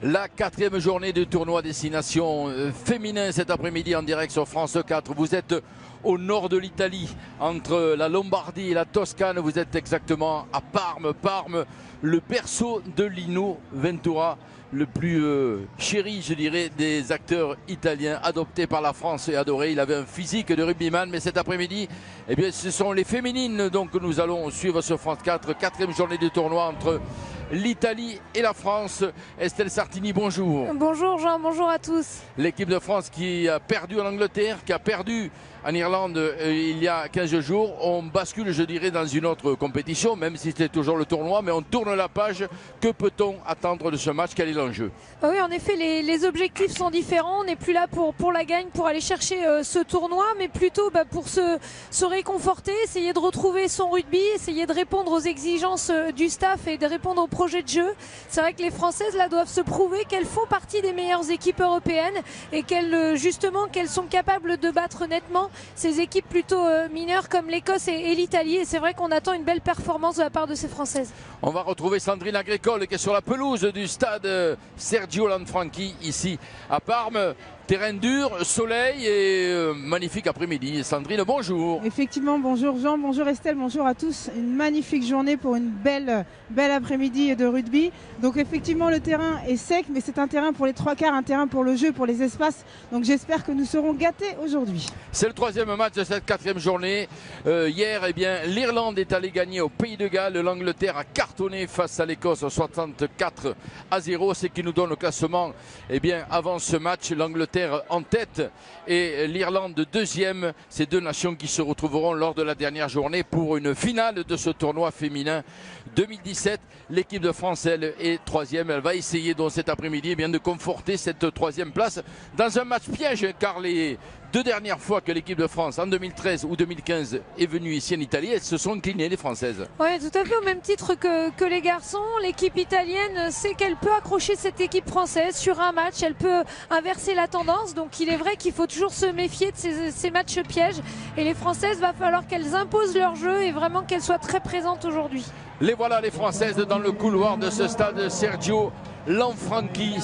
La quatrième journée du tournoi Destination féminin cet après-midi en direct sur France 4. Vous êtes au nord de l'Italie, entre la Lombardie et la Toscane. Vous êtes exactement à Parme. Parme, le berceau de Lino Ventura, le plus chéri, je dirais, des acteurs italiens, adopté par la France et adoré. Il avait un physique de rugbyman, mais cet après-midi, eh bien, ce sont les féminines donc, que nous allons suivre sur France 4. Quatrième journée du tournoi entre l'Italie et la France. Estelle Sartini, bonjour. Bonjour Jean, bonjour à tous. L'équipe de France qui a perdu en Angleterre, qui a perdu en Irlande il y a 15 jours. On bascule, je dirais, dans une autre compétition, même si c'était toujours le tournoi, mais on tourne la page. Que peut-on attendre de ce match? Quel est l'enjeu? Oui, en effet, les objectifs sont différents. On n'est plus là pour la gagne, pour aller chercher ce tournoi, mais plutôt pour se réconforter, essayer de retrouver son rugby, essayer de répondre aux exigences du staff et de répondre au projet de jeu. C'est vrai que les Françaises là doivent se prouver qu'elles font partie des meilleures équipes européennes et qu'elles sont capables de battre nettement ces équipes plutôt mineures comme l'Écosse et l'Italie. Et c'est vrai qu'on attend une belle performance de la part de ces Françaises. On va retrouver Sandrine Agricole qui est sur la pelouse du stade Sergio Lanfranchi ici à Parme. Terrain dur, soleil et magnifique après-midi. Sandrine, bonjour. Effectivement, bonjour Jean, bonjour Estelle, bonjour à tous. Une magnifique journée pour une belle après-midi de rugby. Donc effectivement, le terrain est sec, mais c'est un terrain pour les trois quarts, un terrain pour le jeu, pour les espaces. Donc j'espère que nous serons gâtés aujourd'hui. C'est le troisième match de cette quatrième journée. Hier, eh bien, l'Irlande est allée gagner au Pays de Galles. L'Angleterre a cartonné face à l'Écosse 64-0. C'est qui nous donne le classement. Eh bien, avant ce match, l'Angleterre en tête et l'Irlande deuxième. Ces deux nations qui se retrouveront lors de la dernière journée pour une finale de ce tournoi féminin 2017. L'équipe de France, elle, est troisième. Elle va essayer donc cet après-midi eh bien, de conforter cette troisième place dans un match piège, car les deux dernières fois que l'équipe de France, en 2013 ou 2015, est venue ici en Italie, elles se sont inclinées, les Françaises. Oui, tout à fait, au même titre que les garçons. L'équipe italienne sait qu'elle peut accrocher cette équipe française sur un match. Elle peut inverser la tendance. Donc il est vrai qu'il faut toujours se méfier de ces matchs pièges. Et les Françaises, va falloir qu'elles imposent leur jeu et vraiment qu'elles soient très présentes aujourd'hui. Les voilà, les Françaises, dans le couloir de ce stade Sergio Lanfranchi,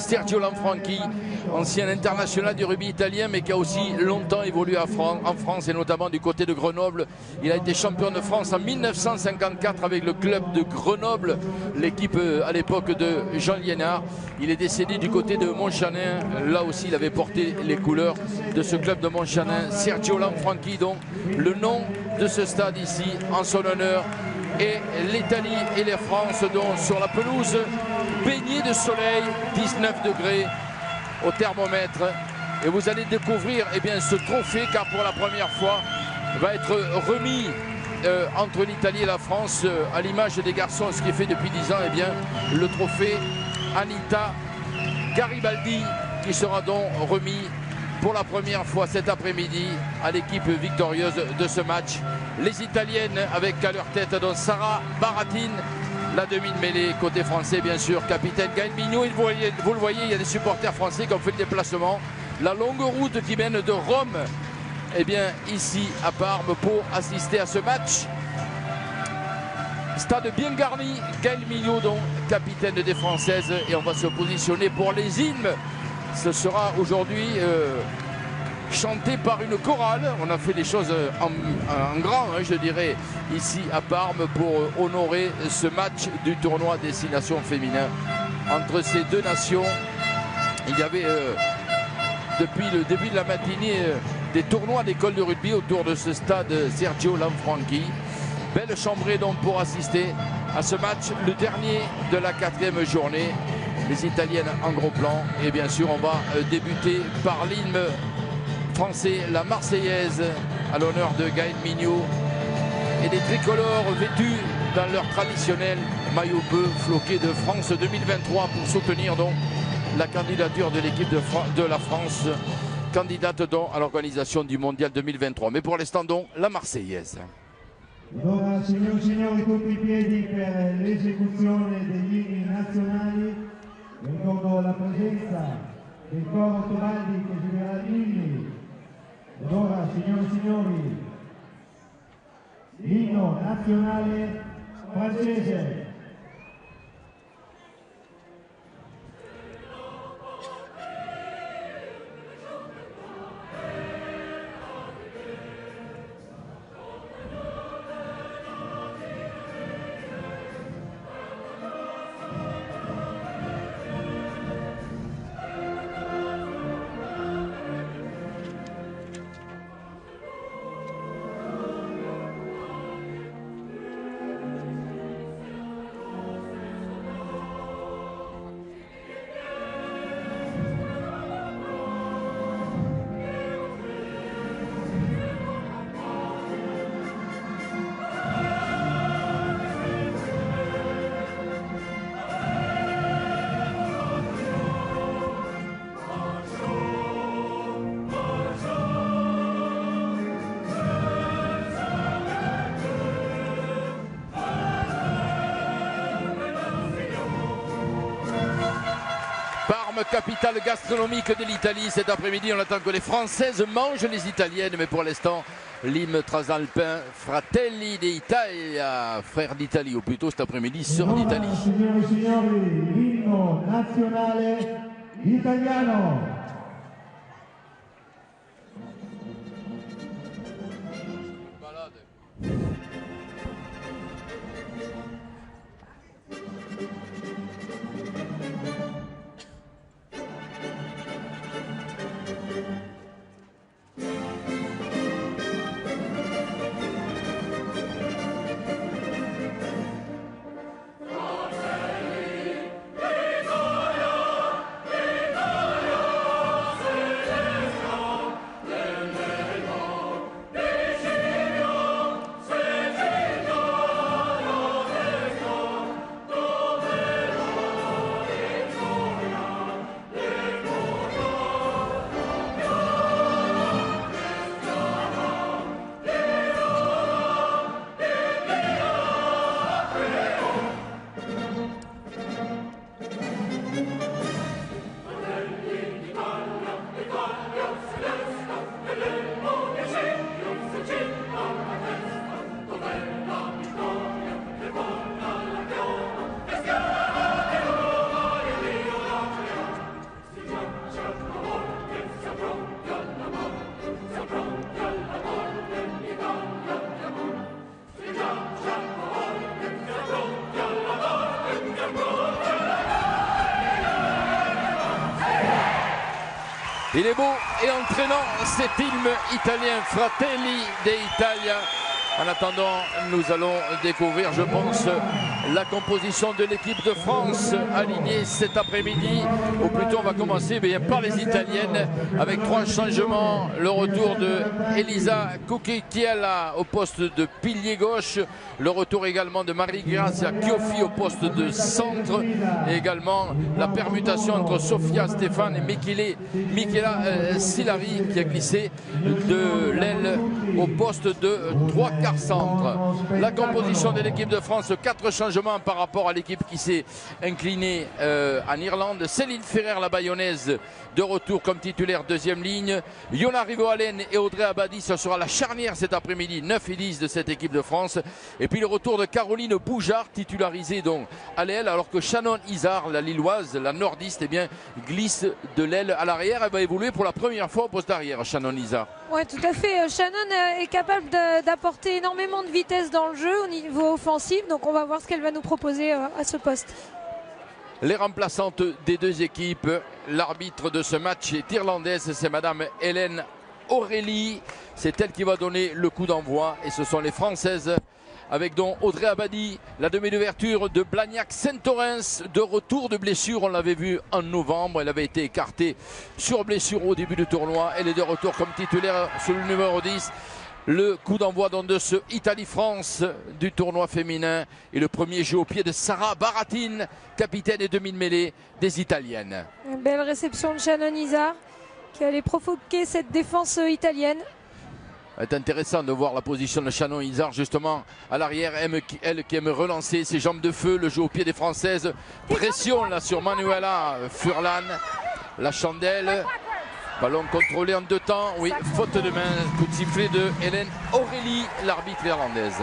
ancien international du rugby italien, mais qui a aussi longtemps évolué en France et notamment du côté de Grenoble. Il a été champion de France en 1954 avec le club de Grenoble, l'équipe à l'époque de Jean Liénard. Il est décédé du côté de Montchanin. Là aussi, il avait porté les couleurs de ce club de Montchanin. Sergio Lanfranchi, donc le nom de ce stade ici en son honneur. Et l'Italie et les France donc sur la pelouse baignée de soleil, 19 degrés au thermomètre. Et vous allez découvrir eh bien, ce trophée, car pour la première fois va être remis entre l'Italie et la France à l'image des garçons, ce qui est fait depuis 10 ans, eh bien, le trophée Anita Garibaldi qui sera donc remis pour la première fois cet après-midi à l'équipe victorieuse de ce match. Les Italiennes avec à leur tête donc Sarah Baratine, la demi de mêlée côté français bien sûr, capitaine Gaël Mignot. Vous le voyez, il y a des supporters français qui ont fait le déplacement. La longue route qui mène de Rome eh bien, ici à Parme pour assister à ce match. Stade bien garni, Gaël Mignot donc capitaine des Françaises, et on va se positionner pour les hymnes. Ce sera aujourd'hui chanté par une chorale. On a fait des choses en grand, hein, je dirais, ici à Parme pour honorer ce match du tournoi Destination féminin entre ces deux nations. Il y avait depuis le début de la matinée des tournois d'école de rugby autour de ce stade Sergio Lanfranchi. Belle chambrée donc pour assister à ce match, le dernier de la quatrième journée. Les Italiennes en gros plan, et bien sûr on va débuter par l'hymne français, la Marseillaise, à l'honneur de Gaël Mignot, et des tricolores vêtus dans leur traditionnel maillot bleu floqué de France 2023 pour soutenir donc la candidature de l'équipe de la France, candidate donc à l'organisation du Mondial 2023. Mais pour l'instant donc la Marseillaise. Allora, signori e signori, tutti i piedi per l'esecuzione degli inni nazionali. Ricordo la presenza del coro Tobaldi che seguirà gli inni. Ed ora, signori e signori, l'inno nazionale francese. Parme, capitale gastronomique de l'Italie. Cet après-midi, on attend que les Françaises mangent les Italiennes. Mais pour l'instant, l'hymne transalpin Fratelli d'Italia, frères d'Italie, ou plutôt cet après-midi, sœurs d'Italie. Signore e signori, l'inno nazionale italiano. Il est beau et entraînant cet hymne italien Fratelli d'Italia. En attendant, nous allons découvrir, je pense, la composition de l'équipe de France alignée cet après-midi. Ou plutôt, on va commencer par les Italiennes avec 3 changements. Le retour de Elisa Cucchiella au poste de pilier gauche. Le retour également de Marie-Grazia Chioffi au poste de centre. Et également la permutation entre Sofia Stéphane et Michela Silari qui a glissé de l'aile au poste de 3 quarts centre. La composition de l'équipe de France, 4 changements par rapport à l'équipe qui s'est inclinée en Irlande. Céline Ferrer, la bayonnaise, de retour comme titulaire deuxième ligne. Yona Rivoalen et Audrey Abadi, ce sera la charnière cet après-midi, 9 et 10 de cette équipe de France. Et puis le retour de Caroline Boujard, titularisée donc à l'aile, alors que Shannon Izard, la lilloise, la nordiste, glisse de l'aile à l'arrière. Elle va évoluer pour la première fois au poste d'arrière, Shannon Izard. Oui, tout à fait. Shannon est capable d'apporter énormément de vitesse dans le jeu au niveau offensif. Donc on va voir ce qu'elle va nous proposer à ce poste. Les remplaçantes des deux équipes, l'arbitre de ce match est irlandaise, c'est Madame Hélène Aurélie. C'est elle qui va donner le coup d'envoi et ce sont les Françaises avec donc Audrey Abadi, la demi d'ouverture de Blagnac-Saint-Orens, de retour de blessure, on l'avait vu en novembre, elle avait été écartée sur blessure au début du tournoi, elle est de retour comme titulaire sur le numéro 10. Le coup d'envoi de ce Italie-France du tournoi féminin et le premier jeu au pied de Sarah Baratine, capitaine et demi de mêlée des Italiennes. Une belle réception de Shannon Izard qui allait provoquer cette défense italienne. C'est intéressant de voir la position de Shannon Izard justement à l'arrière, elle qui aime relancer ses jambes de feu, le jeu au pied des Françaises. Pression là sur Manuela Furlan, la chandelle. Ballon contrôlé en 2 temps, oui, faute de main, coup de sifflet de Hélène Aurélie, l'arbitre irlandaise.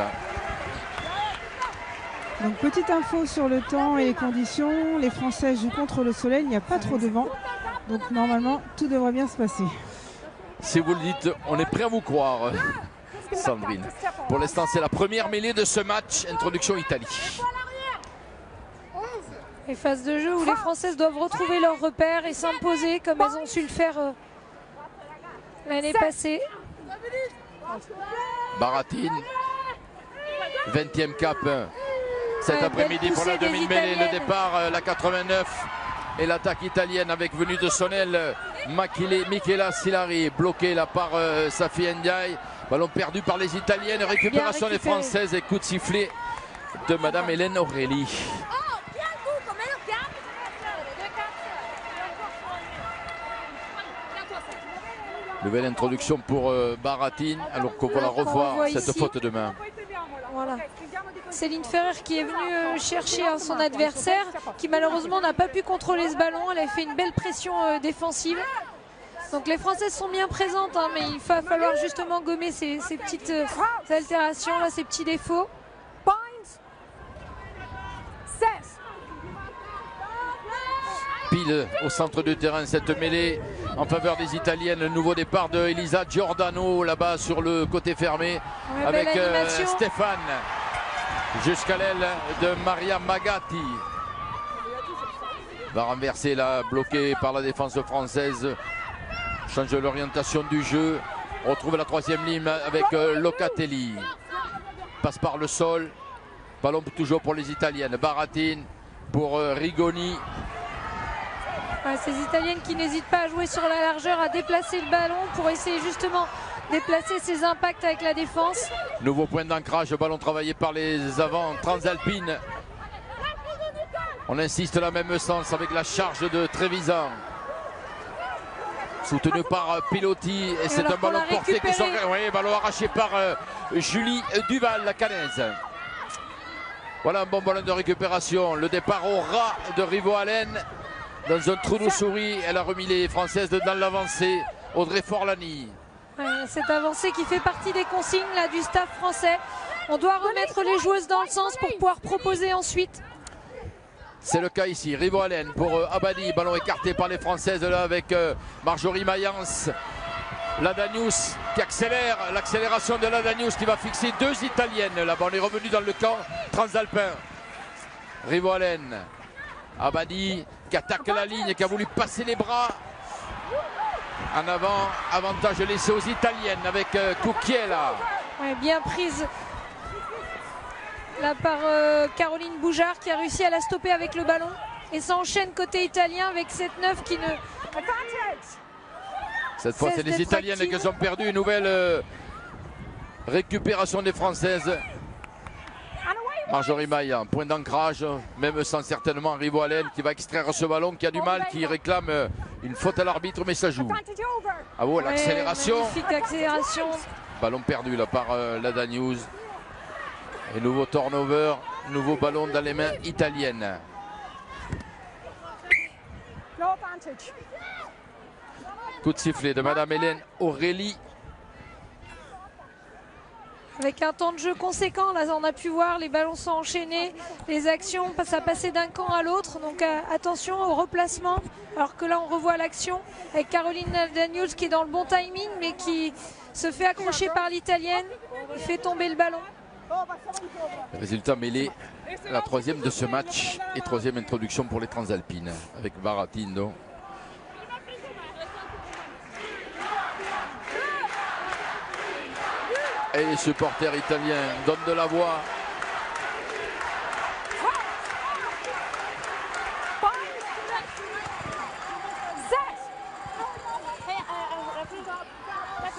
Donc petite info sur le temps et les conditions, les Français jouent contre le soleil, il n'y a pas trop de vent, donc normalement tout devrait bien se passer. Si vous le dites, on est prêt à vous croire, Sandrine. Pour l'instant, c'est la première mêlée de ce match, introduction Italie. Les phases de jeu où les Françaises doivent retrouver leurs repères et s'imposer comme elles ont su le faire l'année passée. Baratine, 20e cap cet après-midi pour la demi-mêlée. Le départ, la 89 et l'attaque italienne avec venue de son aile Michela Silari, bloquée là par Safi Ndiaye. Ballon perdu par les Italiennes, récupération des Françaises et coup de sifflet de Madame Hélène Aurélie. Nouvelle introduction pour Baratine, alors qu'on va la revoir, cette faute de main. Voilà. Céline Ferrer qui est venue chercher son adversaire, qui malheureusement n'a pas pu contrôler ce ballon. Elle a fait une belle pression défensive. Donc les Françaises sont bien présentes, hein, mais il va falloir justement gommer ces petites altérations, là, ces petits défauts. Pile au centre du terrain, cette mêlée en faveur des Italiennes. Le nouveau départ de Elisa Giordano là-bas sur le côté fermé, ouais, avec Stéphane jusqu'à l'aile de Maria Magatti. Va renverser là, bloqué par la défense française. Change l'orientation du jeu. On retrouve la troisième ligne avec Locatelli. Passe par le sol. Ballon toujours pour les Italiennes. Baratine pour Rigoni. Ouais, ces Italiennes qui n'hésitent pas à jouer sur la largeur, à déplacer le ballon pour essayer justement déplacer ses impacts avec la défense. Nouveau point d'ancrage, ballon travaillé par les avants transalpines. On insiste dans le même sens avec la charge de Trevisan. Soutenu par Pilotti, et c'est un ballon porté qui sort. Oui, ballon arraché par Julie Duval, la canaise. Voilà un bon ballon de récupération. Le départ au ras de Rivo Allen. Dans un trou de souris, elle a remis les Françaises dans l'avancée. Audrey Forlani. Ouais, cette avancée qui fait partie des consignes là, du staff français. On doit remettre les joueuses dans le sens pour pouvoir proposer ensuite. C'est le cas ici. Rivo Allen pour Abadi. Ballon écarté par les Françaises là avec Marjorie Mayence. Ladanius qui accélère. L'accélération de Ladanius qui va fixer deux Italiennes. Là-bas, on est revenu dans le camp transalpin. Rivo Allen. Abadi qui attaque la ligne, qui a voulu passer les bras. En avant, avantage laissé aux Italiennes avec Cucchiella. Ouais, bien prise là par Caroline Boujard qui a réussi à la stopper avec le ballon. Et ça enchaîne côté italien avec cette neuf qui ne... Cette fois, c'est les Italiennes qui ont perdu. Une nouvelle récupération des Françaises. Marjorie Maillan, point d'ancrage, même sans certainement Rivo Allen qui va extraire ce ballon, qui a du mal, qui réclame une faute à l'arbitre, mais ça joue. Ah bon, l'accélération. Magnifique accélération. Ballon perdu là par Lada News. Et nouveau turnover, nouveau ballon dans les mains italiennes. Coup de sifflet de Madame Hélène Aurélie. Avec un temps de jeu conséquent, là on a pu voir, les ballons sont enchaînés, les actions, ça passait d'un camp à l'autre, donc attention au replacement, alors que là on revoit l'action avec Caroline Daniels qui est dans le bon timing, mais qui se fait accrocher par l'italienne, qui fait tomber le ballon. Résultat mêlé, la troisième de ce match et troisième introduction pour les Transalpines, avec Baratino. Et les supporters italiens donnent de la voix.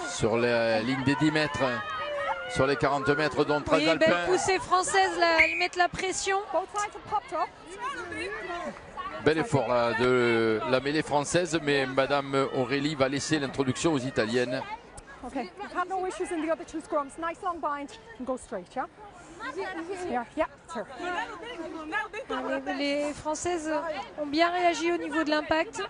Sur la ligne des 10 mètres, sur les 40 mètres dont Transalpin. Oui, belle poussée française, là, elles mettent la pression. Bel effort là, de la mêlée française, mais Madame Aurélie va laisser l'introduction aux Italiennes. Okay, have no issues in the other two scrums. Nice long bind and go straight, yeah? Here, yeah, sir. Les Françaises ont bien réagi au niveau de l'impact.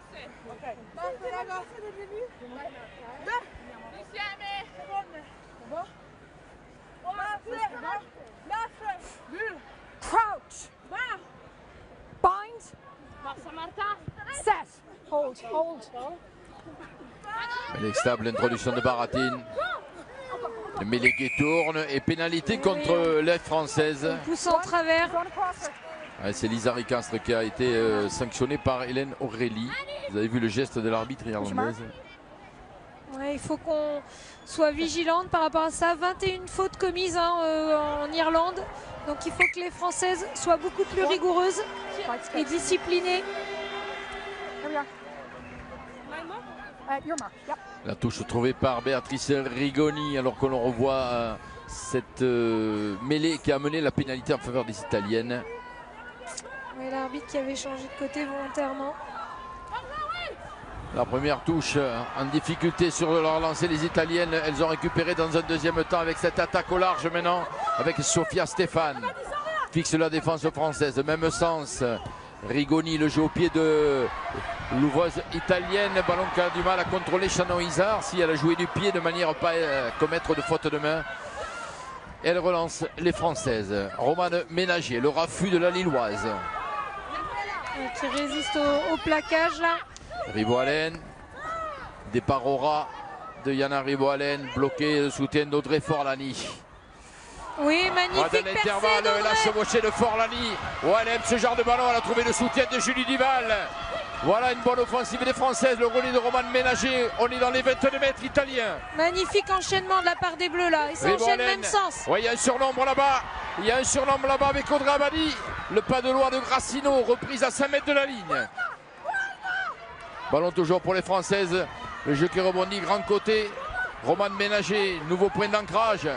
Crouch. Bind. Set. Hold, hold. Elle est stable, l'introduction de Baratine. Le mêlée qui tourne et pénalité contre l'aide française. Pousse en travers. C'est Lisa Ricastre qui a été sanctionnée par Hélène Aurélie. Vous avez vu le geste de l'arbitre irlandaise. Ouais, il faut qu'on soit vigilante par rapport à ça. 21 fautes commises en Irlande. Donc il faut que les Françaises soient beaucoup plus rigoureuses et disciplinées. La touche trouvée par Béatrice Rigoni, alors que l'on revoit cette mêlée qui a amené la pénalité en faveur des Italiennes. Oui, l'arbitre qui avait changé de côté volontairement. La première touche en difficulté sur leur lancée, les Italiennes, elles ont récupéré dans un deuxième temps avec cette attaque au large maintenant. avec Sofia Stéphane. Fixe la défense française, même sens. Rigoni, le jeu au pied de l'ouvreuse italienne. Ballon qui a du mal à contrôler Shannon Izard. Si elle a joué du pied de manière à ne pas commettre de faute de main. Elle relance les Françaises. Romane Ménager, le raffut de la Lilloise. Qui résiste au plaquage là. Rivoalen. Départ au ras de Yana Rivoalen. Bloqué, le soutien d'Audrey Forlani. Oui, magnifique l'intervalle, la chevauchée de Forlani. Oh, elle aime ce genre de ballon. Elle a trouvé le soutien de Julie Duval. Voilà une bonne offensive des Françaises. Le relais de Romane Ménager. On est dans les 22 mètres italiens. Magnifique enchaînement de la part des Bleus là. Ils s'enchaînent même sens. Oui, il y a un surnombre là-bas. Il y a un surnombre là-bas avec Audrey Abadi. Le pas de loi de Grassino, reprise à 5 mètres de la ligne. Ballon toujours pour les Françaises. Le jeu qui rebondit, grand côté. Romane Ménager, nouveau point d'ancrage.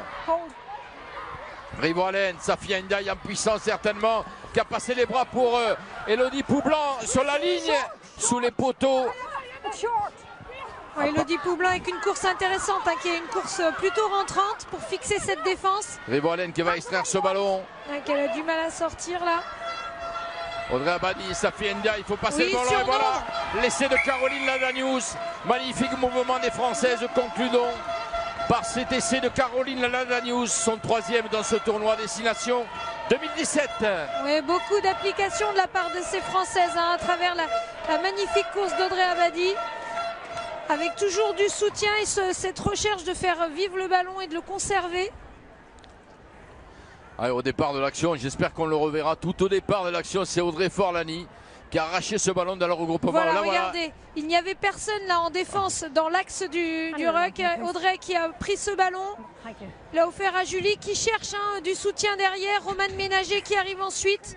Rivoalen, Safia Ndiaye en puissance certainement, qui a passé les bras pour Elodie Poublan sur la ligne, sous les poteaux. Ouais, Elodie Poublan avec une course intéressante, hein, qui est une course plutôt rentrante pour fixer cette défense. Rivoalen qui va extraire ce ballon. Qu'elle a du mal à sortir là. Audrey Abadi, Safia Ndiaye, il faut passer le ballon. Et voilà, l'essai de Caroline Ladanius. Magnifique mouvement des Françaises, concludons par cet essai de Caroline Ladanius, son 3e dans ce tournoi Destination 2017. Oui, beaucoup d'applications de la part de ces Françaises, hein, à travers la magnifique course d'Audrey Abadi, avec toujours du soutien et cette recherche de faire vivre le ballon et de le conserver. Allez, au départ de l'action, j'espère qu'on le reverra tout au départ de l'action, c'est Audrey Forlani qui a arraché ce ballon dans le regroupement. Voilà, là, regardez, voilà. Il n'y avait personne là en défense dans l'axe du ruck. Audrey qui a pris ce ballon, l'a offert à Julie qui cherche du soutien derrière. Romane Ménager qui arrive ensuite.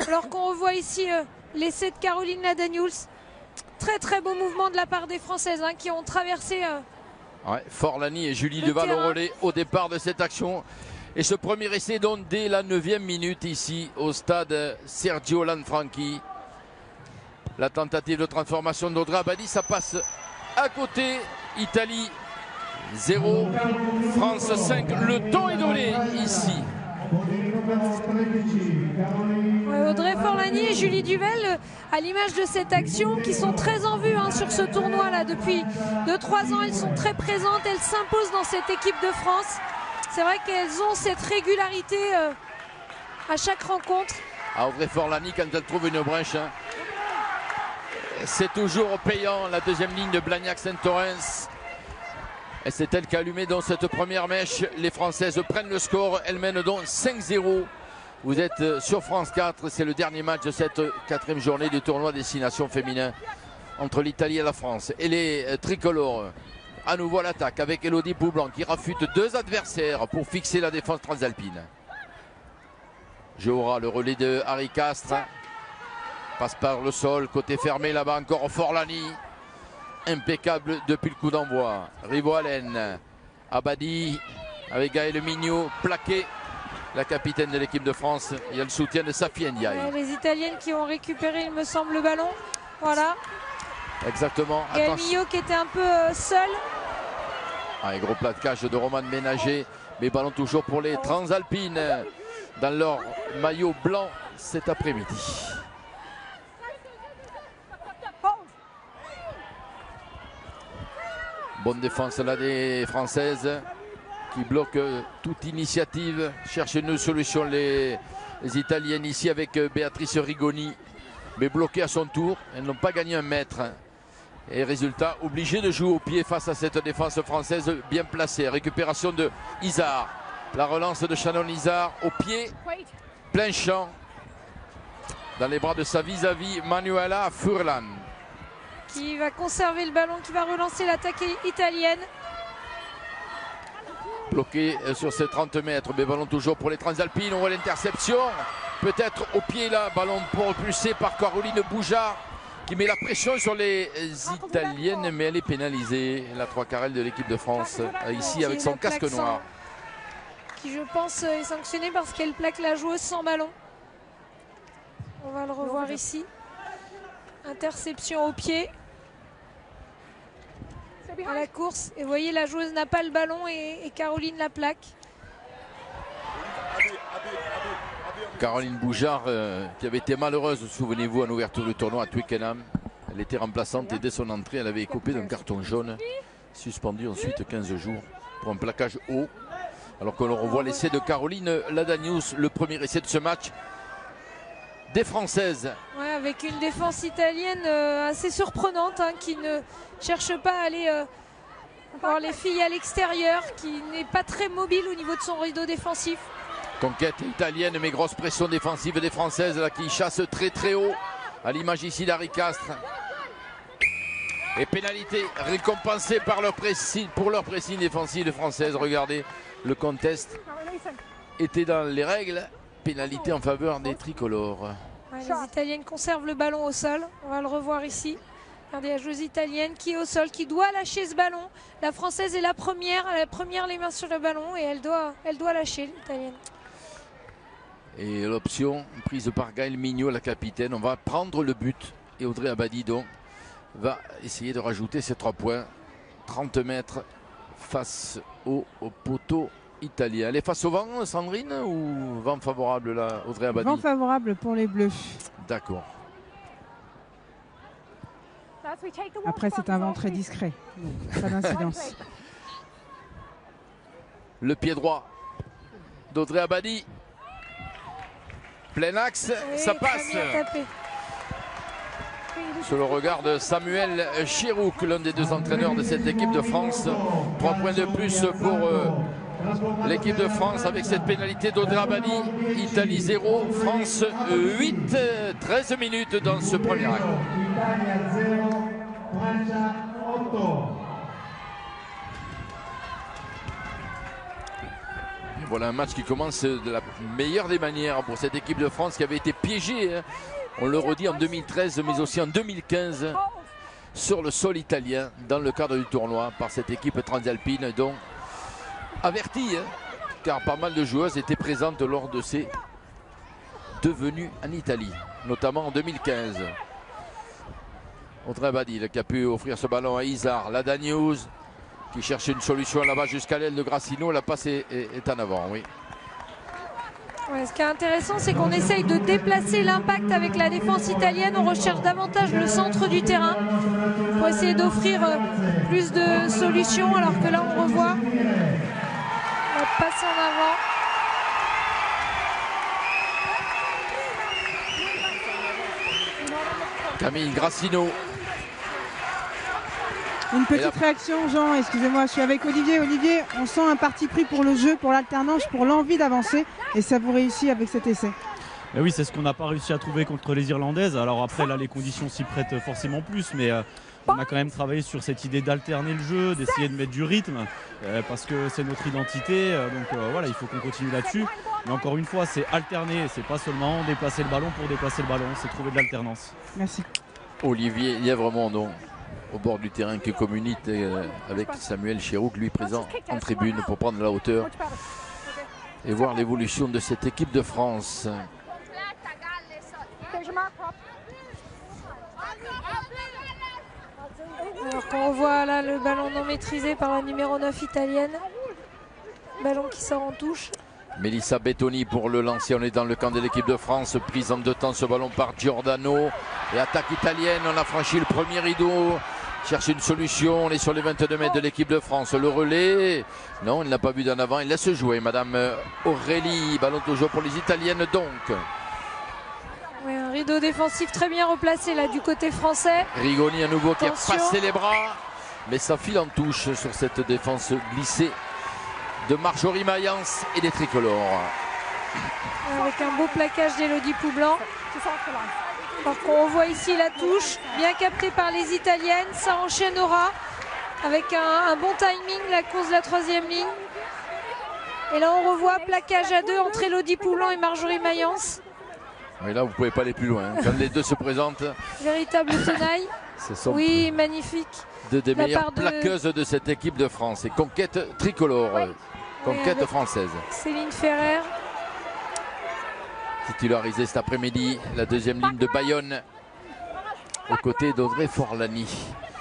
Alors qu'on revoit ici l'essai de Caroline Ladanius. Très très beau mouvement de la part des Françaises, hein, qui ont traversé ouais, Forlani et Julie Duval au relais au départ de cette action. Et ce premier essai donc dès la 9e minute ici au stade Sergio Lanfranchi. La tentative de transformation d'Audrey Abadi, ça passe à côté. Italie 0, France 5. Le temps est donné ici. Ouais, Audrey Forlani et Julie Duval, à l'image de cette action, qui sont très en vue, hein, sur ce tournoi là depuis 2-3 ans. Elles sont très présentes, elles s'imposent dans cette équipe de France. C'est vrai qu'elles ont cette régularité à chaque rencontre. À Audrey Forlani, quand elle trouve une brèche, hein, c'est toujours payant. La deuxième ligne de Blagnac-Saint-Orens. Et c'est elle qui a allumé dans cette première mèche. Les Françaises prennent le score. Elles mènent donc 5-0. Vous êtes sur France 4. C'est le dernier match de cette 4e journée du tournoi Destination féminin entre l'Italie et la France. Et les tricolores, à nouveau à l'attaque avec Elodie Poublan qui rafute 2 adversaires pour fixer la défense transalpine. Johora, le relais de Harry Castres. Passe par le sol, côté fermé là-bas encore Forlani. Impeccable depuis le coup d'envoi. Rivoalen, Abadi avec Gaëlle Mignot, plaqué. La capitaine de l'équipe de France. Il y a le soutien de Safia Ndiaye. Ouais, les Italiennes qui ont récupéré, il me semble, le ballon. Voilà. Exactement. Gaëlle Mignot qui était un peu seule. Un gros plaquage de Romane Ménager. Mais ballon toujours pour les Transalpines dans leur maillot blanc cet après-midi. Bonne défense là des Françaises qui bloquent toute initiative. Cherchent une solution les Italiennes ici avec Béatrice Rigoni. Mais bloquées à son tour. Elles n'ont pas gagné un mètre. Et résultat, obligé de jouer au pied face à cette défense française bien placée. Récupération de Izard. La relance de Shannon Izard au pied. Plein champ. Dans les bras de sa vis-à-vis Manuela Furlan. Qui va conserver le ballon, qui va relancer l'attaque italienne. Bloqué sur ces 30 mètres, mais ballon toujours pour les Transalpines. On voit l'interception, peut-être au pied là, ballon propulsé par Caroline Boujard qui met la pression sur les Italiennes, mais elle est pénalisée. La 3/4 de l'équipe de France, ici avec son casque noir. Qui je pense est sanctionnée parce qu'elle plaque la joueuse sans ballon. On va le revoir ici. Interception au pied. À la course, et vous voyez la joueuse n'a pas le ballon et Caroline la plaque. Caroline Boujard, qui avait été malheureuse, souvenez-vous, en ouverture du tournoi à Twickenham. Elle était remplaçante et dès son entrée, elle avait écopé d'un carton jaune, suspendue ensuite 15 jours pour un plaquage haut. Alors que l'on revoit l'essai de Caroline Ladanius, le premier essai de ce match des Françaises. Ouais, avec une défense italienne assez surprenante, hein, qui ne cherche pas à aller voir les filles à l'extérieur, qui n'est pas très mobile au niveau de son rideau défensif. Conquête italienne, mais grosse pression défensive des Françaises là, qui chassent très très haut, à l'image ici d'Harry Castres. Et pénalité récompensée par pour leur pressing défensif des Françaises. Regardez, le contest était dans les règles. Pénalité en faveur des tricolores. Ouais, les Italiennes conservent le ballon au sol. On va le revoir ici. Regardez la joueuse italienne qui est au sol, qui doit lâcher ce ballon. La Française est la première les mains sur le ballon et elle doit lâcher, l'Italienne. Et l'option prise par Gaëlle Mignot, la capitaine. On va prendre le but et Audrey Abadi donc va essayer de rajouter ses 3 points. 30 mètres face au poteau italien. Elle est face au vent, Sandrine, ou vent favorable là, Audrey Abadi? Vent favorable pour les Bleus. D'accord. Après, c'est un vent très discret, donc pas d'incidence. Le pied droit d'Audrey Abadi. Plein axe, oui, ça passe. Sur le regard de Samuel Chirouk, l'un des 2 entraîneurs de cette équipe de France. 3 points de plus pour l'équipe de France avec cette pénalité d'Audrey Abadi. Italie 0, France 8. 13 minutes dans ce premier acte. Et voilà un match qui commence de la meilleure des manières pour cette équipe de France qui avait été piégée, hein. On le redit en 2013 mais aussi en 2015 sur le sol italien dans le cadre du tournoi par cette équipe transalpine, donc avertie, hein, car pas mal de joueuses étaient présentes lors de ces 2 venues en Italie, notamment en 2015. Audrey Abadi qui a pu offrir ce ballon à Isar, Ladanius qui cherche une solution là-bas jusqu'à l'aile de Grassino. La passe est en avant, oui. Ouais, ce qui est intéressant, c'est qu'on essaye de déplacer l'impact avec la défense italienne. On recherche davantage le centre du terrain pour essayer d'offrir plus de solutions, alors que là, on revoit la passe en avant. Camille Grassino. Une petite réaction, Jean, excusez-moi, je suis avec Olivier. Olivier, on sent un parti pris pour le jeu, pour l'alternance, pour l'envie d'avancer, et ça vous réussit avec cet essai. Et oui, c'est ce qu'on n'a pas réussi à trouver contre les Irlandaises. Alors après, là, les conditions s'y prêtent forcément plus, mais on a quand même travaillé sur cette idée d'alterner le jeu, d'essayer de mettre du rythme, parce que c'est notre identité. Donc voilà, il faut qu'on continue là-dessus. Mais encore une fois, c'est alterner, c'est pas seulement déplacer le ballon pour déplacer le ballon, c'est trouver de l'alternance. Merci. Olivier Lièvremont, donc, au bord du terrain, qui communique avec Samuel Chirouk, lui présent en tribune pour prendre la hauteur et voir l'évolution de cette équipe de France. Alors qu'on revoit là le ballon non maîtrisé par la numéro 9 italienne. Ballon qui sort en touche. Melissa Bettoni pour le lancer. On est dans le camp de l'équipe de France. Prise en 2 temps ce ballon par Giordano. Et attaque italienne. On a franchi le premier rideau. Cherche une solution. On est sur les 22 mètres de l'équipe de France. Le relais. Non, il n'a pas vu d'en avant. Il laisse jouer. Madame Aurélie. Ballon toujours pour les Italiennes donc. Oui, un rideau défensif très bien replacé là du côté français. Rigoni à nouveau qui a Attention. passé les bras. Mais ça file en touche sur cette défense glissée de Marjorie Mayence et des tricolores. Avec un beau plaquage d'Élodie Poublan. Alors qu'on revoit ici la touche, bien captée par les Italiennes. Ça enchaînera avec un bon timing, la course de la 3e ligne. Et là on revoit plaquage à 2 entre Élodie Poublan et Marjorie Mayence. Oui, là vous ne pouvez pas aller plus loin. Quand les deux se présentent, Véritable tenaille. ce sont Oui, magnifique. deux des La meilleures part de- plaqueuses de cette équipe de France. Et conquête tricolore, conquête avec- française. Céline Ferrer. Titularisée cet après-midi, la 2e ligne de Bayonne, aux côtés d'Audrey Forlani.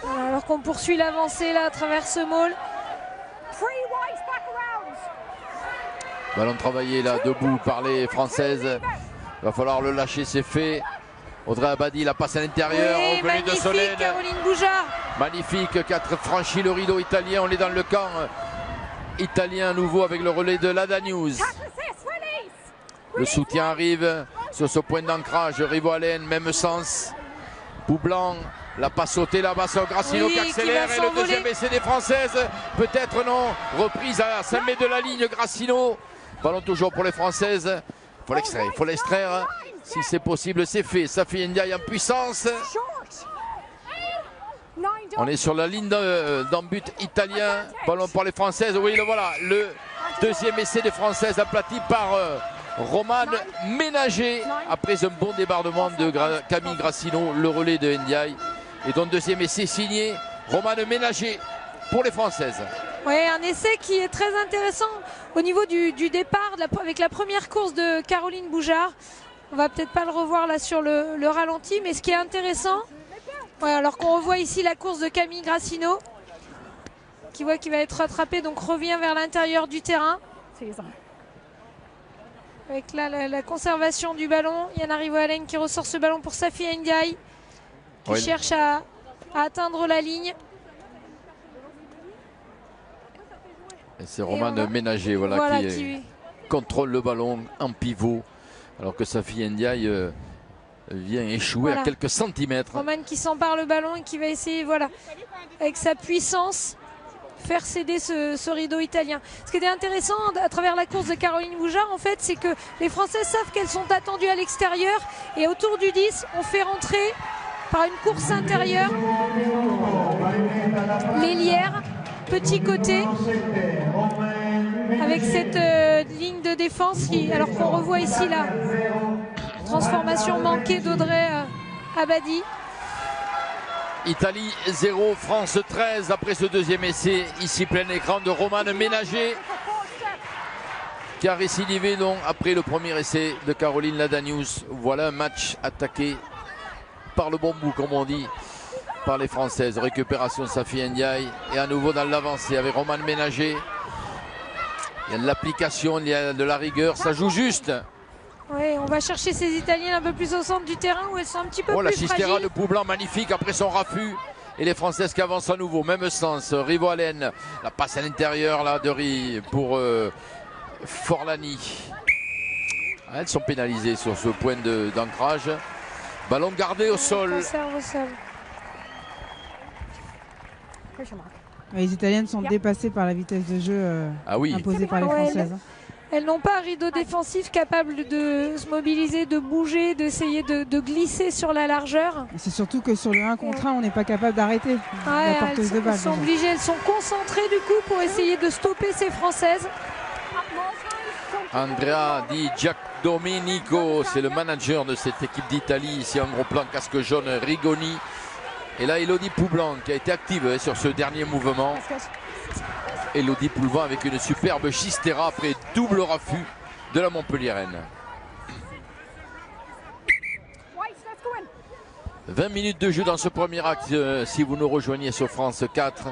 Voilà, alors qu'on poursuit l'avancée là à travers ce môle. Ballon travaillé là, debout par les Françaises. Il va falloir le lâcher, c'est fait. Audrey Abadi, la passe à l'intérieur. Oui, Revenue de Solène. Caroline Boujard. Magnifique, 4 franchi le rideau italien. On est dans le camp italien à nouveau avec le relais de l'Ada News. Le soutien arrive sur ce point d'ancrage. Rivo Allen, même sens. Poublan, la passe sautée là-bas sur Grassino qui accélère. Et le deuxième essai des Françaises. Peut-être non. Reprise à 5 mètres de la ligne, Grassino. Ballon toujours pour les Françaises. Il faut l'extraire. Si c'est possible, c'est fait. Safi Ndiaye en puissance. On est sur la ligne d'un but italien. Ballon pour les Françaises. Oui, le voilà. Le deuxième essai des Françaises aplati par Romane Ménager. Après un bon débordement de Camille Grassino, le relais de Ndiaye. Et donc deuxième essai signé Romane Ménager pour les Françaises. Oui, un essai qui est très intéressant au niveau du départ avec la première course de Caroline Boujard. On va peut-être pas le revoir là sur le ralenti, mais ce qui est intéressant, ouais, alors qu'on revoit ici la course de Camille Grassino, qui va être rattrapée, donc revient vers l'intérieur du terrain. Avec là la conservation du ballon, Yana Rivo-Allen qui ressort ce ballon pour Safi Ndiaye, qui cherche à atteindre la ligne. Et c'est Romane Ménager qui contrôle le ballon en pivot, alors que Safi Ndiaye vient échouer à quelques centimètres. Romane qui s'empare le ballon et qui va essayer, avec sa puissance, faire céder ce rideau italien. Ce qui était intéressant à travers la course de Caroline Boujard, en fait, c'est que les Françaises savent qu'elles sont attendues à l'extérieur et autour du 10, on fait rentrer par une course intérieure l'ailière, petit côté, avec cette ligne de défense alors qu'on revoit ici la transformation manquée d'Audrey Abadi. Italie 0, France 13 après ce deuxième essai. Ici plein écran de Romane Ménager qui a récidivé donc après le premier essai de Caroline Ladanius. Voilà un match attaqué par le bon bout, comme on dit, par les Françaises. Récupération de Safi Ndiaye et à nouveau dans l'avancée avec Romane Ménager. Il y a de l'application, il y a de la rigueur, ça joue juste. Oui, on va chercher ces Italiennes un peu plus au centre du terrain où elles sont un petit peu plus la Chistera fragiles. de Poublan, magnifique après son raffut. Et les Françaises qui avancent à nouveau, même sens. Rivo Allen, la passe à l'intérieur là de pour Forlani. Elles sont pénalisées sur ce point d'ancrage. Ballon gardé au sol. Conserve au sol. Les Italiennes sont dépassées par la vitesse de jeu imposée par les Françaises. Elles n'ont pas un rideau défensif capable de se mobiliser, de bouger, d'essayer de glisser sur la largeur. C'est surtout que sur le 1 contre 1, on n'est pas capable d'arrêter la porteuse de balle. Elles sont obligées, elles sont concentrées du coup pour essayer de stopper ces Françaises. Andrea Di Giacdomenico, c'est le manager de cette équipe d'Italie. Ici en gros plan, casque jaune, Rigoni. Et là, Elodie Poublan qui a été active sur ce dernier mouvement. Elodie Poublan avec une superbe Chistera après double raffut de la Montpelliéraine. 20 minutes de jeu dans ce premier acte. Si vous nous rejoignez sur France 4,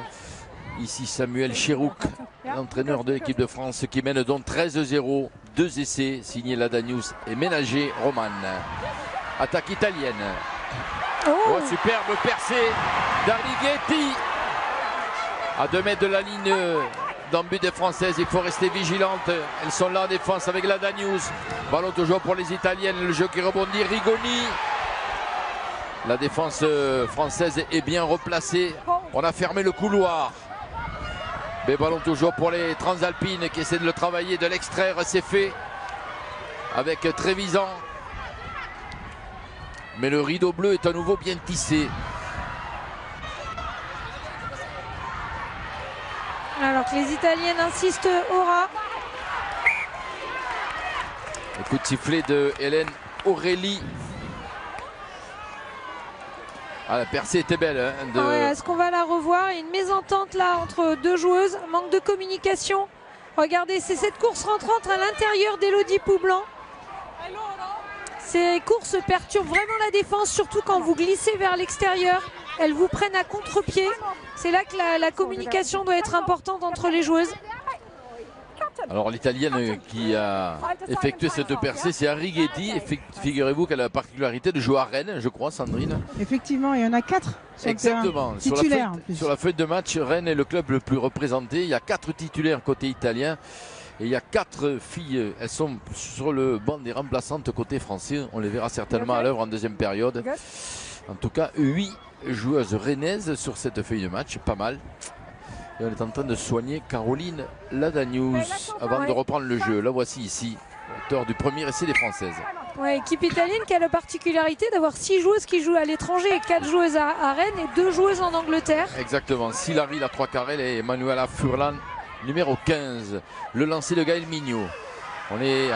ici Samuel Chirouk, l'entraîneur de l'équipe de France qui mène donc 13-0. 2 essais signés Ladanius et Ménager Romane. Attaque italienne. Oh, superbe percée d'Arlighetti. À 2 mètres de la ligne dans le but des Françaises, il faut rester vigilante. Elles sont là en défense avec Ladanius. Ballon toujours pour les Italiennes. Le jeu qui rebondit, Rigoni. La défense française est bien replacée. On a fermé le couloir. Mais ballon toujours pour les Transalpines qui essaient de le travailler, de l'extraire. C'est fait avec Trévisan. Mais le rideau bleu est à nouveau bien tissé. Alors que les Italiennes insistent au ras. Le coup de sifflet de Hélène Aurélie. Ah, la percée était belle. Est-ce qu'on va la revoir? Il y a une mésentente là entre deux joueuses. Manque de communication. Regardez, c'est cette course rentrante à l'intérieur d'Elodie Poublan. Ces courses perturbent vraiment la défense, surtout quand vous glissez vers l'extérieur. Elles vous prennent à contre-pied. C'est là que la communication doit être importante entre les joueuses. Alors l'Italienne qui a effectué cette percée, c'est Arrighetti. Figurez-vous qu'elle a la particularité de jouer à Rennes, je crois, Sandrine. Effectivement, il y en a 4 sur exactement. le terrain, titulaires. Sur la feuille de match, Rennes est le club le plus représenté. Il y a 4 titulaires côté italien. Et il y a 4 filles, elles sont sur le banc des remplaçantes côté français. On les verra certainement à l'œuvre en deuxième période. En tout cas, 8 joueuses rennaises sur cette feuille de match, pas mal. Et on est en train de soigner Caroline Ladagnouz avant de reprendre le jeu. La voici ici, auteur du premier essai des Françaises. Ouais, équipe italienne qui a la particularité d'avoir 6 joueuses qui jouent à l'étranger et 4 joueuses à Rennes et 2 joueuses en Angleterre. Exactement, Silari la 3 carrés et Manuela Furlan numéro 15. Le lancer de Gaël Mignot. On est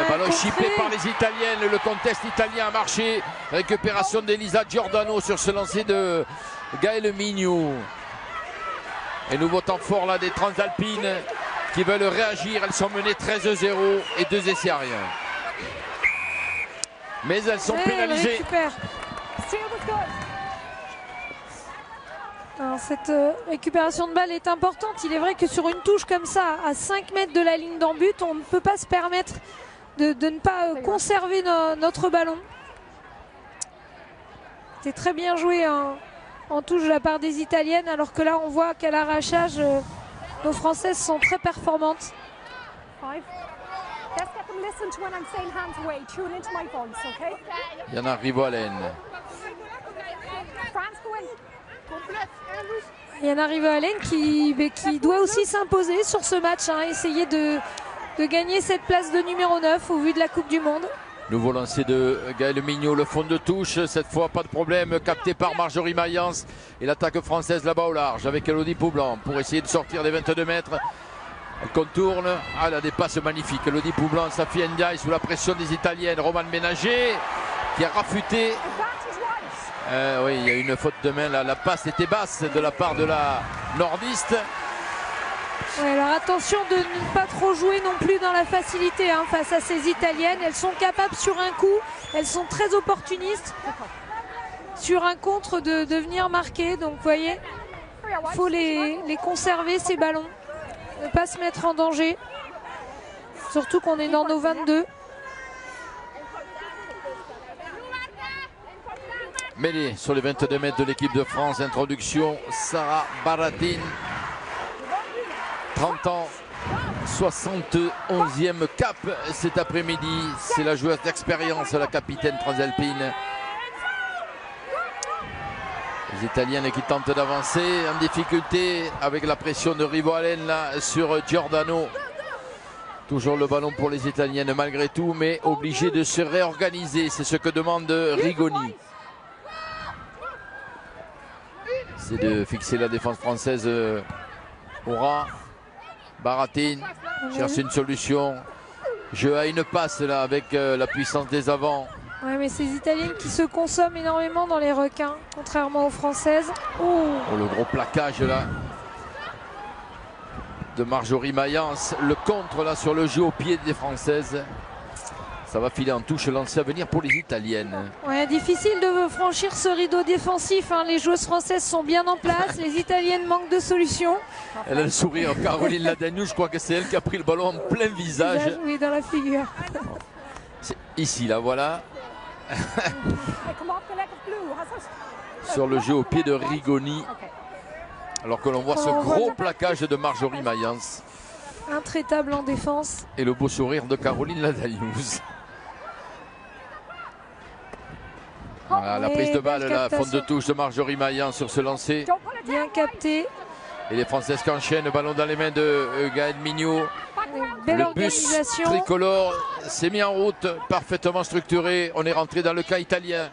ballon chippé par les Italiennes. Le contest italien a marché. Récupération d'Elisa Giordano sur ce lancer de Gaël Mignot. Et nouveau temps fort là des Transalpines qui veulent réagir. Elles sont menées 13-0 et 2 essais à rien. Mais elles sont pénalisées. Alors, cette récupération de balle est importante. Il est vrai que sur une touche comme ça, à 5 mètres de la ligne d'en but, on ne peut pas se permettre de ne pas conserver notre ballon. C'est très bien joué en touche de la part des Italiennes, alors que là on voit qu'à l'arrachage, nos Françaises sont très performantes. Yana Rivolène. Yana Rivolène qui doit aussi s'imposer sur ce match, essayer de gagner cette place de numéro 9 au vu de la Coupe du Monde. Nouveau lancé de Gaël Mignot, le fond de touche, cette fois pas de problème, capté par Marjorie Mayence. Et l'attaque française là-bas au large avec Elodie Poublan pour essayer de sortir des 22 mètres. Elle contourne, elle a des passes magnifiques. Elodie Poublan, Safi Ndiaye sous la pression des Italiennes. Romane Ménager qui a rafuté. Oui, il y a une faute de main là, la passe était basse de la part de la nordiste. Ouais, alors attention de ne pas trop jouer non plus dans la facilité face à ces Italiennes. Elles sont capables sur un coup, elles sont très opportunistes sur un contre de venir marquer. Donc vous voyez, il faut les conserver ces ballons, ne pas se mettre en danger. Surtout qu'on est dans nos 22. Mêlée sur les 22 mètres de l'équipe de France. Introduction, Sarah Baratine. 30 ans, 71e cap cet après-midi. C'est la joueuse d'expérience, la capitaine transalpine. Les Italiennes qui tentent d'avancer en difficulté avec la pression de Rivolène là sur Giordano. Toujours le ballon pour les Italiennes malgré tout, mais obligé de se réorganiser. C'est ce que demande Rigoni. C'est de fixer la défense française au ras. Baratine cherche une solution. Jeu à une passe là avec la puissance des avants. Ouais, mais ces Italiennes qui se consomment énormément dans les requins, contrairement aux Françaises. Oh, le gros plaquage là de Marjorie Mayence. Le contre là sur le jeu au pied des Françaises. Ça va filer en touche, lancé à venir pour les Italiennes. Ouais, difficile de franchir ce rideau défensif. Les joueuses françaises sont bien en place. Les Italiennes manquent de solutions. Elle a le sourire. Caroline Ladagnouz, je crois que c'est elle qui a pris le ballon en plein visage. Oui, dans la figure. Ici, là, voilà. Sur le jeu au pied de Rigoni. Alors que l'on voit ce gros plaquage de Marjorie Mayence. Intraitable en défense. Et le beau sourire de Caroline Ladagnouz. Voilà, la prise de balle, la faute de touche de Marjorie Mayence sur ce lancer. Bien capté. Et les Françaises qui enchaînent, ballon dans les mains de Gaël Mignot. Belle le organisation. bus tricolore s'est mis en route, parfaitement structuré. On est rentré dans le cas italien.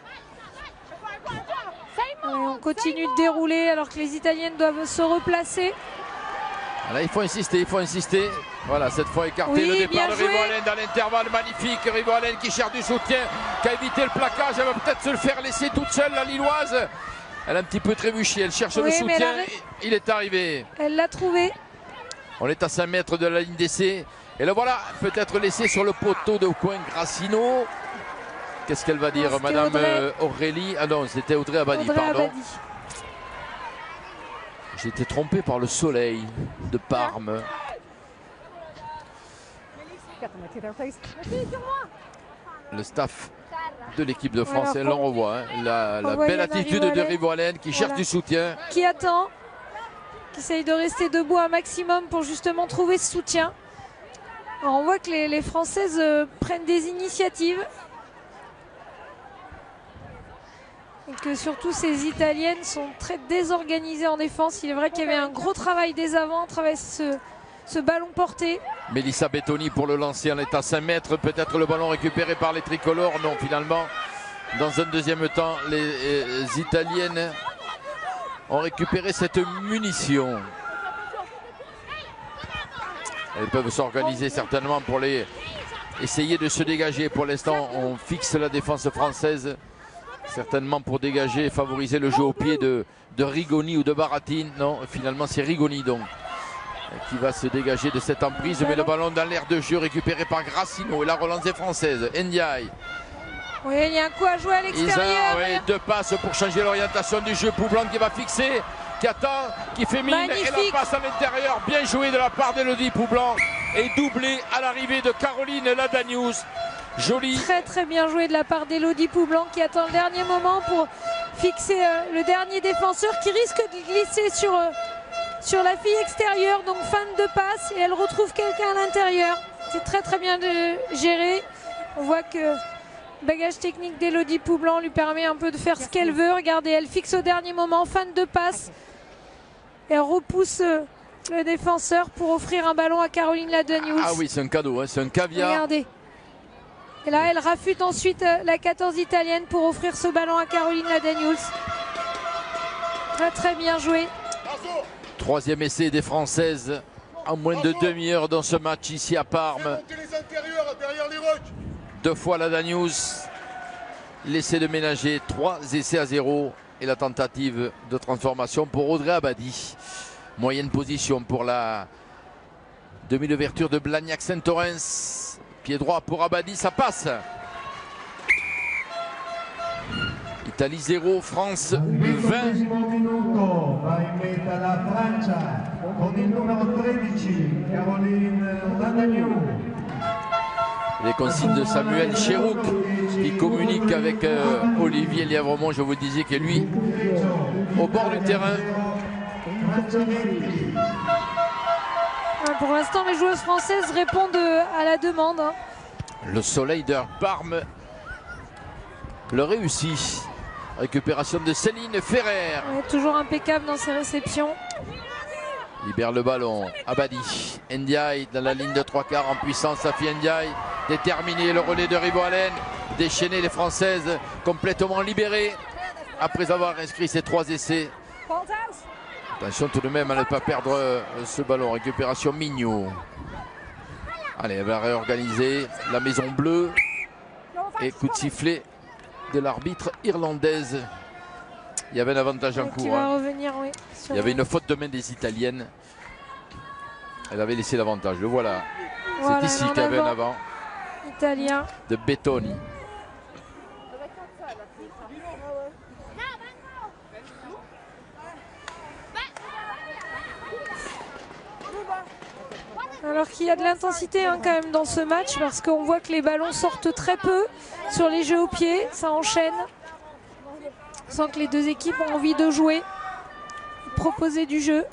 Ouais, on continue de dérouler alors que les Italiennes doivent se replacer. Là, il faut insister, il faut insister. Voilà, cette fois écarté le départ de Rivolène dans l'intervalle magnifique. Rivolène qui cherche du soutien, qui a évité le plaquage. Elle va peut-être se le faire laisser toute seule, la Lilloise. Elle a un petit peu trébuché, elle cherche le soutien. Il est arrivé. Elle l'a trouvé. On est à 5 mètres de la ligne d'essai. Et le voilà, peut-être laissé sur le poteau de coin Grassino. Qu'est-ce qu'elle va dire, Madame Aurélie? Ah non, c'était Audrey Abadi, pardon. Abadi. J'ai été trompé par le soleil de Parme. Get them with you there, please. Le staff de l'équipe de France, Voilà, et l'on revoit hein, la belle attitude de Rivo Allen qui cherche du soutien. Qui attend, qui essaye de rester debout un maximum pour justement trouver ce soutien. Alors on voit que les Françaises prennent des initiatives. Et que surtout ces Italiennes sont très désorganisées en défense. Il est vrai qu'il y avait un gros travail dès avant, travail ce ballon porté. Melissa Bettoni pour le lancer, elle est à 5 mètres. Peut-être le ballon récupéré par les tricolores. Non, finalement, dans un deuxième temps, les Italiennes ont récupéré cette munition. Elles peuvent s'organiser certainement pour essayer de se dégager. Pour l'instant, on fixe la défense française. Certainement pour dégager et favoriser le jeu au pied de Rigoni ou de Baratine. Non, finalement c'est Rigoni donc qui va se dégager de cette emprise. Mais le ballon dans l'air de jeu récupéré par Grassino et la relance des Françaises. Ndiaye. Oui, il y a un coup à jouer à l'extérieur. Oui, 2 passes pour changer l'orientation du jeu. Poublan qui va fixer, qui attend, qui fait mine. Magnifique. Et la passe à l'intérieur. Bien joué de la part d'Elodie Poublan. Et doublé à l'arrivée de Caroline Ladanius. Joli. Très très bien joué de la part d'Elodie Poublan qui attend le dernier moment pour fixer le dernier défenseur qui risque de glisser sur la fille extérieure. Donc fin de passe et elle retrouve quelqu'un à l'intérieur. C'est très très bien géré. On voit que le bagage technique d'Elodie Poublan lui permet un peu de faire ce qu'elle veut. Regardez, elle fixe au dernier moment, fin de passe. Et elle repousse le défenseur pour offrir un ballon à Caroline Ladanius. Ah oui, c'est un cadeau, hein, c'est un caviar. Regardez. Et là, elle rafute ensuite la 14 italienne pour offrir ce ballon à Caroline Ladanius. Très très bien joué. Troisième essai des Françaises en moins de demi-heure dans ce match ici à Parme. 2 fois Ladanius. L'essai de ménager, 3 essais à 0. Et la tentative de transformation pour Audrey Abadi. Moyenne position pour la demi d'ouverture de Blagnac-Saint-Orens. Pied droit pour Abadi, ça passe. Italie 0, France 20. Minuto va in meta la Francia con il numero 13 Caroline Ladanius. Les consignes de Samuel Chérouk qui communique avec Olivier Lièvremont. Je vous disais que lui, au bord du terrain. Pour l'instant, les joueuses françaises répondent à la demande. Le soleil de Parme le réussit. Récupération de Céline Ferrer. Ouais, toujours impeccable dans ses réceptions. Libère le ballon. Abadi. Ndiaye dans la ligne de 3/4 en puissance. Safi Ndiaye. Déterminé le relais de Rivo Allen. Déchaîner les Françaises. Complètement libérées. Après avoir inscrit ses 3 essais. Attention tout de même à ne pas perdre ce ballon. Récupération Mignot. Allez, elle va réorganiser la maison bleue. Et coup de sifflet de l'arbitre irlandaise. Il y avait un avantage en cours. Qui va revenir, oui, il y avait une faute de main des Italiennes. Elle avait laissé l'avantage. Le voilà. C'est ici qu'il y avait un avant. Italien. De Bettoni. Alors qu'il y a de l'intensité quand même dans ce match parce qu'on voit que les ballons sortent très peu sur les jeux au pied, ça enchaîne. On sent que les deux équipes ont envie de jouer, de proposer du jeu.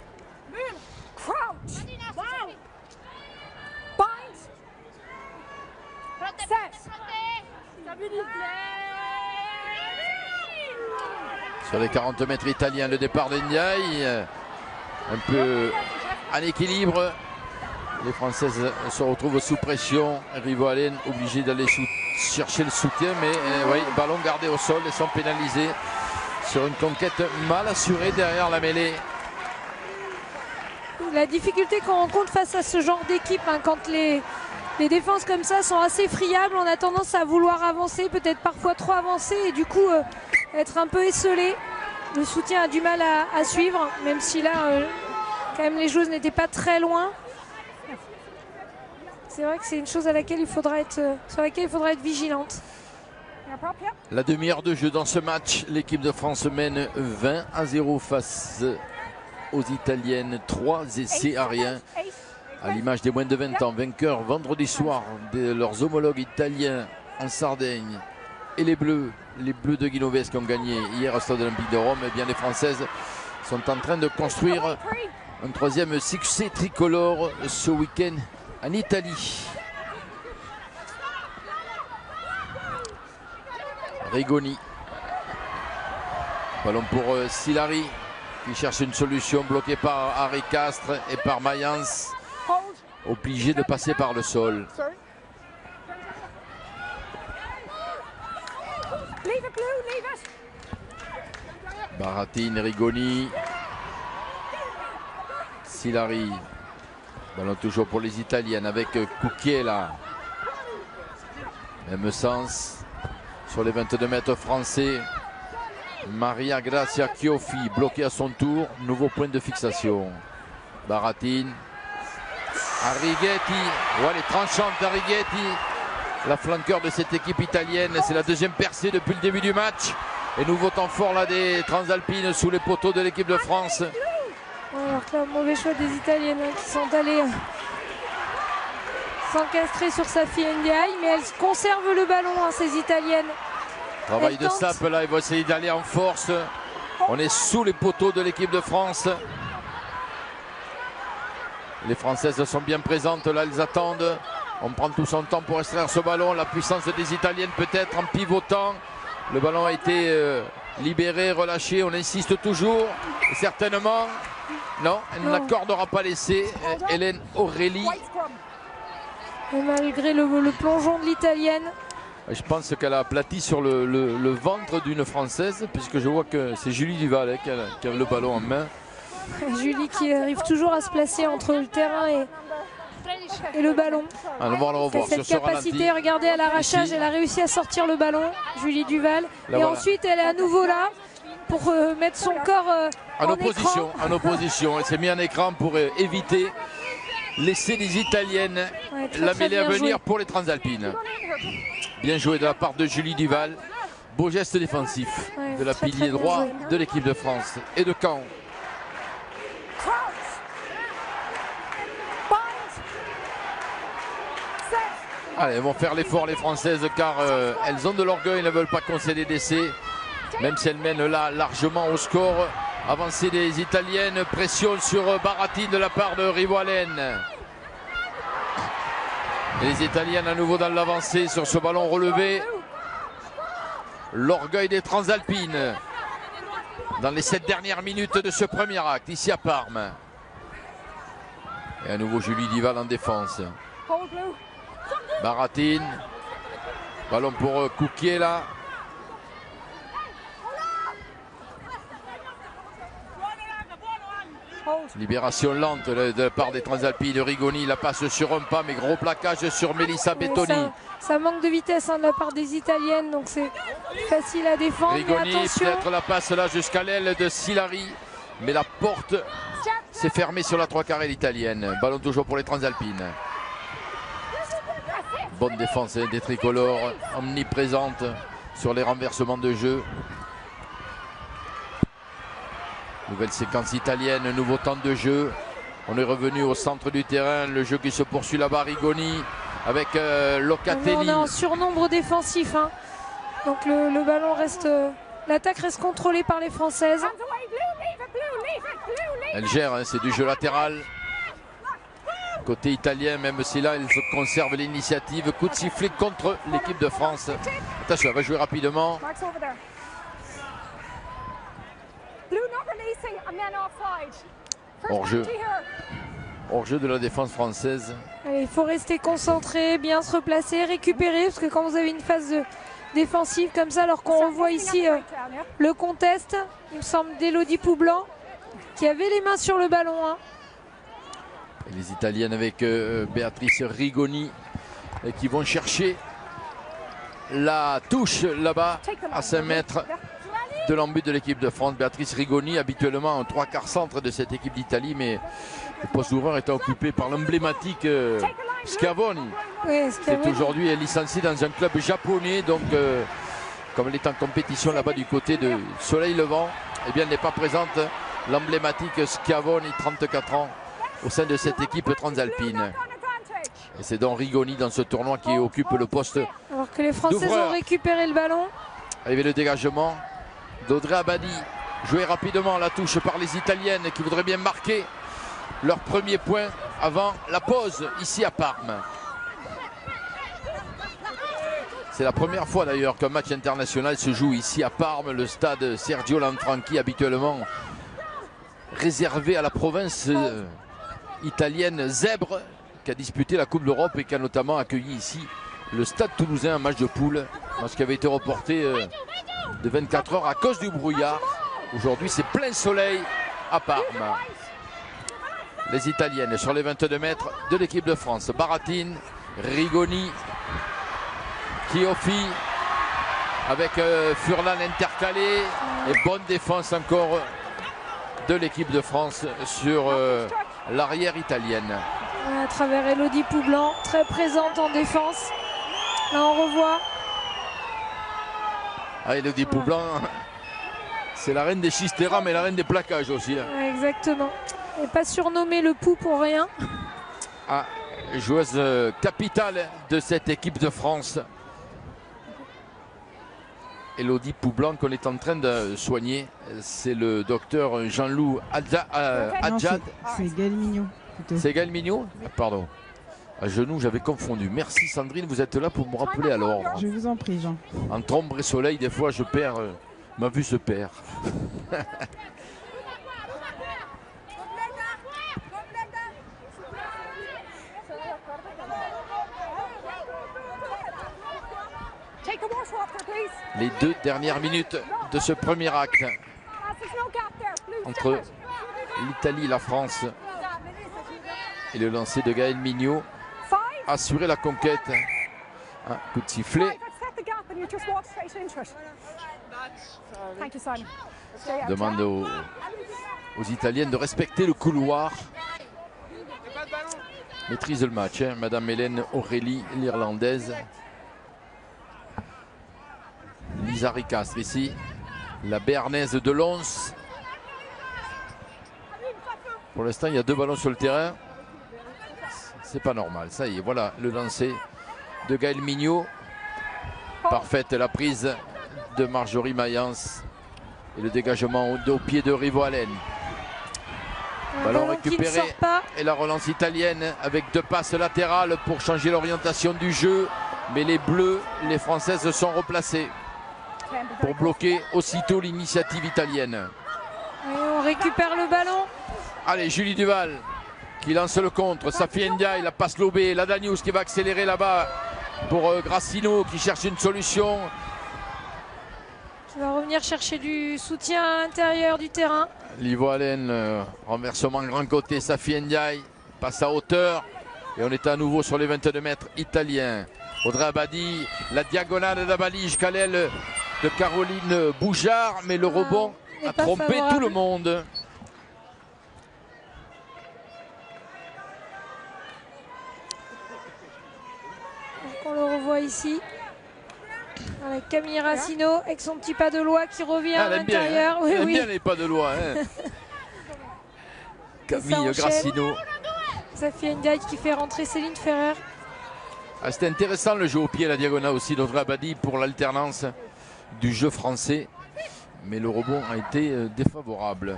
Sur les 40 mètres italiens, le départ d'Ndiaye. Un peu en équilibre. Les Françaises se retrouvent sous pression. Rivo Allen obligé d'aller chercher le soutien. Mais oui, ballon gardé au sol et sont pénalisés sur une conquête mal assurée derrière la mêlée. La difficulté qu'on rencontre face à ce genre d'équipe, quand les défenses comme ça sont assez friables, on a tendance à vouloir avancer, peut-être parfois trop avancer et du coup être un peu esselé. Le soutien a du mal à suivre, même si là, quand même, les joueuses n'étaient pas très loin. C'est vrai que c'est une chose sur laquelle il faudra être vigilante. La demi-heure de jeu dans ce match, l'équipe de France mène 20-0 face aux Italiennes. 3 essais à rien à l'image des moins de 20 ans, vainqueurs vendredi soir de leurs homologues italiens en Sardaigne. Et les Bleus de Guinoves qui ont gagné hier au Stade Olympique de Rome, eh bien les Françaises sont en train de construire un troisième succès tricolore ce week-end en Italie. Rigoni. Ballon pour Silari qui cherche une solution, bloquée par Harry Castres et par Mayence, obligé de passer par le sol. Baratine, Rigoni, Silari. Ballon toujours pour les Italiennes avec Cucchiella. Même sens sur les 22 mètres français. Maria Grazia Chioffi bloquée à son tour. Nouveau point de fixation. Baratine. Arrighetti. Ouais, les tranchantes d'Arrighetti. La flanqueur de cette équipe italienne. C'est la deuxième percée depuis le début du match. Et nouveau temps fort là des Transalpines sous les poteaux de l'équipe de France. Alors que là, mauvais choix des Italiennes qui sont allées s'encastrer sur Safi Ndiaye, mais elles conservent le ballon, ces Italiennes. Travail de Sape là, ils vont essayer d'aller en force. On est sous les poteaux de l'équipe de France. Les Françaises sont bien présentes là, elles attendent. On prend tout son temps pour extraire ce ballon. La puissance des Italiennes peut-être en pivotant. Le ballon a été libéré, relâché. On insiste toujours. Et certainement, non, elle n'accordera pas l'essai. Hélène Aurélie. Et malgré le plongeon de l'Italienne. Je pense qu'elle a aplati sur le ventre d'une Française, puisque je vois que c'est Julie Duval qui a le ballon en main. Julie qui arrive toujours à se placer entre le terrain et le ballon. On va le revoir cette sur capacité, regardez à l'arrachage, elle a réussi à sortir le ballon, Julie Duval. Là, et voilà. ensuite elle est à nouveau là pour mettre son corps en opposition. écran. En opposition, elle s'est mise en écran pour éviter l'essai des Italiennes. Ouais, très, La très mêlée à bien venir joué. pour les Transalpines. Bien joué de la part de Julie Duval. Beau geste défensif Ouais, de la très, pilier très bien droit joué. de l'équipe de France et de Caen. Allez, elles vont faire l'effort les Françaises car elles ont de l'orgueil, elles ne veulent pas concéder d'essai. Même si elles mènent là largement au score. Avancée des Italiennes, pression sur Baratine de la part de Rivoalen. Et les Italiennes à nouveau dans l'avancée sur ce ballon relevé. L'orgueil des Transalpines dans les 7 dernières minutes de ce premier acte ici à Parme. Et à nouveau Julie Duval en défense. Baratine. Ballon pour Cucchiella. Libération lente de la part des Transalpines. Rigoni la passe sur un pas, mais gros plaquage sur Melissa Bettoni. Ça manque de vitesse de la part des Italiennes, donc c'est facile à défendre. Rigoni, mais attention. peut-être la passe là jusqu'à l'aile de Silari, mais la porte s'est fermée sur la 3/4 italienne. Ballon toujours pour les Transalpines. Bonne défense des tricolores, omniprésente sur les renversements de jeu. Nouvelle séquence italienne, nouveau temps de jeu. On est revenu au centre du terrain, le jeu qui se poursuit là-bas, Rigoni avec Locatelli. On est en surnombre défensif, hein. Donc le ballon reste, l'attaque reste contrôlée par les Françaises. Elle gère, hein, c'est du jeu latéral. Côté italien, même si là, elle conserve l'initiative. Coup de sifflet contre l'équipe de France. Attention, elle va jouer rapidement. Hors-jeu. Hors-jeu de la défense française. Allez, il faut rester concentré, bien se replacer, récupérer, parce que quand vous avez une phase défensive comme ça, alors qu'on revoit ici le contest, il me semble d'Elodie Poublan, qui avait les mains sur le ballon. Hein. Et les Italiennes avec Béatrice Rigoni qui vont chercher la touche là-bas à 5 mètres de l'embut de l'équipe de France. Béatrice Rigoni, habituellement en 3/4 centre de cette équipe d'Italie, mais le poste d'ouvreur est occupé par l'emblématique Schiavoni. Oui, qui est aujourd'hui licenciée dans un club japonais, donc comme elle est en compétition là-bas du côté de Soleil Levant, eh bien elle n'est pas présente. L'emblématique Schiavoni, 34 ans, au sein de cette équipe transalpine. Et c'est donc Rigoni dans ce tournoi qui occupe le poste. Alors que les Françaises ont récupéré le ballon. Arrivé le dégagement d'Audrey Abadi. Joué rapidement la touche par les Italiennes qui voudraient bien marquer leur premier point avant la pause ici à Parme. C'est la première fois d'ailleurs qu'un match international se joue ici à Parme, le stade Sergio Lanfranchi, habituellement réservé à la province italienne Zèbre, qui a disputé la Coupe d'Europe et qui a notamment accueilli ici le Stade Toulousain, un match de poule, qui avait été reporté de 24 heures à cause du brouillard. Aujourd'hui, c'est plein soleil à Parme. Les Italiennes sur les 22 mètres de l'équipe de France. Baratine, Rigoni, Chiofi, avec Furlan intercalé. Et bonne défense encore de l'équipe de France sur l'arrière italienne. À travers Elodie Poublan, très présente en défense. Là on revoit. Ah, Elodie Poublan, c'est la reine des chisteras mais la reine des plaquages aussi. Exactement. Et pas surnommée le Pou pour rien. Ah, joueuse capitale de cette équipe de France. Elodie Poublan qu'on est en train de soigner. C'est le docteur Jean-Loup Adjad. C'est Gaël Mignot. C'est Gaël Mignot? Pardon. À genoux, j'avais confondu. Merci Sandrine, vous êtes là pour me rappeler à l'ordre. Je vous en prie, Jean. Entre ombre et soleil, des fois, je perds. Ma vue se perd. Les 2 dernières minutes de ce premier acte entre l'Italie et la France. Et le lancer de Gaël Mignot. Assurer la conquête. Un coup de sifflet. Demande aux Italiennes de respecter le couloir. Maîtrise le match, hein. Madame Hélène Aurélie, l'Irlandaise. Lisa Ricastre ici. La Béarnaise de Lons. Pour l'instant, il y a 2 ballons sur le terrain. C'est pas normal. Ça y est, voilà le lancer de Gaël Mignot. Parfaite la prise de Marjorie Mayence. Et le dégagement au pied de Rivoalen. Ballon récupéré. Et la relance italienne avec 2 passes latérales pour changer l'orientation du jeu. Mais les Bleus, les Françaises sont replacées pour bloquer aussitôt l'initiative italienne. Et on récupère le ballon. Allez, Julie Duval qui lance le contre. Safi Ndiaye, la passe lobée. La Danius qui va accélérer là-bas pour Grassino qui cherche une solution. Qui va revenir chercher du soutien à l'intérieur du terrain. Livoalen, renversement grand côté. Safi Ndiaye passe à hauteur. Et on est à nouveau sur les 22 mètres italiens. Audrey Abadi, la diagonale d'Abali jusqu'à l'aile de Caroline Boujard. Mais le rebond a trompé favorable. Tout le monde. On le revoit ici avec Camille Rassino avec son petit pas de loi qui revient à l'intérieur. Elle aime bien les pas de loi. Hein. Camille Grassino. Safi Ndiaye qui fait rentrer Céline Ferrer. Ah, c'était intéressant le jeu au pied, la diagonale aussi d'Audrey Abadi pour l'alternance du jeu français. Mais le rebond a été défavorable.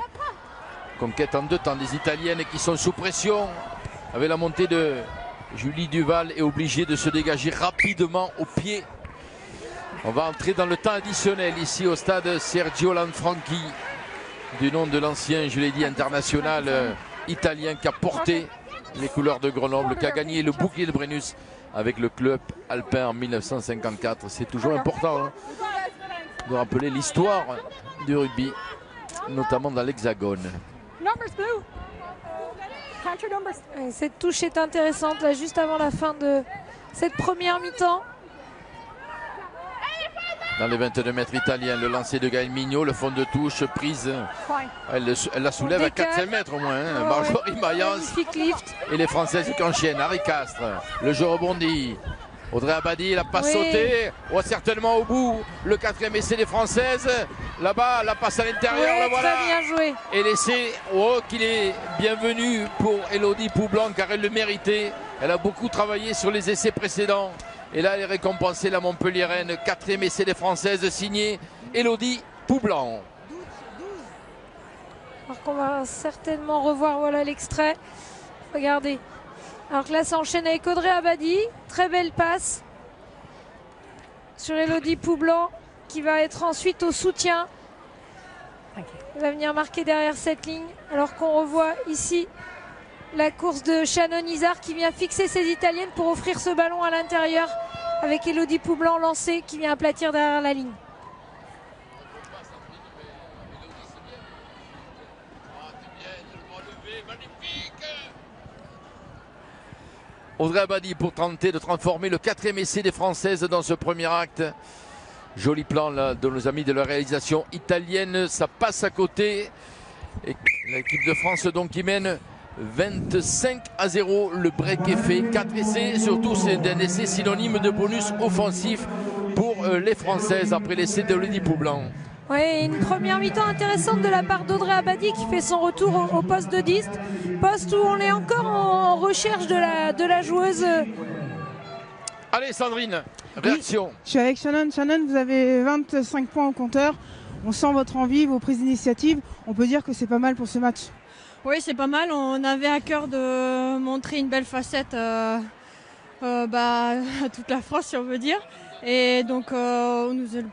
Conquête en 2 temps des Italiennes qui sont sous pression avec la montée de Julie Duval est obligée de se dégager rapidement au pied. On va entrer dans le temps additionnel ici au stade Sergio Lanfranchi, du nom de l'ancien, je l'ai dit, international italien qui a porté les couleurs de Grenoble, qui a gagné le bouclier de Brennus avec le club alpin en 1954. C'est toujours important hein, de rappeler l'histoire du rugby, notamment dans l'Hexagone. Cette touche est intéressante là, juste avant la fin de cette première mi-temps. Dans les 22 mètres italiens, le lancer de Gaël Mignot, le fond de touche, prise. Elle la soulève à 4-5 mètres au moins. Hein. Marjorie Mayence et les Françaises qui enchaînent. Harry Castre, le jeu rebondit. Audrey Abadi, la passe sautée, certainement au bout, le 4e essai des Françaises. Là-bas, la passe à l'intérieur, la voilà. Très bien joué. Et l'essai, qu'il est bienvenu pour Elodie Poublan, car elle le méritait. Elle a beaucoup travaillé sur les essais précédents. Et là, elle est récompensée, la Montpelliéraine. 4e essai des Françaises, signé Elodie Poublan. Alors qu'on va certainement revoir l'extrait. Regardez. Alors que là, ça enchaîne avec Audrey Abadi. Très belle passe sur Elodie Poublan qui va être ensuite au soutien. Elle va venir marquer derrière cette ligne. Alors qu'on revoit ici la course de Shannon Izard qui vient fixer ses Italiennes pour offrir ce ballon à l'intérieur avec Elodie Poublan lancée qui vient aplatir derrière la ligne. Audrey Abadi pour tenter de transformer le 4e essai des Françaises dans ce premier acte. Joli plan là, de nos amis de la réalisation italienne. Ça passe à côté. Et l'équipe de France donc qui mène 25-0. Le break est fait. 4 essais. Surtout c'est un essai synonyme de bonus offensif pour les Françaises après l'essai de Elodie Poublan. Oui, une première mi-temps intéressante de la part d'Audrey Abadi qui fait son retour au poste de 10. Poste où on est encore en recherche de la joueuse. Allez Sandrine, réaction. Oui, je suis avec Shannon. Shannon, vous avez 25 points au compteur. On sent votre envie, vos prises d'initiative. On peut dire que c'est pas mal pour ce match. Oui, c'est pas mal. On avait à cœur de montrer une belle facette à toute la France, si on veut dire. Et donc,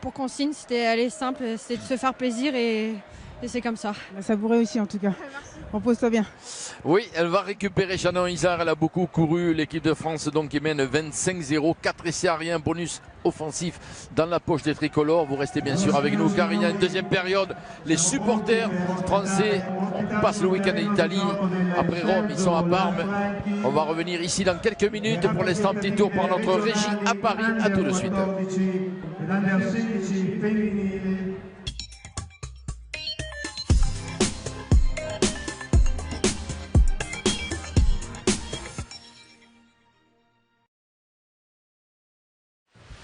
pour consigne, c'était aller simple, c'était de se faire plaisir et c'est comme ça. Ça pourrait aussi en tout cas. Repose-toi bien. Oui, elle va récupérer Shannon Izard. Elle a beaucoup couru. L'équipe de France donc qui mène 25-0. 4 essais à rien. Bonus offensif dans la poche des tricolores. Vous restez bien sûr avec nous car il y a une deuxième période. Les supporters français passent le week-end en Italie. Après Rome, ils sont à Parme. On va revenir ici dans quelques minutes. Pour l'instant, petit tour par notre régie à Paris. À tout de suite.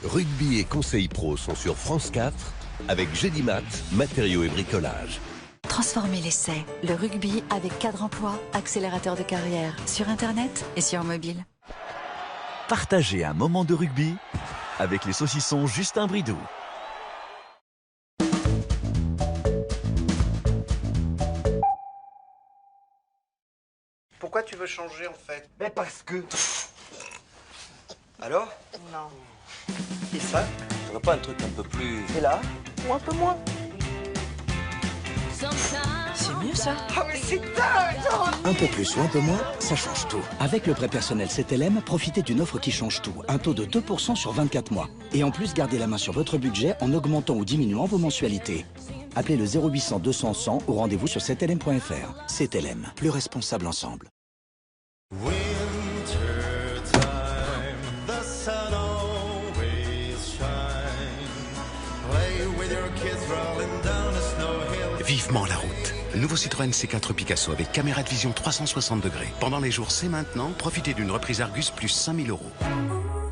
Rugby et conseils pro sont sur France 4 avec Gédimat, matériaux et bricolage. Transformez l'essai, le rugby avec cadre emploi, accélérateur de carrière, sur internet et sur mobile. Partagez un moment de rugby avec les saucissons Justin Bridou. Pourquoi tu veux changer en fait? Mais parce que... Alors? Non. Et ça? T'aurais pas un truc un peu plus... Et là? Ou un peu moins? C'est mieux ça. Ah mais c'est dingue! Un peu plus ou un peu moins, ça change tout. Avec le prêt personnel CTLM, profitez d'une offre qui change tout. Un taux de 2% sur 24 mois. Et en plus, gardez la main sur votre budget en augmentant ou diminuant vos mensualités. Appelez le 0800 200 100 ou rendez-vous sur ctlm.fr. CTLM, plus responsable ensemble. Vivement la route. Le nouveau Citroën C4 Picasso avec caméra de vision 360 degrés. Pendant les jours C'est maintenant, profitez d'une reprise Argus plus 5 000 €.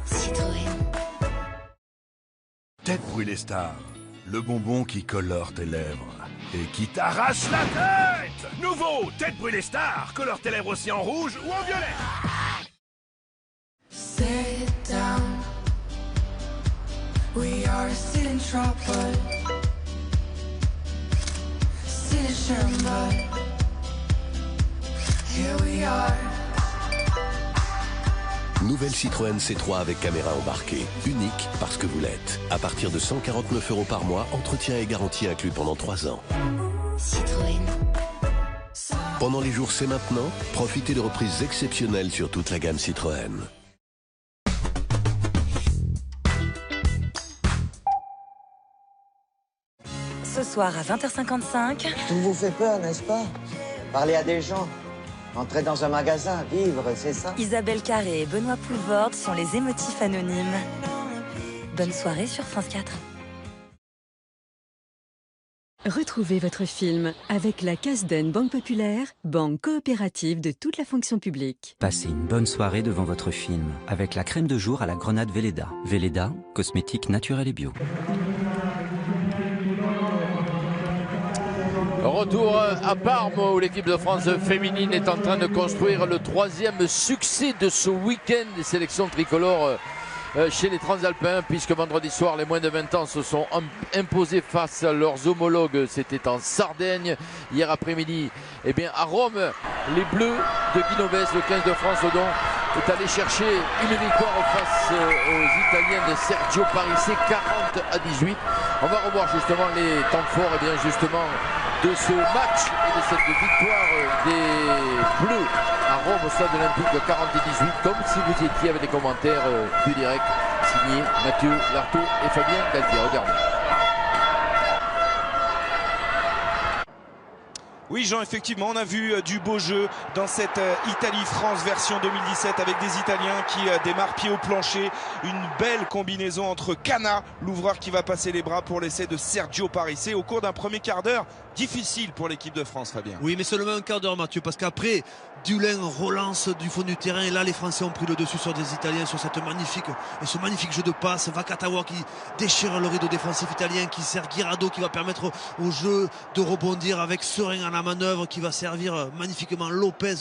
Citroën. Tête brûlée Star, le bonbon qui colore tes lèvres et qui t'arrache la tête. Nouveau Tête brûlée Star, colore tes lèvres aussi en rouge ou en violet. Sit down. We are still in trouble. Here we are. Nouvelle Citroën C3 avec caméra embarquée. Unique parce que vous l'êtes. À partir de 149 € par mois, entretien et garantie inclus pendant 3 ans. Citroën. Pendant les jours C'est maintenant, profitez de reprises exceptionnelles sur toute la gamme Citroën. Ce soir à 20h55. Tout vous fait peur, n'est-ce pas? Parler à des gens, entrer dans un magasin, vivre, c'est ça? Isabelle Carré et Benoît Poulvorde sont les émotifs anonymes. Bonne soirée sur France 4. Retrouvez votre film avec la Casden Banque Populaire, banque coopérative de toute la fonction publique. Passez une bonne soirée devant votre film avec la crème de jour à la grenade Velleda. Velleda, cosmétique naturel et bio. Retour à Parme où l'équipe de France féminine est en train de construire le 3e succès de ce week-end des sélections tricolores chez les Transalpins, puisque vendredi soir les moins de 20 ans se sont imposés face à leurs homologues. C'était en Sardaigne. Hier après-midi, eh bien, à Rome, les Bleus de Guinoves, le 15 de France donc, est allé chercher une victoire face aux Italiens de Sergio Parisse, 40-18. On va revoir justement les temps forts et bien justement de ce match et de cette victoire des Bleus à Rome au stade olympique 40-18, comme si vous étiez avec les commentaires du direct signés Mathieu Lartaud et Fabien Galtier. Regardez. Oui Jean, effectivement, on a vu du beau jeu dans cette Italie-France version 2017 avec des Italiens qui démarrent pied au plancher. Une belle combinaison entre Cana, l'ouvreur qui va passer les bras pour l'essai de Sergio Parisse au cours d'un premier quart d'heure difficile pour l'équipe de France, Fabien. Oui, mais seulement un quart d'heure, Mathieu, parce qu'après, Dulin relance du fond du terrain et là les Français ont pris le dessus sur des Italiens sur ce magnifique jeu de passe. Vakatawa qui déchire le rideau défensif italien, qui sert Guirado, qui va permettre au jeu de rebondir avec serein à la manœuvre, qui va servir magnifiquement Lopez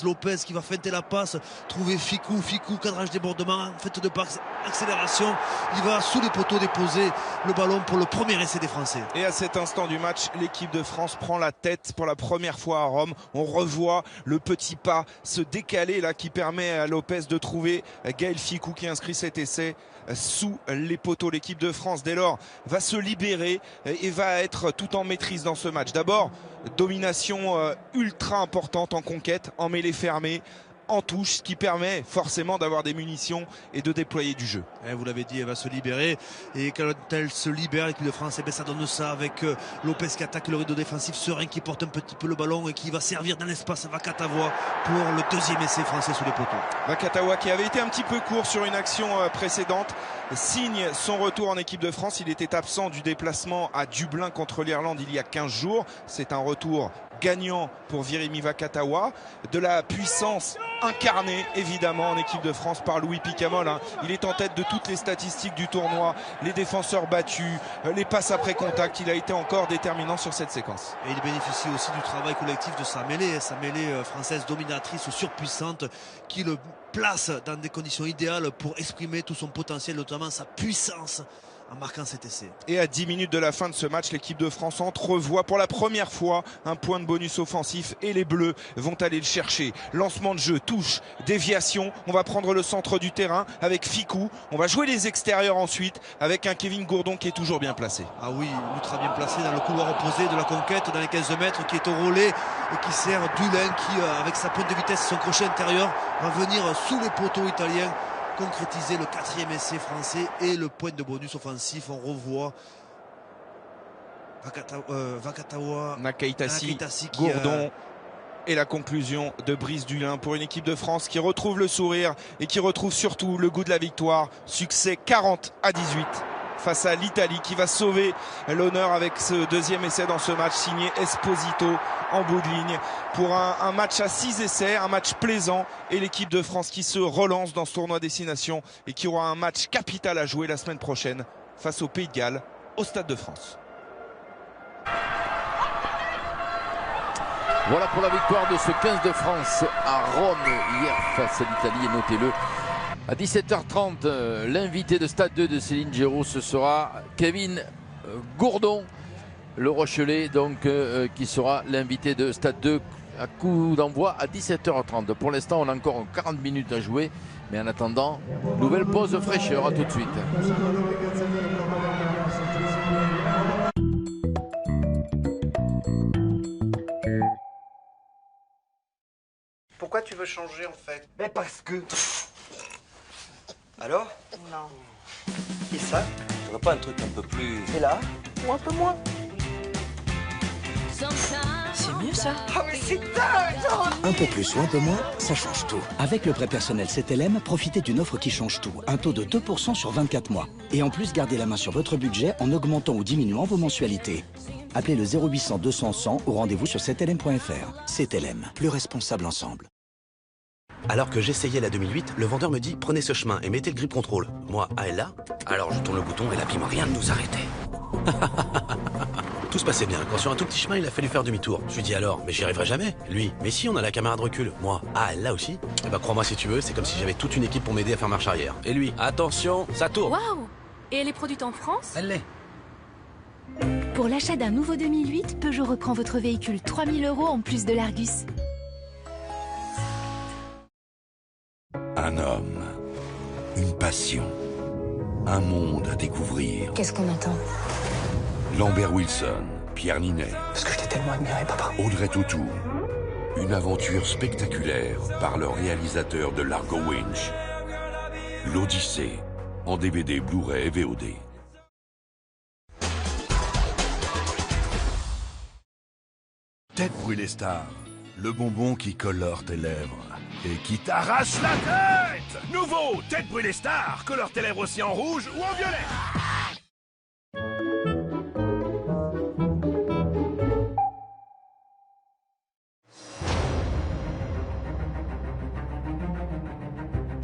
qui va feinter la passe, trouver Ficou, cadrage débordement, fête de passe, accélération, il va sous les poteaux déposer le ballon pour le premier essai des Français. Et à cet instant du match, l'équipe de France prend la tête pour la première fois à Rome. On revoit le petit pas se décaler là qui permet à Lopez de trouver Gaël Ficou qui inscrit cet essai sous les poteaux. L'équipe de France dès lors va se libérer et va être tout en maîtrise dans ce match. D'abord, domination ultra importante en conquête, en mêlée fermée, en touche, ce qui permet forcément d'avoir des munitions et de déployer du jeu. Vous l'avez dit, elle va se libérer, et quand elle se libère, l'équipe de France, ça donne ça avec Lopez qui attaque le rideau défensif, Serein qui porte un petit peu le ballon et qui va servir dans l'espace Vakatawa pour le deuxième essai français sous les poteaux. Vakatawa qui avait été un petit peu court sur une action précédente signe son retour en équipe de France. Il était absent du déplacement à Dublin contre l'Irlande il y a 15 jours. C'est un retour gagnant pour Virimi Vakatawa, de la puissance incarnée évidemment en équipe de France par Louis Picamol. Il est en tête de toutes les statistiques du tournoi, les défenseurs battus, les passes après contact. Il a été encore déterminant sur cette séquence. Et il bénéficie aussi du travail collectif de sa mêlée française dominatrice, surpuissante, qui le place dans des conditions idéales pour exprimer tout son potentiel, notamment sa puissance, en marquant cet essai. Et à 10 minutes de la fin de ce match, l'équipe de France entrevoit pour la première fois un point de bonus offensif et les Bleus vont aller le chercher. Lancement de jeu, touche, déviation. On va prendre le centre du terrain avec Ficou. On va jouer les extérieurs ensuite avec un Kevin Gourdon qui est toujours bien placé. Ah oui, ultra bien placé dans le couloir opposé de la conquête, dans les 15 mètres, qui est au relais et qui sert Dulin qui, avec sa pointe de vitesse et son crochet intérieur, va venir sous les poteaux italiens concrétiser le 4e essai français et le point de bonus offensif. On revoit Vakatawa, Nakaitasi, Gourdon et la conclusion de Brice Dulin pour une équipe de France qui retrouve le sourire et qui retrouve surtout le goût de la victoire. Succès 40-18 face à l'Italie qui va sauver l'honneur avec ce deuxième essai dans ce match signé Esposito en bout de ligne pour un match à 6 essais, un match plaisant, et l'équipe de France qui se relance dans ce tournoi Destination et qui aura un match capital à jouer la semaine prochaine face au Pays de Galles au Stade de France. Voilà pour la victoire de ce 15 de France à Rome hier face à l'Italie, et notez-le. À 17h30, l'invité de Stade 2 de Céline Géraud, ce sera Kevin Gourdon, le Rochelais, donc, qui sera l'invité de Stade 2 à coup d'envoi à 17h30. Pour l'instant, on a encore 40 minutes à jouer, mais en attendant, nouvelle pause fraîcheur. À tout de suite. Pourquoi tu veux changer en fait? Mais parce que... Alors? Non. Qui ça? Tu veux pas un truc un peu plus... C'est là? Ou un peu moins? C'est mieux ça. Oh mais c'est dingue! Un peu plus ou un peu moins, ça change tout. Avec le prêt personnel CTLM, profitez d'une offre qui change tout. Un taux de 2% sur 24 mois. Et en plus, gardez la main sur votre budget en augmentant ou diminuant vos mensualités. Appelez le 0800 200 100 ou rendez-vous sur ctlm.fr. CTLM, plus responsable ensemble. Alors que j'essayais la 2008, le vendeur me dit « Prenez ce chemin et mettez le grip control ». Moi, ah, elle là. Alors je tourne le bouton et la bim, rien ne nous arrêtait. Tout se passait bien. Quand sur un tout petit chemin, il a fallu faire demi-tour. Je lui dis alors, mais j'y arriverai jamais. Lui, mais si, on a la caméra de recul. Moi, ah, elle là aussi. Eh ben crois-moi si tu veux, c'est comme si j'avais toute une équipe pour m'aider à faire marche arrière. Et lui, attention, ça tourne. Waouh! Et elle est produite en France? Elle l'est. Pour l'achat d'un nouveau 2008, Peugeot reprend votre véhicule 3 000 € en plus de l'Argus. Un homme, une passion, un monde à découvrir. Qu'est-ce qu'on attend? Lambert Wilson, Pierre Ninet. Parce que je t'ai tellement admiré, papa. Audrey Tautou. Une aventure spectaculaire par le réalisateur de Largo Winch. L'Odyssée, en DVD, Blu-ray et VOD. Tête brûlée star, le bonbon qui colore tes lèvres et qui t'arrache la tête. Nouveau, Tête brûlée star, colore tes lèvres aussi en rouge ou en violet.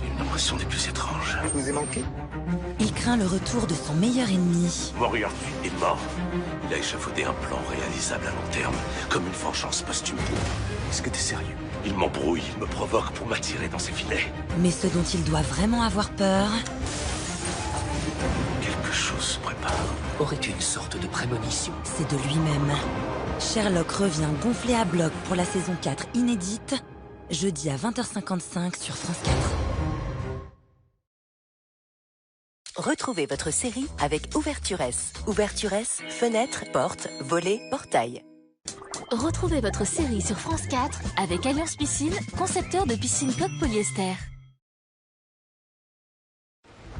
Une impression des plus étranges. Je vous ai manqué? Il craint le retour de son meilleur ennemi. Moriarty est mort. Il a échafaudé un plan réalisable à long terme, comme une vengeance posthume. Est-ce que t'es sérieux? Il m'embrouille, il me provoque pour m'attirer dans ses filets. Mais ce dont il doit vraiment avoir peur... Quelque chose se prépare. Aurait-tu une sorte de prémonition? C'est de lui-même. Sherlock revient gonflé à bloc pour la saison 4 inédite, jeudi à 20h55 sur France 4. Retrouvez votre série avec Ouverture S. Ouverture S, fenêtre, porte, volet, portail. Retrouvez votre série sur France 4 avec Alliance Piscine, concepteur de piscine coque polyester.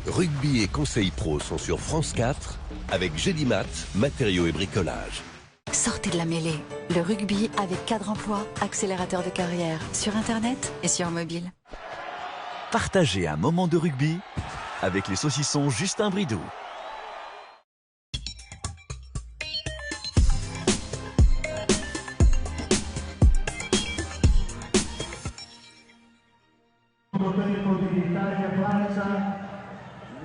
Rugby et conseils pro sont sur France 4 avec Gédimat, matériaux et bricolage. Sortez de la mêlée. Le rugby avec Cadre Emploi, accélérateur de carrière, sur Internet et sur mobile. Partagez un moment de rugby avec les saucissons Justin Bridou. Tempo di Italia-Francia,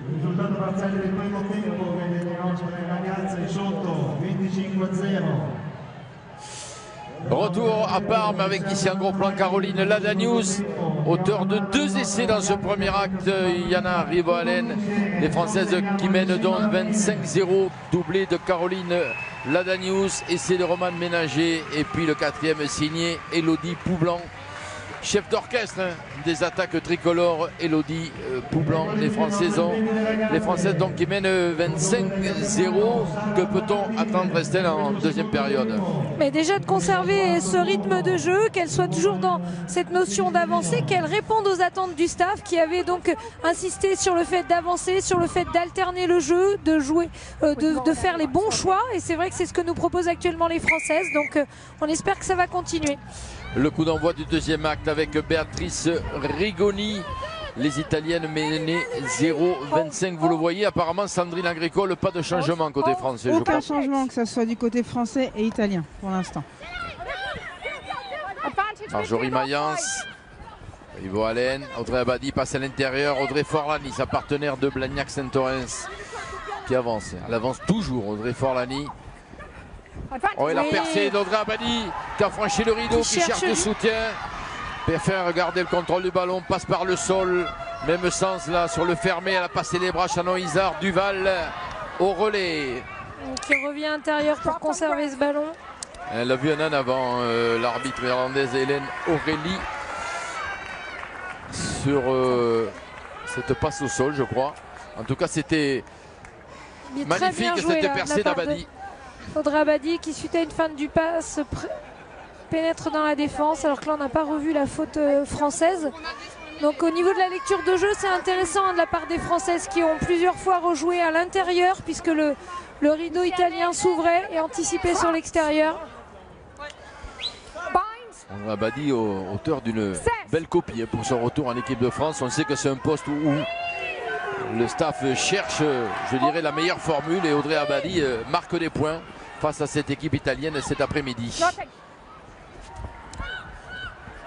il risultato parziale del primo tempo vede le nostre ragazze sotto 25-0. Retour à Parme avec ici un gros plan Caroline Ladanius, auteur de 2 essais dans ce premier acte. Yana Rivoalen, les Françaises qui mènent donc 25-0, doublé de Caroline Ladanius, essai de Romane Ménager, et puis le 4e signé Elodie Poublan. Chef d'orchestre des attaques tricolores, Elodie Poublan, les Françaises donc qui mènent 25-0. Que peut-on attendre, Estelle, en deuxième période? Mais déjà de conserver ce rythme de jeu, qu'elle soit toujours dans cette notion d'avancer, qu'elle réponde aux attentes du staff qui avait donc insisté sur le fait d'avancer, sur le fait d'alterner le jeu, de jouer, de faire les bons choix. Et c'est vrai que c'est ce que nous proposent actuellement les Françaises. Donc on espère que ça va continuer. Le coup d'envoi du deuxième acte avec Béatrice Rigoni. Les Italiennes menées 0-25. Vous le voyez, apparemment Sandrine Agricole, pas de changement côté français. Aucun changement, que ce soit du côté français et italien pour l'instant. Marjorie Mayence, Ivo Allen, Audrey Abadi passe à l'intérieur. Audrey Forlani, sa partenaire de Blagnac-Saint-Orens, qui avance. Elle avance toujours, Audrey Forlani. Oh, et la percée d'Audrey Abadi qui a franchi le rideau, qui cherche le soutien. Préfère regarder le contrôle du ballon, passe par le sol. Même sens là sur le fermé, elle a passé les bras. Chanon Isard, Duval au relais. Qui revient intérieur pour conserver ce ballon. Elle a vu un an avant l'arbitre irlandaise Hélène Aurélie sur cette passe au sol, je crois. En tout cas, c'était magnifique cette percée d'Abadi. Audrey Abadi qui, suite à une fin du pass, pénètre dans la défense, alors que là on n'a pas revu la faute française. Donc au niveau de la lecture de jeu, c'est intéressant de la part des Françaises qui ont plusieurs fois rejoué à l'intérieur, puisque le rideau italien s'ouvrait et anticipait sur l'extérieur. Abadi, auteur d'une belle copie pour son retour en équipe de France. On sait que c'est un poste où le staff cherche, je dirais, la meilleure formule, et Audrey Abadi marque des points face à cette équipe italienne cet après-midi.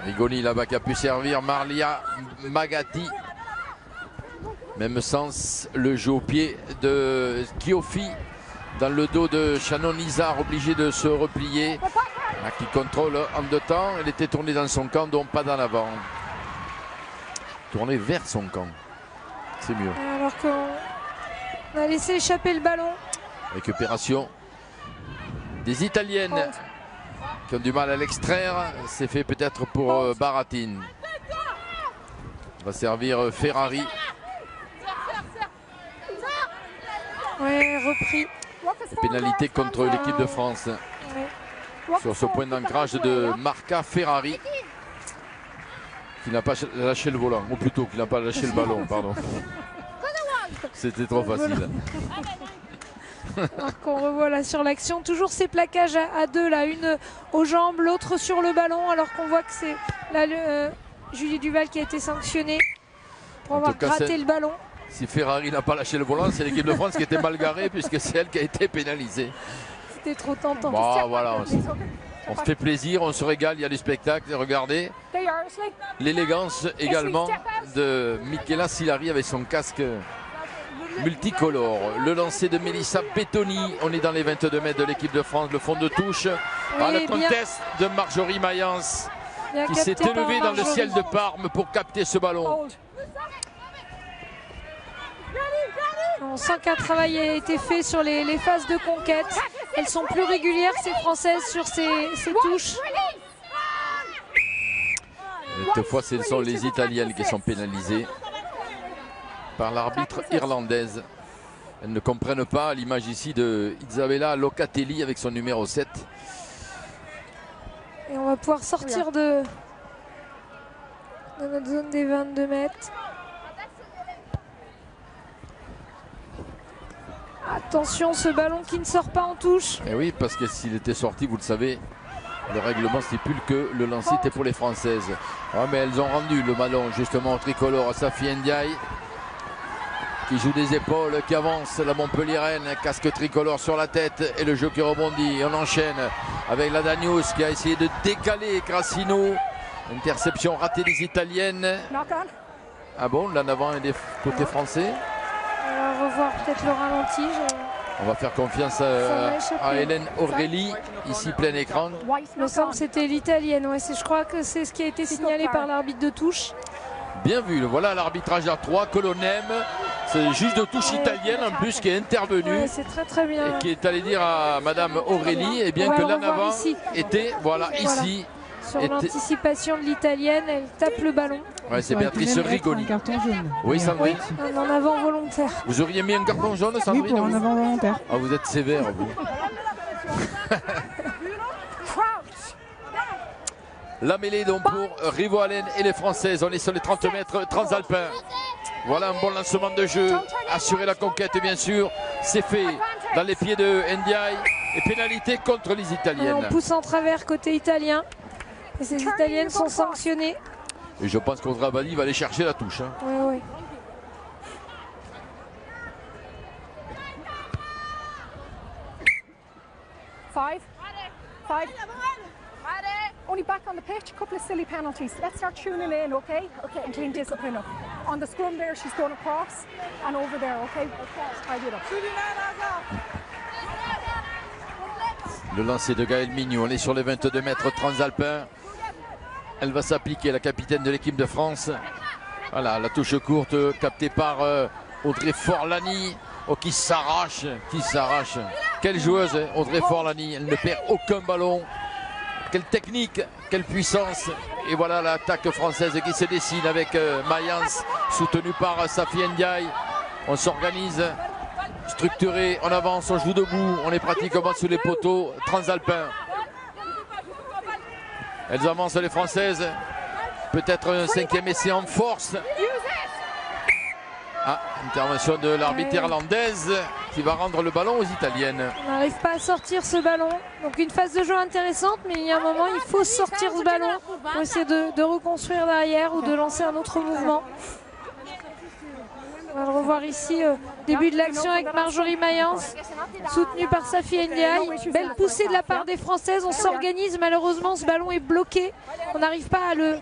Rigoni là-bas qui a pu servir Marlia Magatti. Même sens, le jeu au pied de Chiofi dans le dos de Shannon Nizar, obligé de se replier. Qui contrôle en deux temps. Elle était tournée dans son camp, donc pas dans l'avant. Tournée vers son camp. C'est mieux. Alors qu'on a laissé échapper le ballon. Récupération des Italiennes qui ont du mal à l'extraire. C'est fait peut-être pour Baratine. Va servir Ferrari. Ouais, repris. Pénalité contre l'équipe de France. Ouais. Sur ce point d'ancrage de Marca Ferrari, qui n'a pas lâché le volant, ou plutôt qui n'a pas lâché le ballon, pardon. C'était trop facile. Alors qu'on revoit là sur l'action, toujours ces plaquages à deux, là, une aux jambes, l'autre sur le ballon, alors qu'on voit que c'est là Julie Duval qui a été sanctionnée pour avoir gratté le ballon. Si Ferrari n'a pas lâché le volant, c'est l'équipe de France qui était mal garée, puisque c'est elle qui a été pénalisée. C'était trop tentant. Bon, voilà, on se fait plaisir, on se régale, il y a du spectacle. Regardez l'élégance également de Michela Silari avec son casque multicolore. Le lancer de Melissa Bettoni, on est dans les 22 mètres de l'équipe de France, le fond de touche. Oui, le contest de Marjorie Mayence qui s'est élevée dans le ciel de Parme pour capter ce ballon. On sent qu'un travail a été fait sur les phases de conquête. Elles sont plus régulières, ces Françaises, sur ces touches. Cette fois, ce sont les Italiennes qui sont pénalisées par l'arbitre irlandaise. Elles ne comprennent pas, à l'image ici de Isabella Locatelli avec son numéro 7. Et on va pouvoir sortir de notre zone des 22 mètres. Attention, ce ballon qui ne sort pas en touche. Et oui, parce que s'il était sorti, vous le savez, le règlement stipule que le lancer était pour les Françaises. Ah, mais elles ont rendu le ballon justement au tricolore à Safi Ndiaye, qui joue des épaules, qui avance, la Montpelliéraine, casque tricolore sur la tête et le jeu qui rebondit. On enchaîne avec la Danius qui a essayé de décaler Grassino. Interception ratée des Italiennes. Ah bon, là en avant et des côtés français. On va revoir peut-être le ralenti. On va faire confiance à Hélène Aurélie, ici plein écran. Il me semble que c'était l'italienne. Ouais, je crois que c'est ce qui a été signalé par l'arbitre de touche. Bien vu, voilà l'arbitrage à 3 que l'on aime. C'est le juge de touche italienne en plus qui est intervenu. Ouais, c'est très bien. Et qui est allé dire à Madame Aurélie que l'en avant était, ici. Sur l'anticipation de l'italienne, elle tape le ballon. Ouais, c'est Béatrice Rigoni. Un carton jaune. Oui, Sandrine. Un en avant volontaire. Vous auriez mis un carton jaune, Sandrine? Oui, pour un avant volontaire. Ah, vous êtes sévère, vous. La mêlée donc pour Rivo-Allen et les Françaises. On est sur les 30 mètres transalpins. Voilà un bon lancement de jeu. Assurer la conquête, bien sûr. C'est fait dans les pieds de Ndiaye. Et pénalité contre les Italiennes. On pousse en travers côté italien. Et ces Italiennes sont sanctionnées. Et je pense qu'Audrey Abadi va aller chercher la touche. Oui. Five. Only back on the pitch, a couple of silly penalties. Let's start tuning in, okay? And clean discipline up. On the scrum there, she's going across and over there, okay? Tidy it up. Le lancer de Gaëlle Mignou, on est sur les 22 mètres transalpins. Elle va s'appliquer, la capitaine de l'équipe de France. Voilà, la touche courte captée par Audrey Forlani. Oh, qui s'arrache. Quelle joueuse, Audrey Forlani. Elle ne perd aucun ballon. Quelle technique, quelle puissance. Et voilà l'attaque française qui se dessine avec Mayence, soutenue par Safi Ndiaye. On s'organise, structuré, on avance, on joue debout. On est pratiquement sous les poteaux transalpins. Elles avancent, les Françaises. Peut-être un 5e essai en force. Ah, intervention de l'arbitre irlandaise. qui va rendre le ballon aux Italiennes. On n'arrive pas à sortir ce ballon. Donc une phase de jeu intéressante, mais il y a un moment, il faut sortir ce ballon pour essayer de reconstruire derrière ou de lancer un autre mouvement. On va le revoir ici, début de l'action avec Marjorie Mayence, soutenue par Safi Ndiaye. Belle poussée de la part des Françaises, on s'organise, malheureusement ce ballon est bloqué. On n'arrive pas à le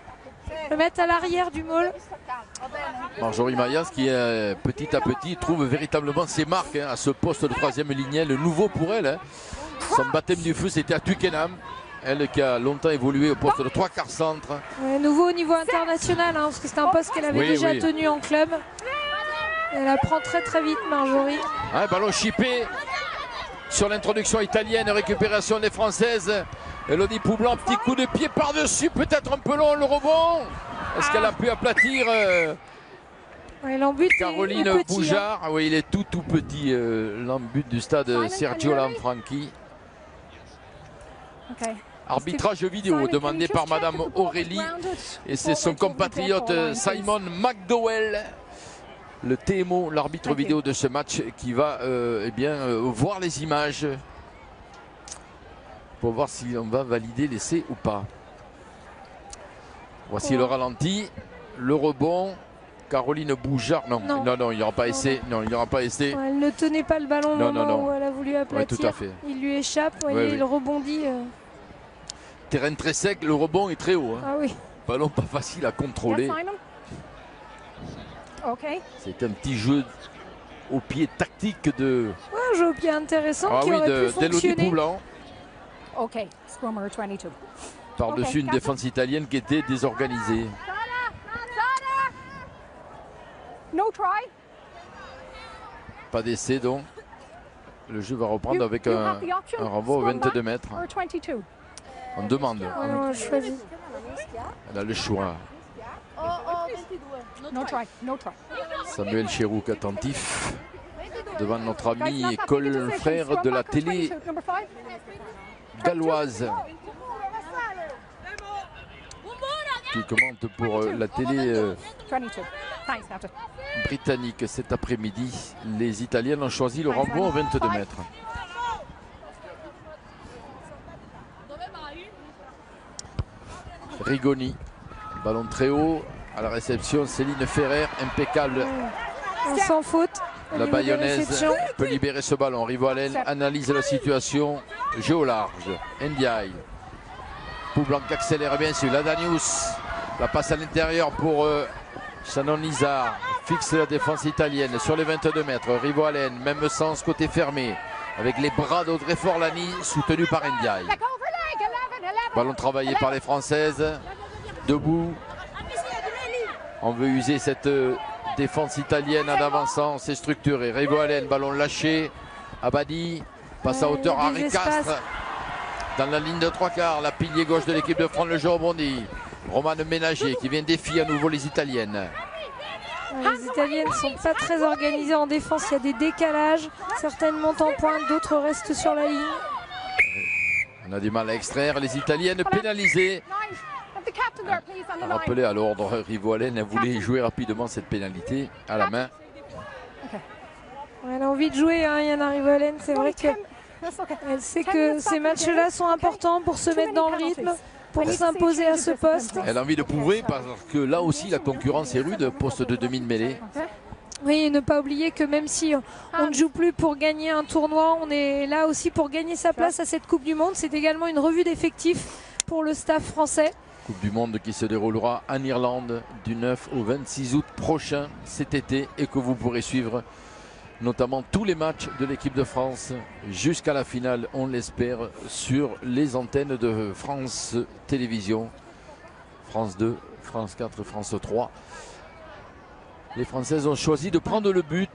mettre à l'arrière du môle. Marjorie Mayence qui petit à petit trouve véritablement ses marques à ce poste de troisième lignée, le nouveau pour elle. Son baptême du feu c'était à Twickenham. Elle qui a longtemps évolué au poste de 3/4 centre. Ouais, nouveau au niveau international, parce que c'est un poste qu'elle avait déjà tenu en club. Elle apprend très très vite Marjorie. Un ballon chippé sur l'introduction italienne, récupération des Françaises. Elodie Poublan, petit coup de pied par-dessus, peut-être un peu long le rebond. Est-ce qu'elle a pu aplatir Caroline est petit, Boujard? Oui, il est tout petit, l'embut du stade Sergio Lanfranchi. Arbitrage vidéo demandé par Madame Aurélie et c'est son compatriote Simon McDowell, le TMO, l'arbitre vidéo de ce match, qui va voir les images pour voir si on va valider l'essai ou pas. Voici le ralenti, le rebond. Caroline Boujard, non, il n'y aura pas essai. Non, il n'y aura pas essai. Elle ne tenait pas le ballon au moment où elle a voulu aplatir. Tout à fait. Il lui échappe, il rebondit. Terrain très sec, le rebond est très haut. Ah oui. Ballon pas facile à contrôler. C'est un petit jeu au pied tactique de... Un jeu au pied intéressant qui aurait pu fonctionner. Poublan. OK, scrummer 22. Par-dessus une défense italienne qui était désorganisée. No try. Pas d'essai donc. Le jeu va reprendre avec un renvoi au 22 mètres. On demande. Elle a le choix. No try, no try. Samuel Chérouk attentif devant notre ami Cole Frère de la télé galloise qui commente pour la télé britannique cet après-midi. Les Italiennes ont choisi le renvoi au 22 mètres. Rigoni, ballon très haut à la réception, Céline Ferrer, impeccable. Sans faute. La Bayonnaise peut libérer ce ballon. Rivoalen analyse la situation, jeu au large. Ndiaye, Poublan qui accélère bien sûr. La Danius, la passe à l'intérieur pour Shannon Nizar, fixe la défense italienne sur les 22 mètres. Rivoalen, même sens côté fermé, avec les bras d'Audrey Forlani soutenu par Ndiaye. Ballon travaillé par les Françaises. Debout. On veut user cette défense italienne en avançant. C'est structuré. Rivoalen, ballon lâché. Abadi passe à hauteur à Ricastre. Dans la ligne de 3/4. La pilier gauche de l'équipe de France. Le jeu rebondit. Romane Ménager qui vient défier à nouveau les Italiennes. Les Italiennes ne sont pas très organisées en défense. Il y a des décalages. Certaines montent en pointe, d'autres restent sur la ligne. On a du mal à extraire. Les Italiennes pénalisées. Rappelé à l'ordre, Rivoalen a voulu jouer rapidement cette pénalité à la main. Elle a envie de jouer, Yana Rivoalen. C'est vrai qu'elle sait que ces matchs-là sont importants pour se mettre dans le rythme, pour s'imposer à ce poste. Elle a envie de prouver parce que là aussi la concurrence est rude, poste de demi-mêlée. Oui, et ne pas oublier que même si on ne joue plus pour gagner un tournoi, on est là aussi pour gagner sa place à cette Coupe du Monde. C'est également une revue d'effectifs pour le staff français. Coupe du Monde qui se déroulera en Irlande du 9 au 26 août prochain cet été et que vous pourrez suivre notamment tous les matchs de l'équipe de France jusqu'à la finale, on l'espère, sur les antennes de France Télévisions, France 2, France 4, France 3. Les Françaises ont choisi de prendre le but.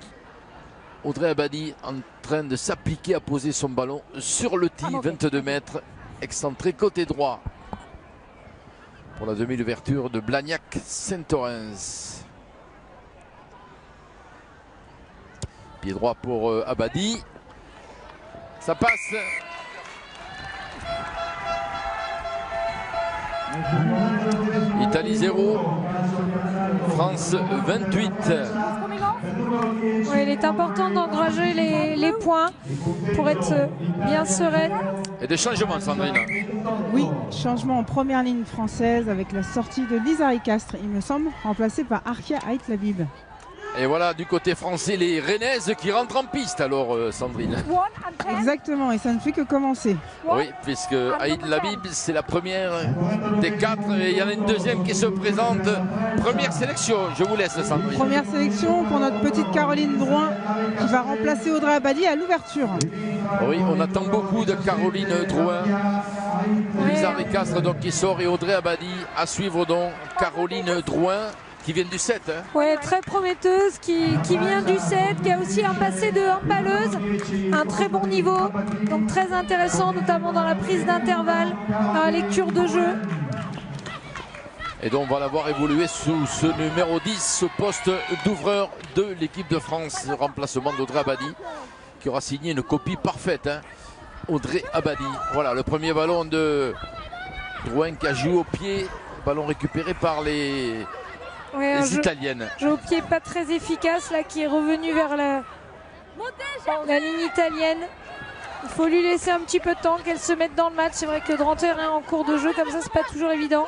Audrey Abadi en train de s'appliquer à poser son ballon sur le tee, 22 mètres, excentré côté droit. Pour la demi-ouverture de Blagnac-Saint-Orens. Pied droit pour Abadi. Ça passe. Italie 0. France 28. Oui, il est important d'engranger les points pour être bien sereine. Et des changements, Sandrine. Oui, changement en première ligne française avec la sortie de Lisa Ricastre, il me semble, remplacée par Arkia Ait Labib. Et voilà, du côté français, les Rennaises qui rentrent en piste, alors, Sandrine. Exactement, et ça ne fait que commencer. Oui, puisque Ait Labib, c'est la première des 4, et il y en a une deuxième qui se présente. Première sélection, je vous laisse, Sandrine. Première sélection pour notre petite Caroline Drouin, qui va remplacer Audrey Abadi à l'ouverture. Oui, on attend beaucoup de Caroline Drouin. Lisa Ricastre, donc, qui sort, et Audrey Abadi. À suivre, donc, Caroline Drouin, qui vient du 7. Hein. Ouais, très prometteuse, qui vient du 7, qui a aussi un passé de handballeuse, un très bon niveau, donc très intéressant, notamment dans la prise d'intervalle, dans la lecture de jeu. Et donc on va la voir évoluer sous ce numéro 10, ce poste d'ouvreur de l'équipe de France, remplacement d'Audrey Abadi, qui aura signé une copie parfaite. Hein. Audrey Abadi, voilà le premier ballon de Drouin qui a joué au pied, ballon récupéré par les Italiennes. Jeu au pied pas très efficace là, qui est revenu vers la ligne italienne. Il faut lui laisser un petit peu de temps qu'elle se mette dans le match. C'est vrai que de rentrer en cours de jeu comme ça, c'est pas toujours évident.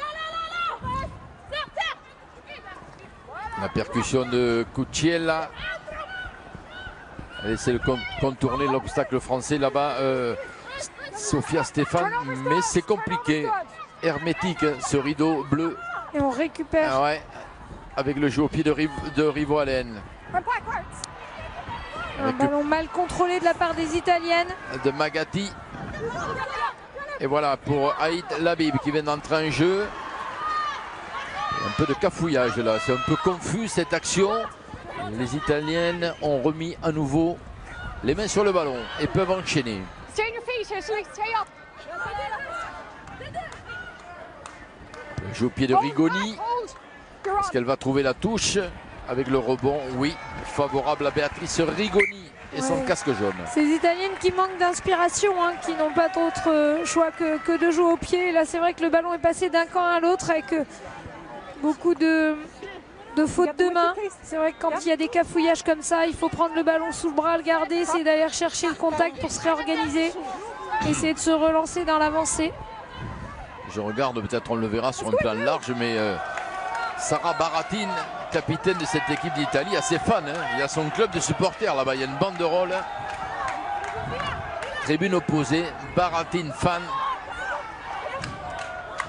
La percussion de Cucciella. Elle essaie de contourner l'obstacle français là-bas. Sofia Stéphane, mais c'est compliqué. Hermétique, ce rideau bleu. Et on récupère. Ah ouais. Avec le jeu au pied de Rivo Allen. Un ballon mal contrôlé de la part des Italiennes. De Magatti. Et voilà pour Ait Labib qui vient d'entrer en jeu. Un peu de cafouillage là, c'est un peu confus cette action. Les Italiennes ont remis à nouveau les mains sur le ballon et peuvent enchaîner. Le jeu au pied de Rigoni. Est-ce qu'elle va trouver la touche avec le rebond? Oui, favorable à Béatrice Rigoni et son casque jaune. Ces Italiennes qui manquent d'inspiration, hein, qui n'ont pas d'autre choix que de jouer au pied. Là, c'est vrai que le ballon est passé d'un camp à l'autre avec beaucoup de fautes de main. C'est vrai que quand il y a des cafouillages comme ça, il faut prendre le ballon sous le bras, le garder, essayer d'aller chercher le contact pour se réorganiser, essayer de se relancer dans l'avancée. Je regarde, peut-être on le verra sur un plan large, mais Sarah Baratin, capitaine de cette équipe d'Italie, a ses fans. Hein. Il y a son club de supporters là-bas, il y a une banderole. Tribune opposée, Baratin fan,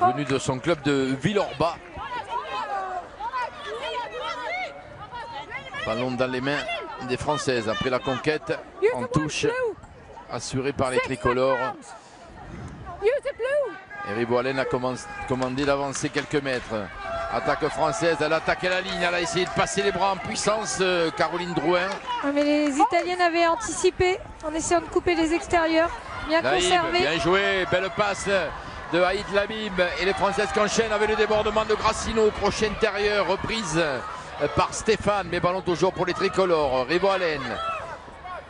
venu de son club de Villeurbanne. Ballon dans les mains des Françaises après la conquête en touche, assurée par les tricolores. Et Rivo Allen a commandé d'avancer quelques mètres. Attaque française, elle a attaqué la ligne, elle a essayé de passer les bras en puissance, Caroline Drouin. Mais les Italiennes avaient anticipé en essayant de couper les extérieurs, bien conservé. Bien joué, belle passe de Ait Labib. Et les Françaises qui enchaînent avec le débordement de Grassino, crochet intérieur, reprise par Stéphane, mais ballon toujours pour les tricolores. Rivo Allen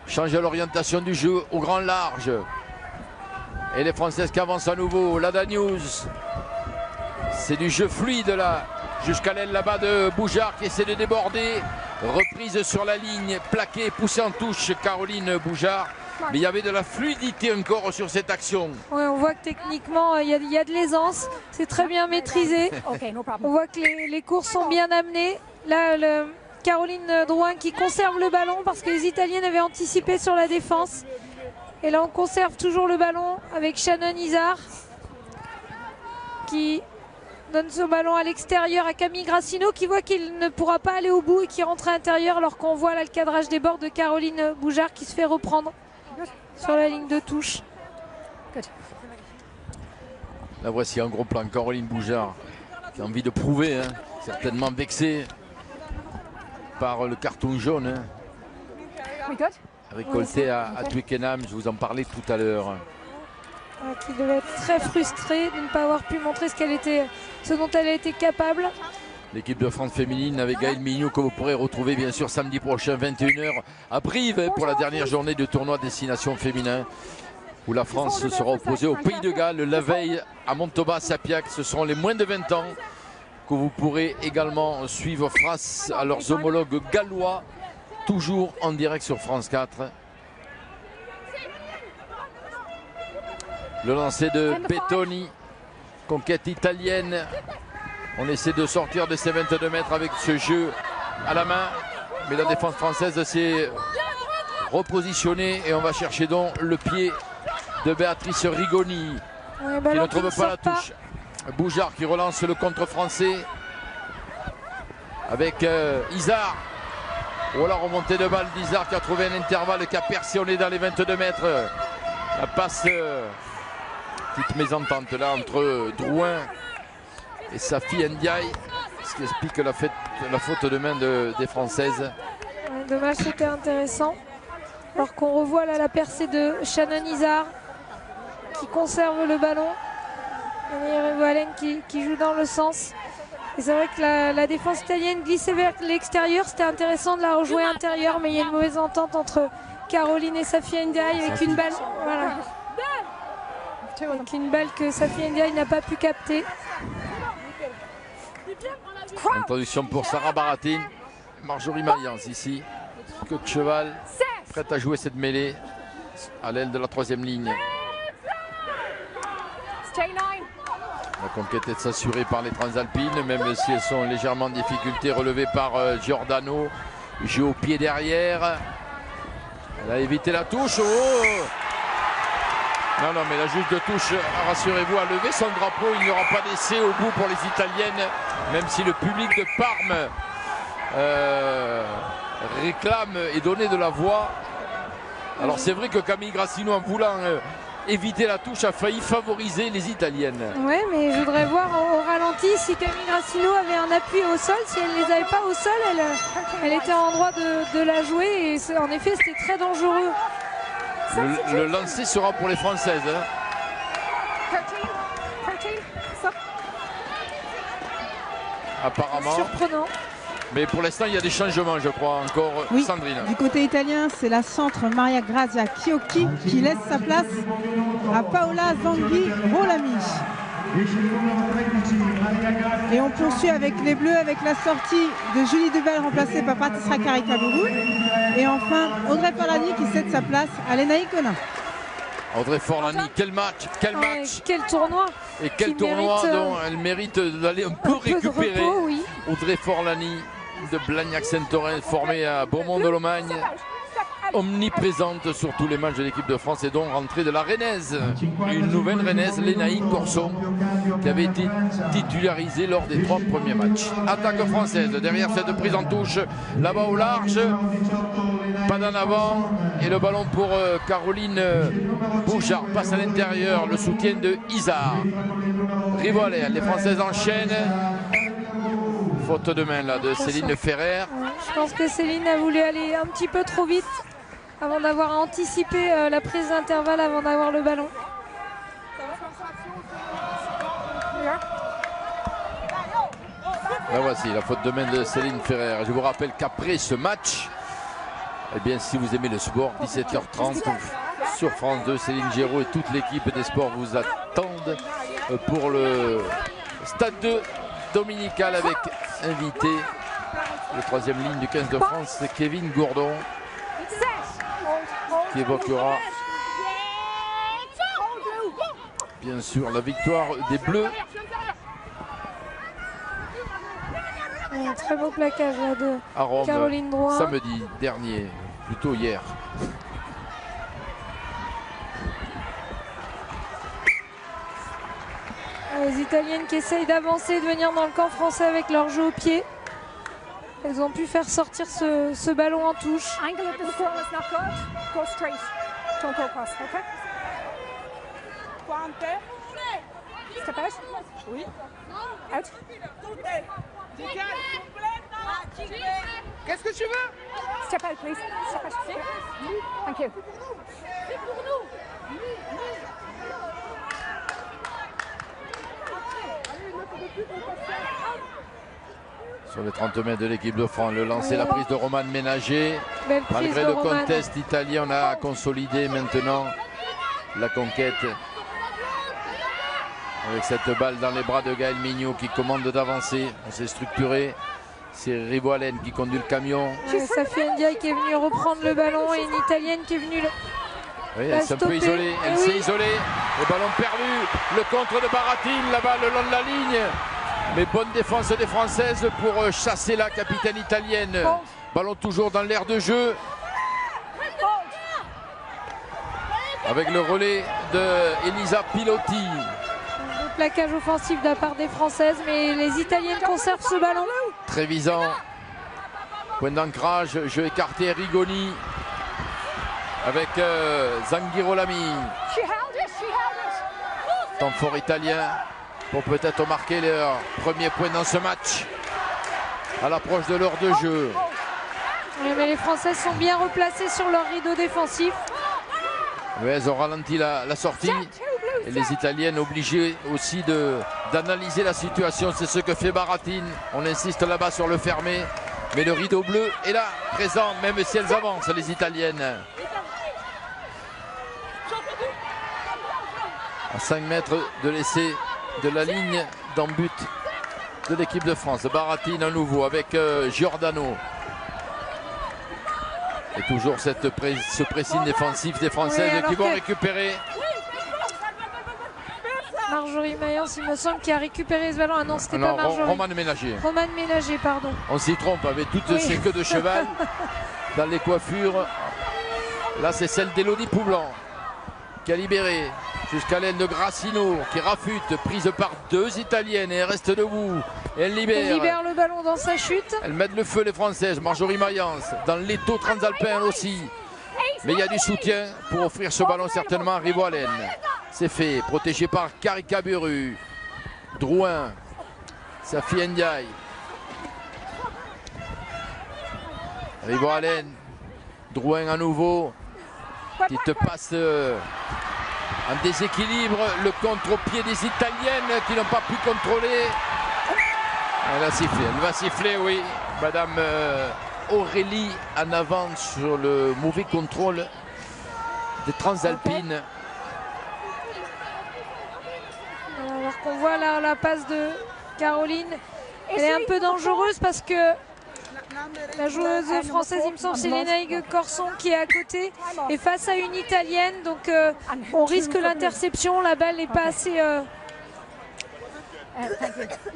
change l'orientation du jeu au grand large. Et les Françaises qui avancent à nouveau. Lada News. C'est du jeu fluide là. Jusqu'à l'aile là-bas de Boujard qui essaie de déborder. Reprise sur la ligne, plaquée, poussée en touche Caroline Boujard. Mais il y avait de la fluidité encore sur cette action. Ouais, on voit que techniquement il y a de l'aisance. C'est très bien maîtrisé. On voit que les courses sont bien amenées. Là, Caroline Drouin qui conserve le ballon parce que les Italiennes avaient anticipé sur la défense. Et là on conserve toujours le ballon avec Shannon Izard qui donne ce ballon à l'extérieur à Camille Grassino qui voit qu'il ne pourra pas aller au bout et qui rentre à l'intérieur alors qu'on voit là le cadrage des bords de Caroline Boujard qui se fait reprendre sur la ligne de touche. Là voici un gros plan, Caroline Boujard qui a envie de prouver, hein, certainement vexée par le carton jaune. Hein. Récolté à Twickenham, je vous en parlais tout à l'heure. Qui devait être très frustrée de ne pas avoir pu montrer ce dont elle a été capable. L'équipe de France féminine avec Gaël Mignot que vous pourrez retrouver bien sûr samedi prochain 21h à Brive pour la dernière journée de tournoi destination féminin où la France se sera opposée au Pays de Galles la veille à Montauban-Sapiac. Ce seront les moins de 20 ans que vous pourrez également suivre face à leurs homologues gallois toujours en direct sur France 4. Le lancer de Bettoni, conquête italienne. On essaie de sortir de ces 22 mètres avec ce jeu à la main, mais la défense française s'est repositionnée et on va chercher donc le pied de Béatrice Rigoni, qui ne trouve pas la touche. Boujard qui relance le contre français avec Isard. Oh, la remontée de balle d'Isard qui a trouvé un intervalle, qui a percé. On est dans les 22 mètres. La passe, petite mésentente là entre Drouin et Safi Ndiaye, ce qui explique la faute de main des Françaises. Dommage, c'était intéressant. Alors qu'on revoit là la percée de Shannon Isard qui conserve le ballon. Valen qui joue dans le sens. Et c'est vrai que la défense italienne glissait vers l'extérieur. C'était intéressant de la rejouer intérieure, mais il y a une mauvaise entente entre Caroline et Safi Ndiaye avec une balle. Voilà. Avec une balle que Safi Ndiaye n'a pas pu capter. Introduction pour Sarah Baratine. Marjorie Mayence ici. Queue de cheval. Prête à jouer cette mêlée à l'aile de la 3e ligne. La conquête est s'assurer par les Transalpines, même si elles sont légèrement en difficulté, relevées par Giordano. Jeu au pied derrière. Elle a évité la touche. Oh, non, mais la juge de touche, rassurez-vous, a levé son drapeau. Il n'y aura pas d'essai au bout pour les Italiennes, même si le public de Parme réclame et donne de la voix. Alors c'est vrai que Camille Grassino, en voulant éviter la touche, a failli favoriser les Italiennes. Oui, mais je voudrais voir au ralenti si Camille Grassino avait un appui au sol. Si elle ne les avait pas au sol, elle était en droit de la jouer. Et en effet, c'était très dangereux. Le lancer sera pour les Françaises. Apparemment. Surprenant. Mais pour l'instant, il y a des changements, je crois, encore. Oui, Sandrine. Du côté italien, c'est la centre Maria Grazia Chiocchi qui laisse sa place à Paola Zanghi Rolami. Et on poursuit avec les Bleus, avec la sortie de Julie Dubal remplacée par Patricia Karikabourou. Et enfin, Audrey Forlani qui cède sa place à Lena Icona. Audrey Forlani, quel match, quel tournoi. Et quel tournoi dont elle mérite d'aller un peu récupérer. De repos, oui. Audrey Forlani de Blagnac-Saint-Orin, formée à Beaumont-de-Lomagne, omniprésente sur tous les matchs de l'équipe de France, et donc rentrée de la Rennaise, une nouvelle Rennaise, Lénaïque Corson, qui avait été titularisée lors des 3 premiers matchs. Attaque française derrière cette prise en touche, là-bas au large, pas d'en avant, et le ballon pour Caroline Boujard, passe à l'intérieur, le soutien de Isard. Rivolet, les Françaises enchaînent. Faute de main là de Céline Ferrer. Je pense que Céline a voulu aller un petit peu trop vite avant d'avoir anticipé la prise d'intervalle, avant d'avoir le ballon. Là voici la faute de main de Céline Ferrer. Je vous rappelle qu'après ce match, eh bien, si vous aimez le sport, 17h30 sur France 2, Céline Géraud et toute l'équipe des sports vous attendent pour le Stade 2 dominical avec invité le 3e ligne du 15 de France, c'est Kevin Gourdon qui évoquera bien sûr la victoire des Bleus. Un très beau plaquage là de à Rome, Caroline Drouin. Samedi dernier, plutôt hier. Les Italiennes qui essayent d'avancer, de venir dans le camp français avec leur jeu au pied. Elles ont pu faire sortir ce ballon en touche. Angle of the squirrel is not good. Go straight. Don't go across, okay? Step out. Oui. Out. Qu'est-ce que tu veux? Step out, please. Step out. Thank you. Sur les 30 mètres de l'équipe de France, le lancer, la prise de Romane Ménager. Malgré le contest italien, on a consolidé maintenant la conquête avec cette balle dans les bras de Gaël Mignot qui commande d'avancer. On s'est structuré. C'est Rivoalen qui conduit le camion. Safi Ndiaye qui est venue reprendre le ballon et une Italienne qui est venue oui, elle s'est un peu isolée. Elle s'est isolée. Le ballon perdu. Le contre de Baratine là-bas le long de la ligne. Mais bonne défense des Françaises pour chasser la capitaine italienne. Ballon toujours dans l'aire de jeu. Avec le relais de Elisa Pilotti. Le plaquage offensif de la part des Françaises, mais les Italiennes conservent ce ballon. Trevisan. Point d'ancrage, jeu écarté, Rigoni. Avec Zanghirolami. Temps fort italien pour peut-être marquer leur premier point dans ce match. À l'approche de l'heure de jeu. Oui, mais les Françaises sont bien replacées sur leur rideau défensif. Oui, elles ont ralenti la sortie. Et les Italiennes obligées aussi d'analyser la situation. C'est ce que fait Baratine. On insiste là-bas sur le fermé. Mais le rideau bleu est là, présent, même si elles avancent, les Italiennes. À 5 mètres de l'essai de la ligne d'en but de l'équipe de France. Baratine à nouveau avec Giordano. Et toujours ce pressing défensif des Françaises qui vont récupérer. Marjorie Mayence, il me semble, qui a récupéré ce ballon. Ah non, c'était pas Marjorie. Romane Ménager. Romane Ménager, pardon. On s'y trompe avec toutes ces queues de cheval dans les coiffures. Là, c'est celle d'Élodie Poublan qui a libéré jusqu'à l'aile de Grassino qui rafute, prise par deux Italiennes et elle reste debout. Et elle libère. Elle libère le ballon dans sa chute. Elles mettent le feu, les Françaises. Marjorie Mayence dans l'étau transalpin aussi. Mais il y a du soutien pour offrir ce ballon certainement à Rivoalen. C'est fait, protégé par Karika Buru. Drouin, Safi Ndiaye. Rivoalen, Drouin à nouveau. Petite passe en déséquilibre. Le contre-pied des Italiennes qui n'ont pas pu contrôler. Elle a sifflé, elle va siffler, oui. Madame Aurélie en avant sur le mauvais contrôle des Transalpines. Alors qu'on voit là la passe de Caroline, elle est un peu dangereuse parce que la joueuse française, il me semble, c'est Lénaïgue Corson qui est à côté et face à une Italienne, donc on risque l'interception. La balle n'est pas assez...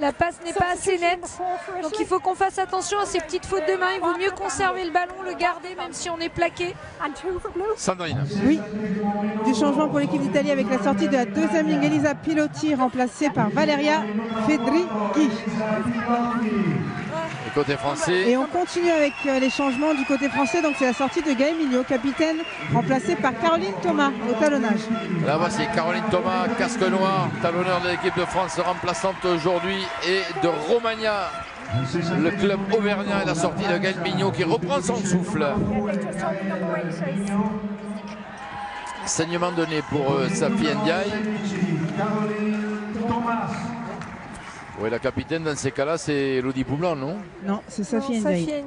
La passe n'est pas assez nette, donc il faut qu'on fasse attention à ces petites fautes de main. Il vaut mieux conserver le ballon, le garder même si on est plaqué. Sandrine. Oui, du changement pour l'équipe d'Italie avec la sortie de la deuxième ligne, Elisa Pilotti remplacée par Valeria Fedricchi. Et côté français. Et on continue avec les changements du côté français, donc c'est la sortie de Gaël Mignot, capitaine, remplacée par Caroline Thomas au talonnage. Là voici Caroline Thomas, casque noir, talonneur de l'équipe de France, remplaçante aujourd'hui, et de Romagna, le club auvergnat, et la sortie de Gaël Mignot qui reprend son souffle. Saignement donné pour Safi Ndiaye. Oui, la capitaine dans ces cas-là, c'est Elodie Poublan, non? Non, c'est Safi Ndiaye.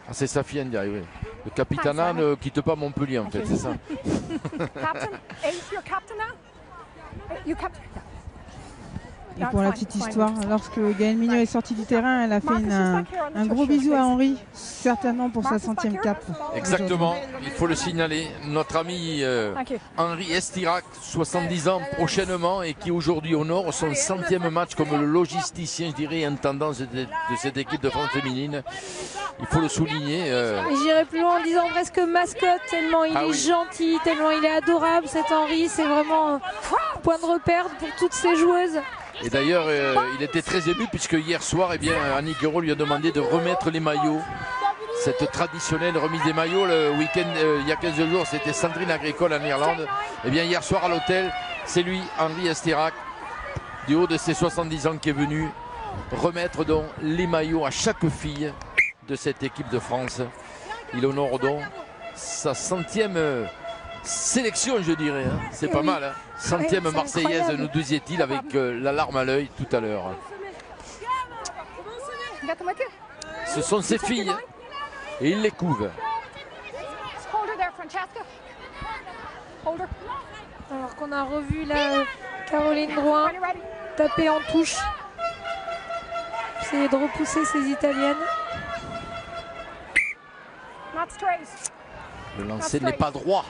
Ah, c'est Safi Ndiaye, oui. Le capitana ne quitte pas Montpellier, en fait, c'est ça. Et pour la petite histoire, lorsque Gaël Mignot est sortie du terrain, elle a fait un gros bisou à Henri, certainement pour sa 100e cape. Exactement, il faut le signaler. Notre ami Henri Estirac, 70 ans prochainement, et qui aujourd'hui honore son 100e match comme le logisticien, je dirais, intendant de cette équipe de France féminine. Il faut le souligner. Et j'irai plus loin en disant presque mascotte, tellement il est gentil, tellement il est adorable, cet Henri. C'est vraiment un point de repère pour toutes ces joueuses. Et d'ailleurs, il était très ému puisque hier soir, Annie Guéraud lui a demandé de remettre les maillots. Cette traditionnelle remise des maillots, le week-end, il y a 15 jours, c'était Sandrine Agricole en Irlande. Et bien hier soir à l'hôtel, c'est lui, Henri Estirac, du haut de ses 70 ans, qui est venu remettre donc les maillots à chaque fille de cette équipe de France. Il honore donc sa 100e sélection, je dirais. Hein. C'est pas mal. Hein. 100e Marseillaise, nous disait-il, avec la larme à l'œil tout à l'heure. Ce sont ses filles et il les couve. Alors qu'on a revu la Caroline Drouin taper en touche. Essayer de repousser ces Italiennes. Le lancer n'est pas droit.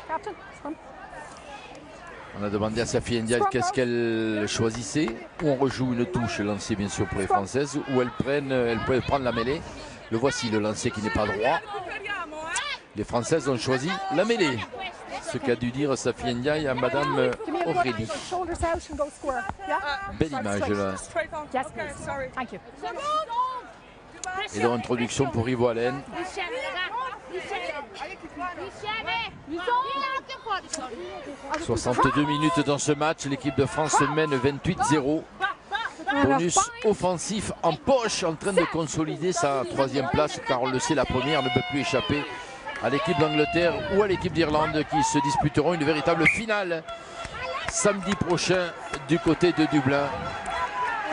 On a demandé à Safi Ndiaye qu'est-ce qu'elle choisissait. Ou on rejoue une touche lancée bien sûr pour les Françaises, ou elles peuvent prendre la mêlée. Le voici, le lancer qui n'est pas droit. Les Françaises ont choisi la mêlée. Ce qu'a dû dire Safi Ndiaye à Madame Aurélie. Belle image là. Et donc introduction pour Ivo Allen. 62 minutes dans ce match, l'équipe de France mène 28-0. Bonus offensif en poche, en train de consolider sa 3e place, car on le sait, la première ne peut plus échapper à l'équipe d'Angleterre ou à l'équipe d'Irlande qui se disputeront une véritable finale samedi prochain du côté de Dublin.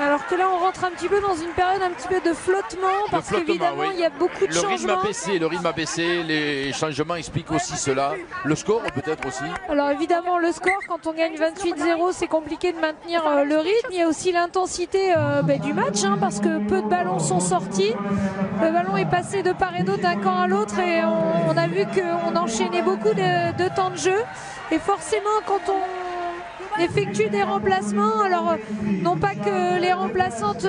Alors que là on rentre un petit peu dans une période un petit peu de flottement, parce qu'évidemment il y a beaucoup de changements. Le rythme a baissé, les changements expliquent aussi cela. Le score peut-être aussi. Alors évidemment le score, quand on gagne 28-0, c'est compliqué de maintenir le rythme. Il y a aussi l'intensité du match, parce que peu de ballons sont sortis. Le ballon est passé de part et d'autre d'un camp à l'autre, et on a vu qu'on enchaînait beaucoup de temps de jeu. Et forcément quand on effectue des remplacements, alors non pas que les remplaçantes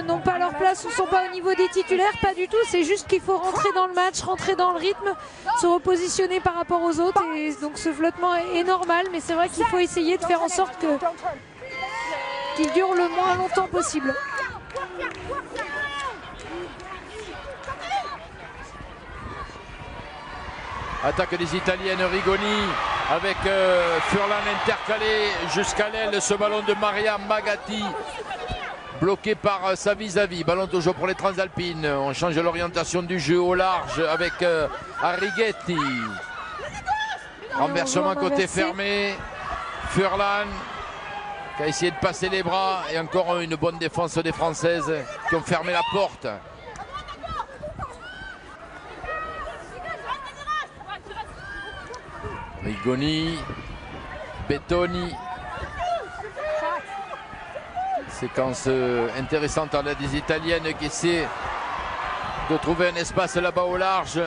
n'ont pas leur place ou ne sont pas au niveau des titulaires, pas du tout, c'est juste qu'il faut rentrer dans le match, rentrer dans le rythme, se repositionner par rapport aux autres, et donc ce flottement est normal, mais c'est vrai qu'il faut essayer de faire en sorte qu'il dure le moins longtemps possible. Attaque des Italiennes, Rigoni avec Furlan intercalé jusqu'à l'aile, ce ballon de Maria Magatti bloqué par sa vis-à-vis. Ballon toujours pour les Transalpines. On change l'orientation du jeu au large avec Arrighetti. Renversement côté fermé. Furlan qui a essayé de passer les bras, et encore une bonne défense des Françaises qui ont fermé la porte. Rigoni, Bettoni. Séquence intéressante à la des Italiennes qui essaient de trouver un espace là-bas au large.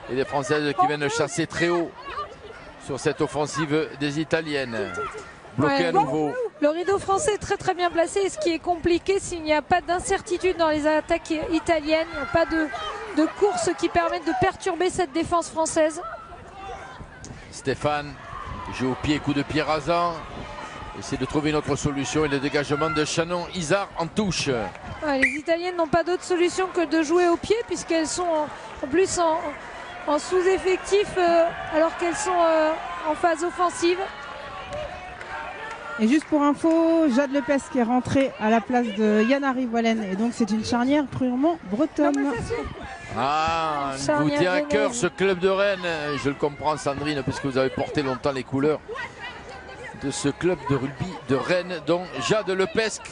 Et des Françaises qui viennent chasser très haut sur cette offensive des Italiennes. Bloqué à nouveau. Le rideau français est très très bien placé, et ce qui est compliqué, s'il n'y a pas d'incertitude dans les attaques italiennes, il n'y a pas de course qui permettent de perturber cette défense française. Stéphane joue au pied, coup de pied rasant, essaie de trouver une autre solution, et le dégagement de Shannon Izard en touche. Ouais, les Italiennes n'ont pas d'autre solution que de jouer au pied, puisqu'elles sont en plus en sous-effectif alors qu'elles sont en phase offensive. Et juste pour info, Jade Lepes qui est rentrée à la place de Yana Rivoalen, et donc c'est une charnière purement bretonne. Ah, vous tient à cœur ce club de Rennes. Je le comprends, Sandrine, puisque vous avez porté longtemps les couleurs de ce club de rugby de Rennes, dont Jade Lepesque,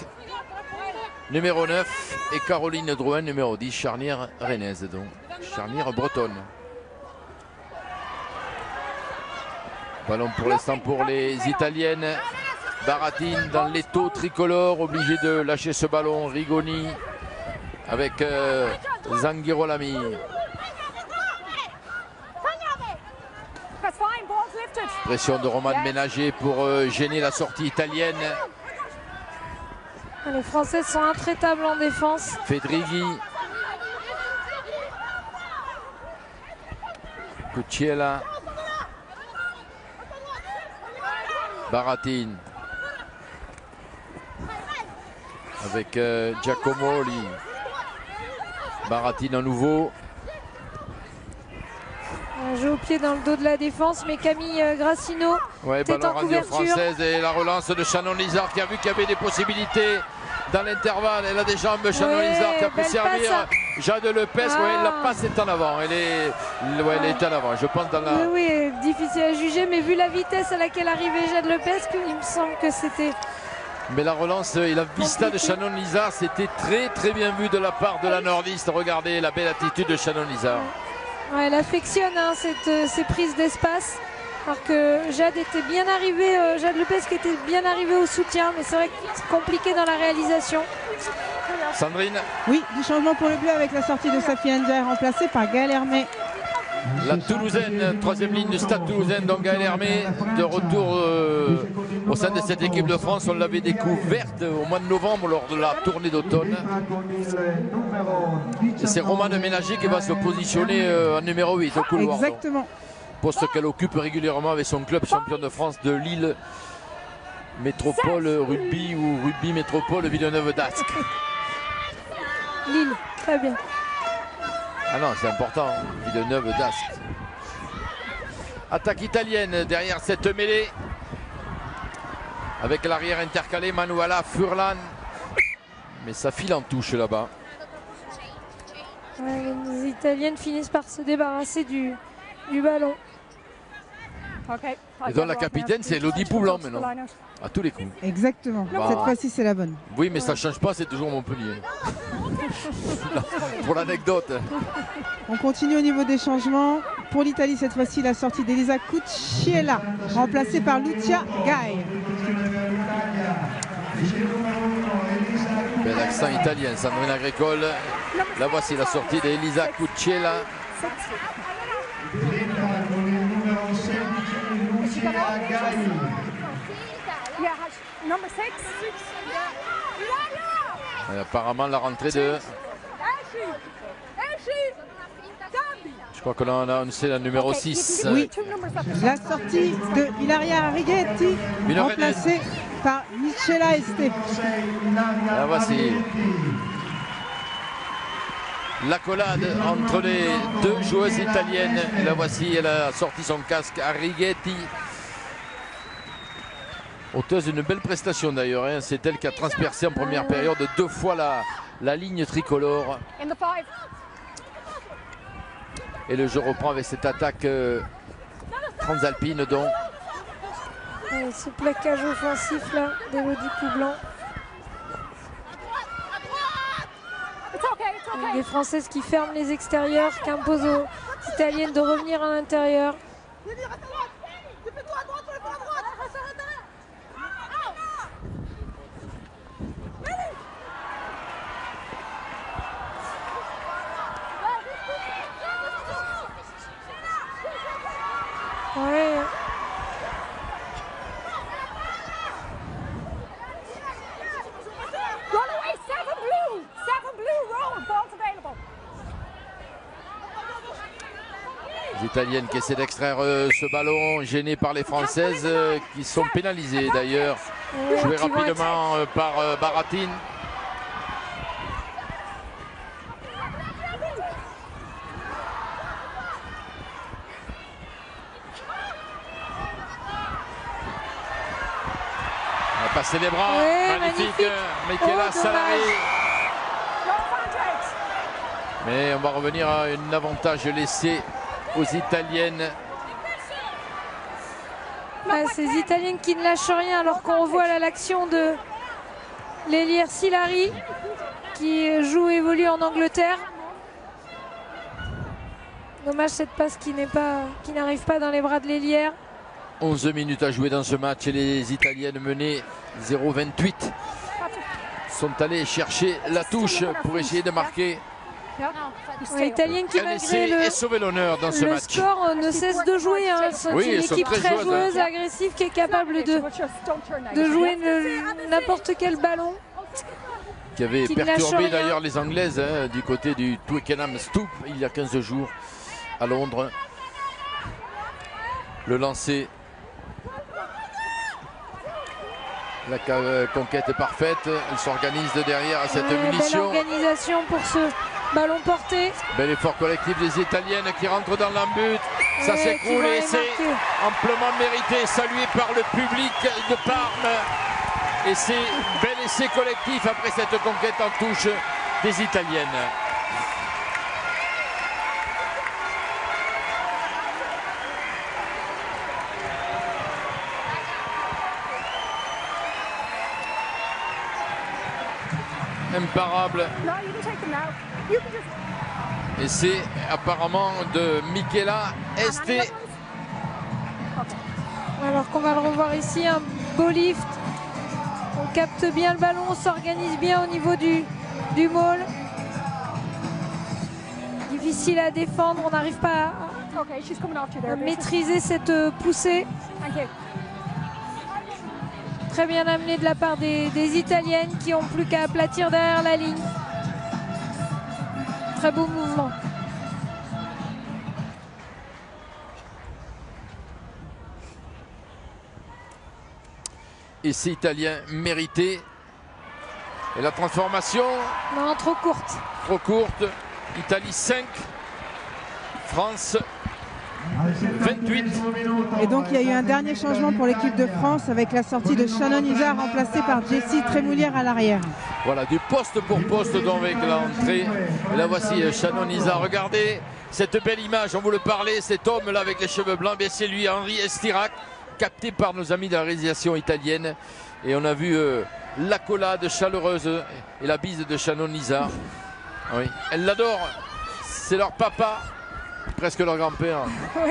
numéro 9, et Caroline Drouin, numéro 10, charnière rennaise, donc charnière bretonne. Ballon pour l'instant pour les Italiennes. Baratine dans l'étau tricolore, obligé de lâcher ce ballon. Rigoni avec Zanghirolami. Pression de Romane Ménager pour gêner la sortie italienne. Les Français sont intraitables en défense. Fedrighi. Cucchiella. Baratine. Avec Giacomoli. Baratine à nouveau. Un jeu au pied dans le dos de la défense, mais Camille Grassino est en couverture. Française, et la relance de Shannon Izard qui a vu qu'il y avait des possibilités dans l'intervalle. Elle a des jambes, Shannon Izard, qui a pu servir Jade Lepes. La passe est en avant. Elle est en avant, je pense. Dans la... Oui, difficile à juger, mais vu la vitesse à laquelle arrivait Jade Lepes, il me semble que c'était... Mais la relance et la vista de Shannon Izard, c'était très très bien vu de la part de la nordiste. Regardez la belle attitude de Shannon Izard. Ouais, elle affectionne ces prises d'espace. Alors que Jade était bien arrivée, Jade Lepez qui était bien arrivée au soutien, mais c'est vrai que c'est compliqué dans la réalisation. Sandrine. Oui, du changement pour le bleu avec la sortie de Safi Ndiaye remplacée par Gaël Hermé. La Toulousaine, troisième ligne du Stade Toulousain, donc Gaël Hermé, de retour au sein de cette équipe de France. On l'avait découverte au mois de novembre lors de la tournée d'automne. C'est Romane Ménager qui va se positionner en numéro 8 au couloir. Exactement. Donc, poste qu'elle occupe régulièrement avec son club champion de France de Lille Métropole Rugby ou Rugby Métropole Villeneuve d'Ascq. Lille, très bien. Ah non, c'est important, Villeneuve d'Ascq. Attaque italienne derrière cette mêlée. Avec l'arrière intercalé, Manuela Furlan. Mais ça file en touche là-bas. Ouais, les Italiennes finissent par se débarrasser du ballon. Et donc la capitaine, c'est Elodie Poublan maintenant. À tous les coups. Exactement. Bah, cette fois-ci, c'est la bonne. Oui, mais ça ne change pas, c'est toujours Montpellier. Pour l'anecdote. On continue au niveau des changements. Pour l'Italie, cette fois-ci, la sortie d'Elisa Cucciella, remplacée par Lucia Gai. Bel accent italien, Sandrine Agricole. Là, voici la sortie d'Elisa Cucciella. Et apparemment la rentrée de... Je crois que là on a annoncé la numéro 6. Oui, la sortie de Ilaria Righetti, remplacée par Michela Este. Là voici l'accolade entre les deux joueuses italiennes. Et là voici, elle a sorti son casque à Righetti. Auteuse d'une belle prestation d'ailleurs, hein. C'est elle qui a transpercé en première période 2 fois la ligne tricolore. Et le jeu reprend avec cette attaque transalpine donc. Ce plaquage offensif là d'Elodie Poublan. Les Françaises qui ferment les extérieurs, qui imposent aux Italiennes de revenir à l'intérieur. Ouais. Les Italiennes qui essaient d'extraire ce ballon, gêné par les Françaises qui sont pénalisées d'ailleurs. Joué rapidement par Baratine. On va passer les bras, ouais, magnifique. Michela Salari. Mais on va revenir à un avantage laissé aux Italiennes. Ces Italiennes qui ne lâchent rien alors qu'on revoit là l'action de l'Hélière Silari qui joue et évolue en Angleterre. Dommage cette passe qui n'arrive pas dans les bras de l'Hélière. 11 minutes à jouer dans ce match et les Italiennes menées 0-28 sont allées chercher la touche pour essayer de marquer. Les Italiennes qui malgré sauver l'honneur dans ce match. Le score ne cesse de jouer. Hein. C'est une équipe très joueuse, agressive, qui est capable de jouer n'importe quel ballon. Qui avait perturbé d'ailleurs les Anglaises du côté du Twickenham Stoop il y a 15 jours à Londres. Le lancer. La conquête est parfaite. Elle s'organise de derrière à cette munition. Belle organisation pour ce ballon porté. Bel effort collectif des Italiennes qui rentrent dans l'embut. Ça s'écroule et c'est amplement mérité, salué par le public de Parme. Et c'est bel essai collectif après cette conquête en touche des Italiennes. Imparable. Et c'est apparemment de Michela Este. Alors qu'on va le revoir ici, un beau lift. On capte bien le ballon, on s'organise bien au niveau du maul. Difficile à défendre, on n'arrive pas à maîtriser cette poussée. Très bien amené de la part des Italiennes qui n'ont plus qu'à aplatir derrière la ligne. Très beau mouvement. Essai italien mérité. Et la transformation? Non, trop courte. Trop courte. Italie 5. France 28. Et donc il y a eu un dernier changement pour l'équipe de France avec la sortie de Shannon Izar remplacée par Jessie Trémoulière à l'arrière. Voilà, du poste pour poste donc avec l'entrée. Et là voici Shannon Izar. Regardez cette belle image, on vous le parlait, cet homme là avec les cheveux blancs, c'est lui, Henri Estirac, capté par nos amis de la réalisation italienne. Et on a vu l'accolade chaleureuse et la bise de Shannon Izar. Oui, elle l'adore, c'est leur papa, presque leur grand-père. Oui,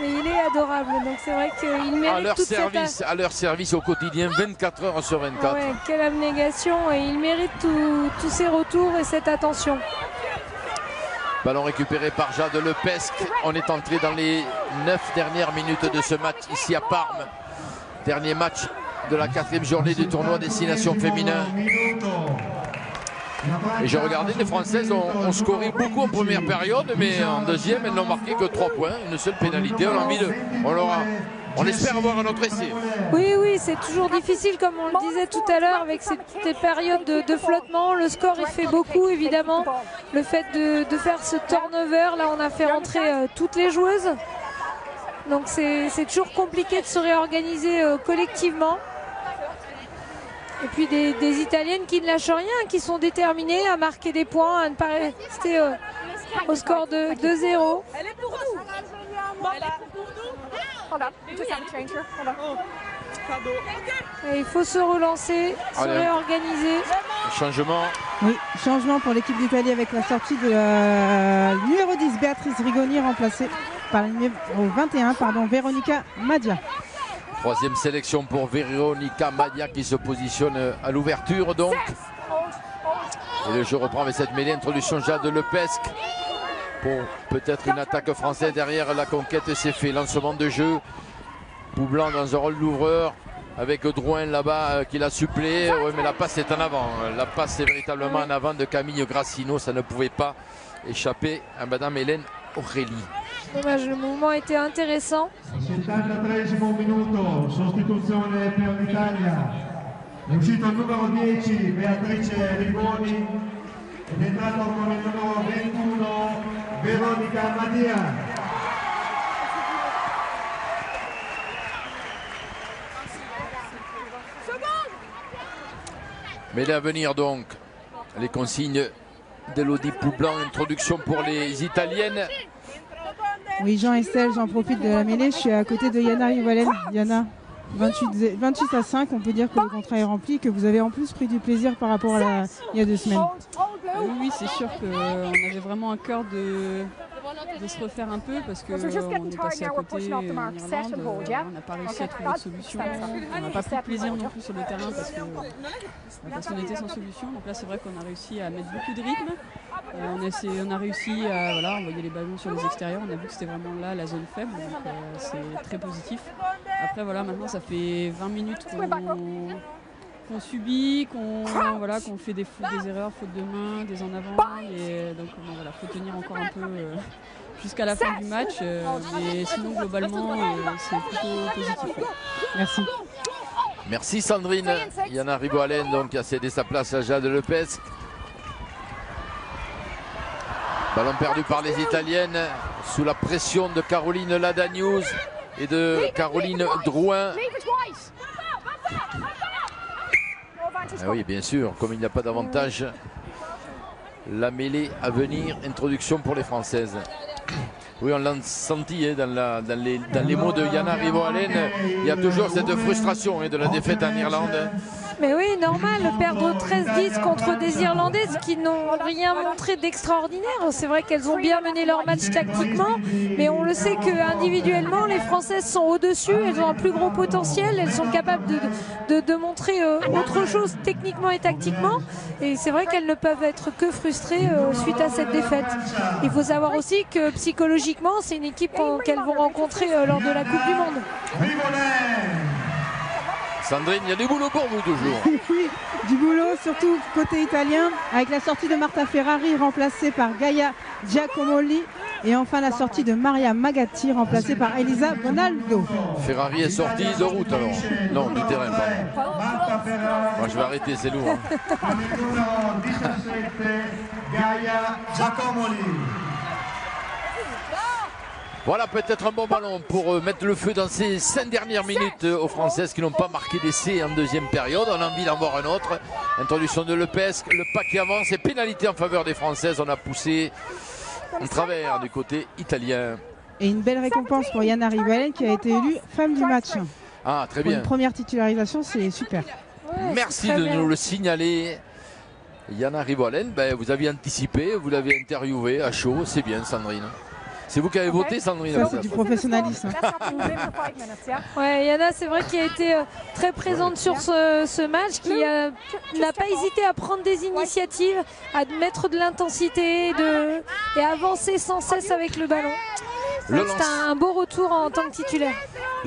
mais il est adorable, donc c'est vrai qu'il mérite à leur service au quotidien, 24 heures sur 24. Ouais, quelle abnégation, et il mérite tous ces retours et cette attention. Ballon récupéré par Jade Lepesque. On est entré dans les 9 dernières minutes de ce match ici à Parme. Dernier match de la 4e journée du tournoi Destination Féminin. Et j'ai regardé, les Françaises ont scoré beaucoup en première période, mais en deuxième, elles n'ont marqué que 3 points, une seule pénalité. On espère avoir un autre essai. Oui, c'est toujours difficile, comme on le disait tout à l'heure, avec ces périodes de flottement. Le score, il fait beaucoup, évidemment. Le fait de faire ce turnover, là, on a fait rentrer toutes les joueuses. Donc, c'est toujours compliqué de se réorganiser collectivement. Et puis des Italiennes qui ne lâchent rien, qui sont déterminées à marquer des points, à ne pas rester au score de 2-0. Elle est pour nous. Elle est pour nous. Et il faut se relancer, se réorganiser. Changement. Oui, changement pour l'équipe d'Italie avec la sortie de la numéro 10, Béatrice Rigoni, remplacée par la numéro 21, Véronica Madia. 3e sélection pour Véronica Madia qui se positionne à l'ouverture donc. Et le jeu reprend avec cette mêlée, introduction Jade Lepesque. Pour peut-être une attaque française derrière, la conquête s'est fait. Lancement de jeu. Poublan dans un rôle d'ouvreur avec Drouin là-bas qui l'a supplé. Oui, mais la passe est en avant. La passe est véritablement en avant de Camille Grassino. Ça ne pouvait pas échapper à Madame Hélène Aurélie. Dommage, le mouvement était intéressant. 73 minuto, sostituzione per l'Italia. È uscito il numero 10, Beatrice Rigoni, ed è entrato con il numero 21, Veronica Madia. Mais à venir donc, les consignes d'Elodie Poublan, introduction pour les Italiennes. Oui, Jean Estelle, j'en profite de la mêlée. Je suis à côté de Yana Rivalen. Yana, 28 à 5, on peut dire que le contrat est rempli, que vous avez en plus pris du plaisir par rapport à il y a 2 semaines. Oui, c'est sûr qu'on avait vraiment un cœur de se refaire un peu parce qu'on est passé à côté en Irlande, on n'a pas réussi à trouver de solution, on n'a pas pris de plaisir non plus sur le terrain parce qu'on était sans solution. Donc là c'est vrai qu'on a réussi à mettre beaucoup de rythme, on a réussi à envoyer les ballons sur les extérieurs, on a vu que c'était vraiment là la zone faible, donc c'est très positif. Après voilà, maintenant ça fait 20 minutes qu'on subit, qu'on fait des erreurs, fautes de main, des en avant, et donc voilà, faut tenir encore un peu jusqu'à la fin du match, mais sinon globalement c'est plutôt positif. Merci. Merci Sandrine. Yana Rivalen donc a cédé sa place à Jade Lepesque. Ballon perdu par les Italiennes sous la pression de Caroline Ladagnouz et de Caroline Drouin. Ah oui, bien sûr, comme il n'y a pas d'avantage, la mêlée à venir, introduction pour les Françaises. Oui, on l'a senti dans les mots de Yana Rivalen. Il y a toujours cette frustration de la défaite en Irlande. Mais oui, normal, perdre 13-10 contre des Irlandaises qui n'ont rien montré d'extraordinaire. C'est vrai qu'elles ont bien mené leur match tactiquement, mais on le sait qu'individuellement, les Françaises sont au-dessus, elles ont un plus gros potentiel, elles sont capables de montrer autre chose techniquement et tactiquement. Et c'est vrai qu'elles ne peuvent être que frustrées suite à cette défaite. Il faut savoir aussi que psychologiquement, c'est une équipe qu'elles vont rencontrer lors de la Coupe du Monde. Sandrine, il y a du boulot pour vous toujours. Oui, du boulot, surtout côté italien, avec la sortie de Marta Ferrari remplacée par Gaia Giacomoli. Et enfin la sortie de Maria Magatti remplacée par Elisa Bonaldo. Ferrari est sortie de route alors. Non, du terrain, pardon. Moi je vais arrêter, c'est lourd. Gaia Giacomoli. Voilà peut-être un bon ballon pour mettre le feu dans ces 5 dernières minutes aux Françaises qui n'ont pas marqué d'essai en deuxième période. On a envie d'en voir un autre. Introduction de Lepesque, le pas qui avance et pénalité en faveur des Françaises. On a poussé en travers du côté italien. Et une belle récompense pour Yana Rivalen qui a été élue femme du match. Ah, très pour bien. Une première titularisation, c'est super. Merci de nous le signaler. Yana Rivalen, ben, vous aviez anticipé, vous l'avez interviewé à chaud. C'est bien, Sandrine. C'est vous qui avez voté, Sandrine? Ça, c'est du professionnalisme. Ouais, Yana, c'est vrai qu'il a été très présente sur ce match, qui n'a pas hésité à prendre des initiatives, à mettre de l'intensité et à avancer sans cesse avec le ballon. C'est un beau retour en tant que titulaire.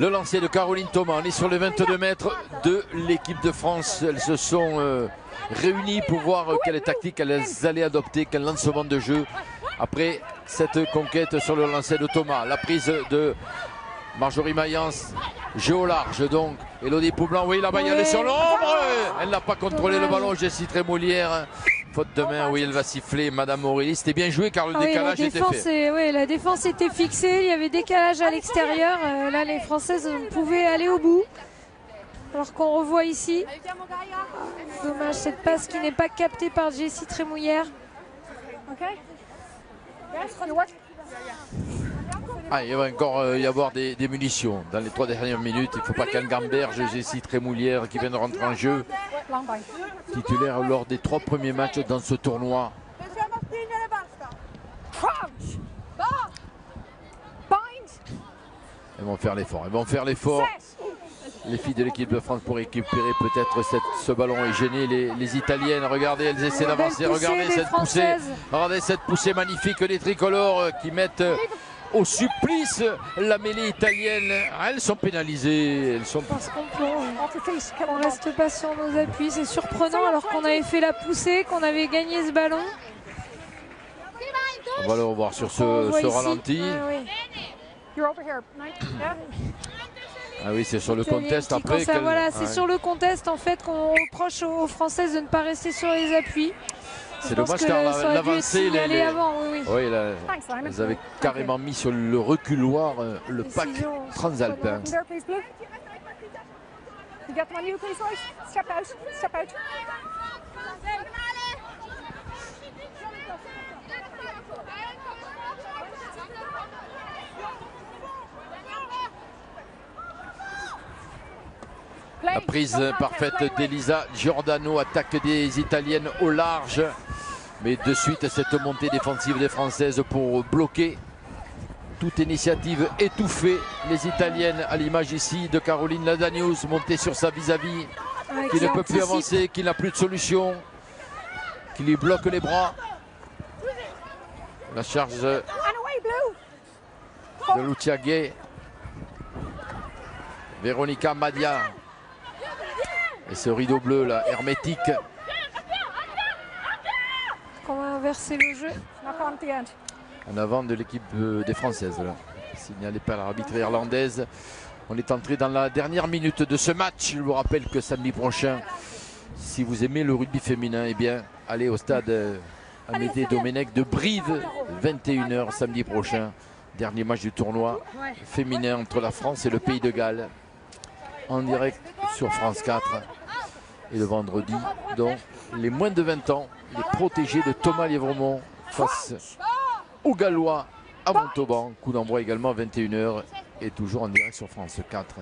Le lancer de Caroline Thomas, on est sur les 22 mètres de l'équipe de France. Elles se sont réunies pour voir quelle tactique elles allaient adopter, quel lancement de jeu. Après cette conquête sur le lancer de Thomas, la prise de Marjorie Mayence, jeu au large donc. Elodie Poublan, oui, la balle elle est sur l'ombre. Elle n'a pas contrôlé le ballon, Jessie Trémoulière. Faute de main, oui, elle va siffler Madame Aurélie. C'était bien joué car le décalage était fait. Oui, la défense était fixée, il y avait décalage à l'extérieur. Là, les Françaises pouvaient aller au bout. Alors qu'on revoit ici. Dommage, cette passe qui n'est pas captée par Jessie Trémoulière. Ah, il va encore y avoir des munitions dans les 3 dernières minutes. Il ne faut pas qu'elle gamberge Jessie Trémoulière qui vient de rentrer en jeu. Titulaire lors des 3 premiers matchs dans ce tournoi. Elles vont faire l'effort. Elles vont faire l'effort. Les filles de l'équipe de France pour récupérer peut-être ce ballon et gêner les Italiennes. Regardez, elles essaient d'avancer. Regardez cette poussée. Regardez cette poussée magnifique des tricolores qui mettent au supplice la mêlée italienne. Elles sont pénalisées. Elles sont... Parce qu'on ne reste pas sur nos appuis. C'est surprenant alors qu'on avait fait la poussée, qu'on avait gagné ce ballon. On va le revoir sur ce ralenti. Ah oui, c'est sur le contest après. Voilà, c'est sur le contest en fait qu'on reproche aux Françaises de ne pas rester sur les appuis. C'est dommage car l'avancée, elles avaient carrément mis sur le reculoir le pack transalpin. La prise parfaite d'Elisa Giordano, attaque des Italiennes au large. Mais de suite, cette montée défensive des Françaises pour bloquer toute initiative étouffée. Les Italiennes, à l'image ici de Caroline Ladanius, montée sur sa vis-à-vis, qui ne peut plus avancer, qui n'a plus de solution, qui lui bloque les bras. La charge de Lucia Gay. Véronica Madia. Et ce rideau bleu là, hermétique. On va inverser le jeu. En avant de l'équipe des Françaises. Là. Signalé par l'arbitre irlandaise. On est entré dans la dernière minute de ce match. Je vous rappelle que samedi prochain, si vous aimez le rugby féminin, eh bien, allez au stade Amédée Domenech de Brive, 21 h samedi prochain. Dernier match du tournoi féminin entre la France et le Pays de Galles. En direct sur France 4. Et le vendredi, donc, les moins de 20 ans, les protégés de Thomas Lièvremont face aux Gallois à Montauban. Coup d'envoi également à 21 h et toujours en direct sur France 4.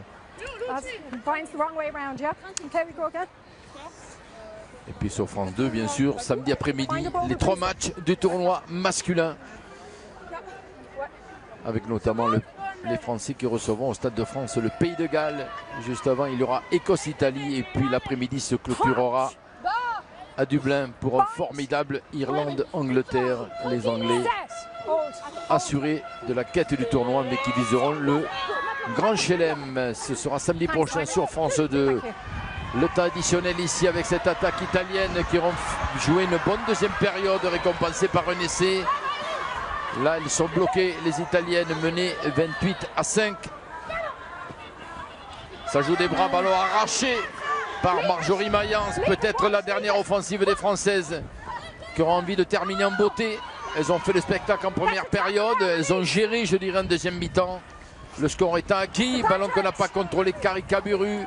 Et puis sur France 2, bien sûr, samedi après-midi, les 3 matchs du tournoi masculin. Avec notamment les Français qui recevront au Stade de France le Pays de Galles. Juste avant, il y aura Écosse-Italie. Et puis l'après-midi se clôturera à Dublin pour un formidable Irlande-Angleterre. Les Anglais assurés de la quête du tournoi, mais qui viseront le Grand Chelem. Ce sera samedi prochain sur France 2. Le temps additionnel ici avec cette attaque italienne qui auront joué une bonne deuxième période récompensée par un essai. Là, ils sont bloqués, les Italiennes menées 28-5. Ça joue des bras, ballon arraché par Marjorie Mayence. Peut-être la dernière offensive des Françaises qui auront envie de terminer en beauté. Elles ont fait le spectacle en première période. Elles ont géré, je dirais, en deuxième mi-temps. Le score est acquis. Ballon qu'on n'a pas contrôlé, Caricaburu.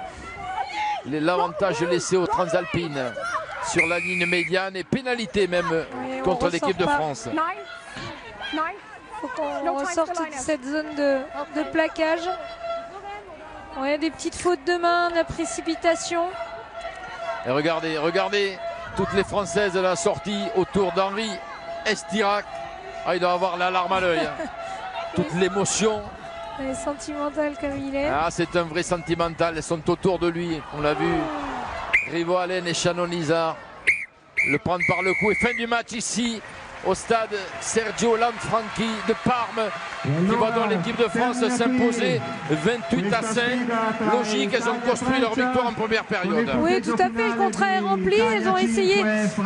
L'avantage laissé aux Transalpines sur la ligne médiane et pénalité même contre l'équipe de France. Il faut qu'on ressorte de cette zone de plaquage. Ouais, des petites fautes de main, de la précipitation. Et regardez, regardez toutes les Françaises de la sortie autour d'Henri Estirac. Ah, il doit avoir la larme à l'œil. Toute l'émotion. Elle est sentimentale comme il est. Ah, c'est un vrai sentimental. Elles sont autour de lui. On l'a vu. Rivo Allen et Shannon Izard le prendre par le cou. Et fin du match ici au stade Sergio Lanfranchi de Parme, qui va dans l'équipe de France s'imposer 28-5. Logique, elles ont construit leur victoire en première période. Oui, tout à fait, le contrat est rempli. Elles ont essayé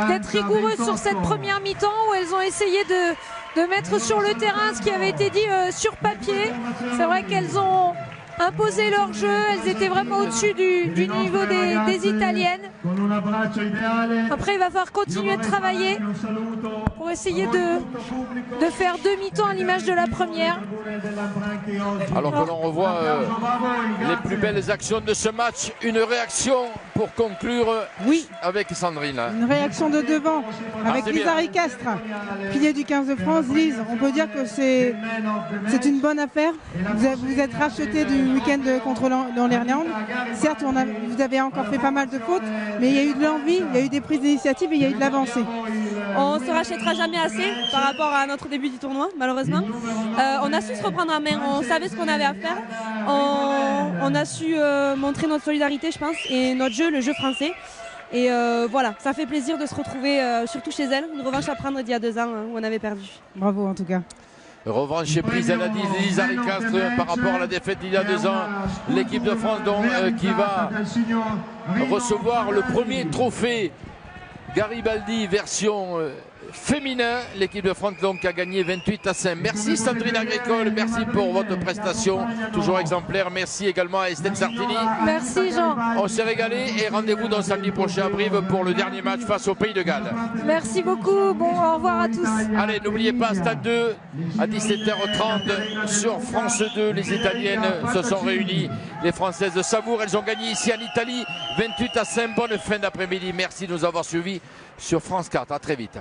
d'être rigoureuses sur cette première mi-temps, où elles ont essayé de mettre sur le terrain ce qui avait été dit sur papier. C'est vrai qu'elles ont imposé leur jeu, elles étaient vraiment au-dessus du niveau des Italiennes. Après, il va falloir continuer de travailler pour essayer de faire demi-temps à l'image de la première. Alors que l'on revoit les plus belles actions de ce match, une réaction pour conclure avec Sandrine. Une réaction de devant avec Lisa Ricastre, pilier du 15 de France. Lise, on peut dire que c'est une bonne affaire. Vous êtes racheté du week-end contre l'Irlande. Certes, vous avez encore fait pas mal de fautes, mais il y a eu de l'envie, il y a eu des prises d'initiative et il y a eu de l'avancée. On ne se rachètera jamais assez par rapport à notre début du tournoi, malheureusement. On a su se reprendre en main, on savait ce qu'on avait à faire. On a su montrer notre solidarité, je pense, et notre jeu, le jeu français. Et voilà, ça fait plaisir de se retrouver, surtout chez elle. Une revanche à prendre d'il y a 2 ans où on avait perdu. Bravo en tout cas. Revanche est prise, elle a dit Lisa Ricastre par rapport à la défaite d'il y a 2 ans. L'équipe de France donc, qui va recevoir le premier trophée Garibaldi version féminin. L'équipe de France donc a gagné 28-5. Merci Sandrine Agricole, merci pour votre prestation, toujours exemplaire. Merci également à Estelle Sartini. Merci Jean. On s'est régalé et rendez-vous dans samedi prochain à Brive pour le dernier match face au Pays de Galles. Merci beaucoup, bon au revoir à tous. Allez, n'oubliez pas, Stade 2 à 17h30 sur France 2. Les Italiennes se sont réunies, les Françaises de savourent. Elles ont gagné ici en Italie 28-5. Bonne fin d'après-midi, merci de nous avoir suivis sur France 4. À très vite.